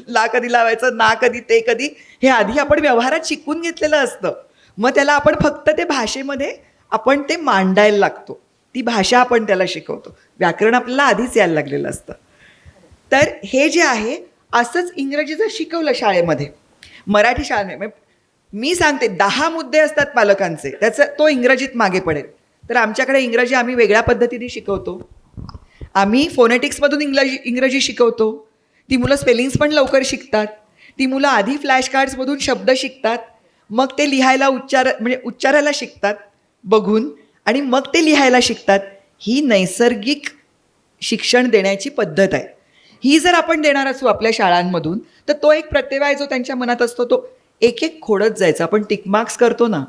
ला कधी लावायचं, ना कधी, ते कधी, हे आधी आपण व्यवहारात शिकून घेतलेलं असतं. मग त्याला आपण फक्त ते भाषेमध्ये आपण ते मांडायला लागतो. ती भाषा आपण त्याला शिकवतो. व्याकरण आपल्याला आधीच यायला लागलेलं असतं. तर हे जे आहे असंच इंग्रजीचं शिकवलं शाळेमध्ये, मराठी शाळेमध्ये. मी सांगते 10 मुद्दे असतात पालकांचे, त्याचं तो इंग्रजीत मागे पडेल. तर आमच्याकडे इंग्रजी आम्ही वेगळ्या पद्धतीने शिकवतो. आम्ही फोनेटिक्समधून इंग्रजी शिकवतो. ती मुलं स्पेलिंग्स पण लवकर शिकतात. ती मुलं आधी फ्लॅश कार्ड्समधून शब्द शिकतात, मग ते लिहायला उच्चारायला शिकतात बघून, आणि मग ते लिहायला शिकतात. ही नैसर्गिक शिक्षण देण्याची पद्धत आहे. ही जर आपण देणार असू आपल्या शाळांमधून, तर तो एक प्रत्यय जो त्यांच्या मनात असतो तो एक एक खोडत जायचा. आपण टिकमार्क्स करतो ना,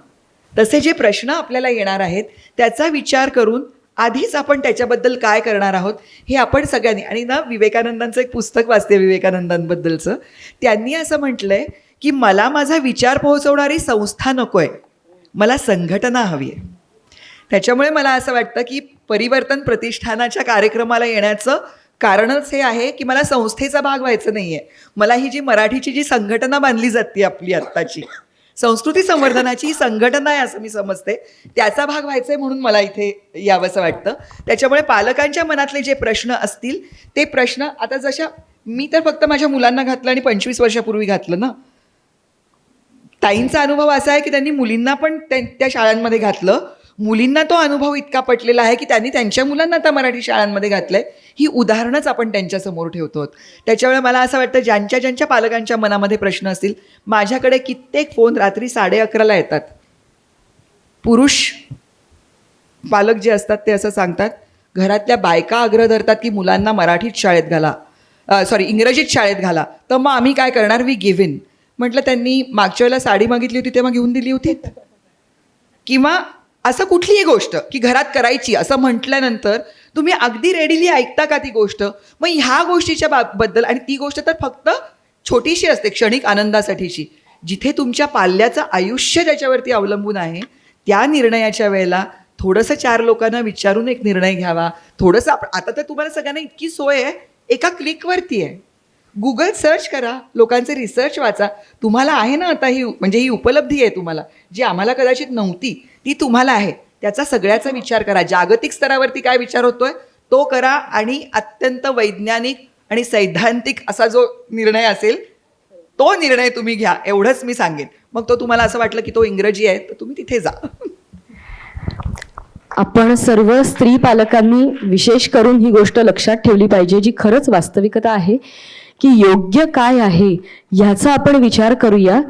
तसे जे प्रश्न आपल्याला येणार आहेत त्याचा विचार करून आधीच आपण त्याच्याबद्दल काय करणार आहोत हे आपण सगळ्यांनी. आणि ना, विवेकानंदांचं एक पुस्तक वाचते विवेकानंदांबद्दलचं. त्यांनी असं म्हटलं आहे की मला माझा विचार पोहोचवणारी संस्था नको आहे, मला संघटना हवी आहे. त्याच्यामुळे मला असं वाटतं की परिवर्तन प्रतिष्ठानाच्या कार्यक्रमाला येण्याचं कारणच हे आहे की मला संस्थेचा भाग व्हायचं नाही आहे. मला ही जी मराठीची जी संघटना बांधली जाते आपली आत्ताची संस्कृती संवर्धनाची ही संघटना आहे असं मी समजते, त्याचा भाग व्हायचा आहे, म्हणून मला इथे यावंसं वाटतं. त्याच्यामुळे पालकांच्या मनातले जे प्रश्न असतील ते प्रश्न आता जशा मी तर फक्त माझ्या मुलांना घातलं आणि 25 वर्षापूर्वी घातलं ना. ताईंचा अनुभव असा आहे की त्यांनी मुलींना पण त्या शाळांमध्ये घातलं. मुलींना तो अनुभव इतका पटलेला आहे की त्यांनी त्यांच्या मुलांना आता मराठी शाळांमध्ये घातलं आहे. ही उदाहरणंच आपण त्यांच्यासमोर ठेवतो. त्याच्यामुळे मला असं वाटतं ज्यांच्या पालकांच्या मनामध्ये प्रश्न असतील, माझ्याकडे कित्येक फोन रात्री 11:30 येतात. पुरुष पालक जे असतात ते असं सांगतात, घरातल्या बायका आग्रह धरतात की मुलांना मराठीत शाळेत घाला, इंग्रजीत शाळेत घाला, तर मग आम्ही काय करणार, वी गिव्ह इन. म्हटलं त्यांनी मागच्या वेळेला साडी मागितली होती तेव्हा घेऊन दिली होती? किंवा असं कुठलीही गोष्ट की घरात करायची असं म्हटल्यानंतर तुम्ही अगदी रेडीली ऐकता का ती गोष्ट? मग ह्या गोष्टीच्या बद्दल, आणि ती गोष्ट तर फक्त छोटीशी असते, क्षणिक आनंदासाठीची. जिथे तुमच्या पाल्याचं आयुष्य त्याच्यावरती अवलंबून आहे, त्या निर्णयाच्या वेळेला थोडंसं 4 लोकांना विचारून एक निर्णय घ्यावा. थोडंसं आता तर तुम्हाला सगळ्यांना इतकी सोय आहे, एका क्लिकवरती आहे. गुगल सर्च करा, लोकांचे रिसर्च वाचा. तुम्हाला आहे ना आता ही उपलब्धी आहे तुम्हाला, जी आम्हाला कदाचित नव्हती ती तुम्हाला आहे. त्याचा सगळ्याचा विचार करा. जागतिक स्तरावरती काय विचार होतोय तो करा, आणि अत्यंत वैज्ञानिक आणि सैद्धांतिक असा जो निर्णय असेल तो निर्णय तुम्ही घ्या, एवढंच मी सांगेन. मग तो तुम्हाला असं वाटलं की तो इंग्रजी आहे तर तुम्ही तिथे जा. आपण सर्व स्त्री पालकांनी विशेष करून ही गोष्ट लक्षात ठेवली पाहिजे, जी खरंच वास्तविकता आहे की योग्य काय आहे ह्याचा आपण विचार करूया.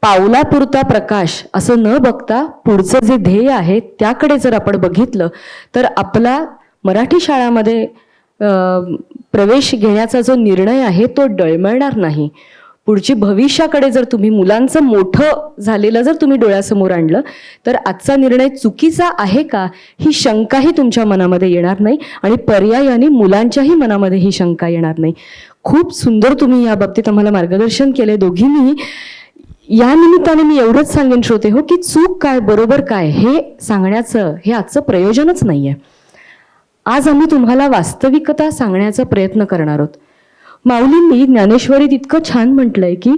पावलापुरता प्रकाश असं न बघता पुढचं जे ध्येय आहे त्याकडे जर आपण बघितलं तर आपला मराठी शाळामध्ये प्रवेश घेण्याचा जो निर्णय आहे तो डळमळणार नाही. पुढची भविष्याकडे जर तुम्ही मुलांचं मोठं झालेलं जर तुम्ही डोळ्यासमोर आणलं तर आजचा निर्णय चुकीचा आहे का ही शंकाही तुमच्या मनामध्ये येणार नाही, आणि पर्यायाने मुलांच्याही मनामध्ये ही शंका येणार नाही. खूप सुंदर तुम्ही या बाबतीत आम्हाला मार्गदर्शन केले दोघींनी. या निमित्ताने मी एवढंच सांगेन श्रोते हो की चूक काय बरोबर काय हे सांगण्याचं हे आजचं प्रयोजनच नाहीये. आज आम्ही तुम्हाला वास्तविकता सांगण्याचा प्रयत्न करणार आहोत. माऊलींनी ज्ञानेश्वरीत इतकं छान म्हटलंय की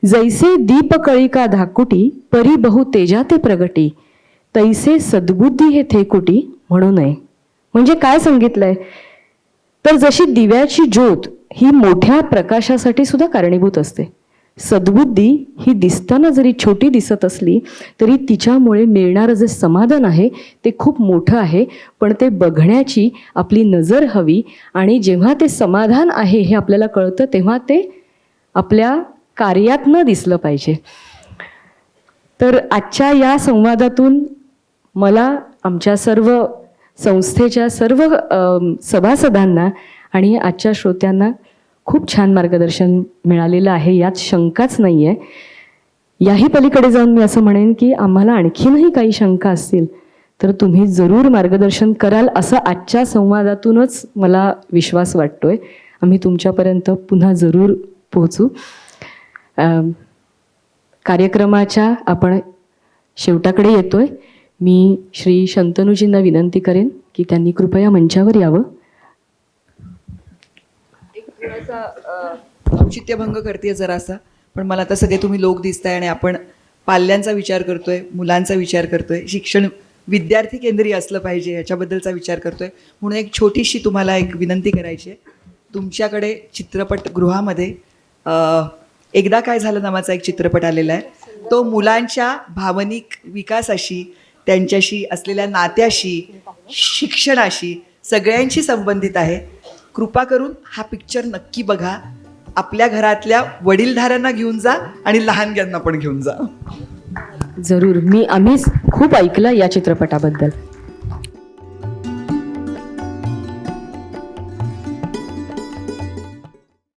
जैसे दीप कळिका धाकुटी परी बहु तेजा ते प्रगटी तैसे सद्बुद्धी हे थेकुटी म्हणू नये. म्हणजे काय सांगितलंय तर जशी दिव्याची ज्योत ही मोठ्या प्रकाशासाठी सुद्धा कारणीभूत असते, सद्बुद्धी ही दिसताना जरी छोटी दिसत असली तरी तिच्यामुळे मिळणारं जे समाधान आहे ते खूप मोठं आहे. पण ते बघण्याची आपली नजर हवी, आणि जेव्हा ते समाधान आहे हे आपल्याला कळतं तेव्हा ते आपल्या कार्यात न दिसलं पाहिजे. तर आजच्या या संवादातून मला आमच्या सर्व संस्थेच्या सर्व सभासदांना आणि आजच्या श्रोत्यांना खूप छान मार्गदर्शन मिळालेलं आहे, यात शंकाच नाही आहे. याही पलीकडे जाऊन मी असं म्हणेन की आम्हाला आणखीनही काही शंका असतील तर तुम्ही जरूर मार्गदर्शन कराल असं आजच्या संवादातूनच मला विश्वास वाटतोय. आम्ही तुमच्यापर्यंत पुन्हा जरूर पोहोचू. कार्यक्रमाच्या आपण शेवटाकडे येतोय. मी श्री शंतनूजींना विनंती करेन की त्यांनी कृपया मंचावर यावं. थोडासा औचित्यभंग करते जरासा, पण मला आता सगळे तुम्ही लोक दिसताय आणि आपण पाल्यांचा विचार करतोय, मुलांचा विचार करतोय, शिक्षण विद्यार्थी केंद्रीय असलं पाहिजे याच्याबद्दलचा विचार करतोय. म्हणून एक छोटीशी तुम्हाला एक विनंती करायची आहे. तुमच्याकडे चित्रपटगृहामध्ये एकदा काय झालं नावाचा एक चित्रपट आलेला आहे. तो मुलांच्या भावनिक विकासाशी, त्यांच्याशी असलेल्या नात्याशी, शिक्षणाशी सगळ्यांशी संबंधित आहे. कृपा करून हा पिक्चर नक्की बघा. आपल्या घरातल्या वडीलधाऱ्यांना घेऊन जा आणि लहानग्यांना पण घेऊन जा. जरूर. आम्ही खूप ऐकलं या चित्रपटाबद्दल.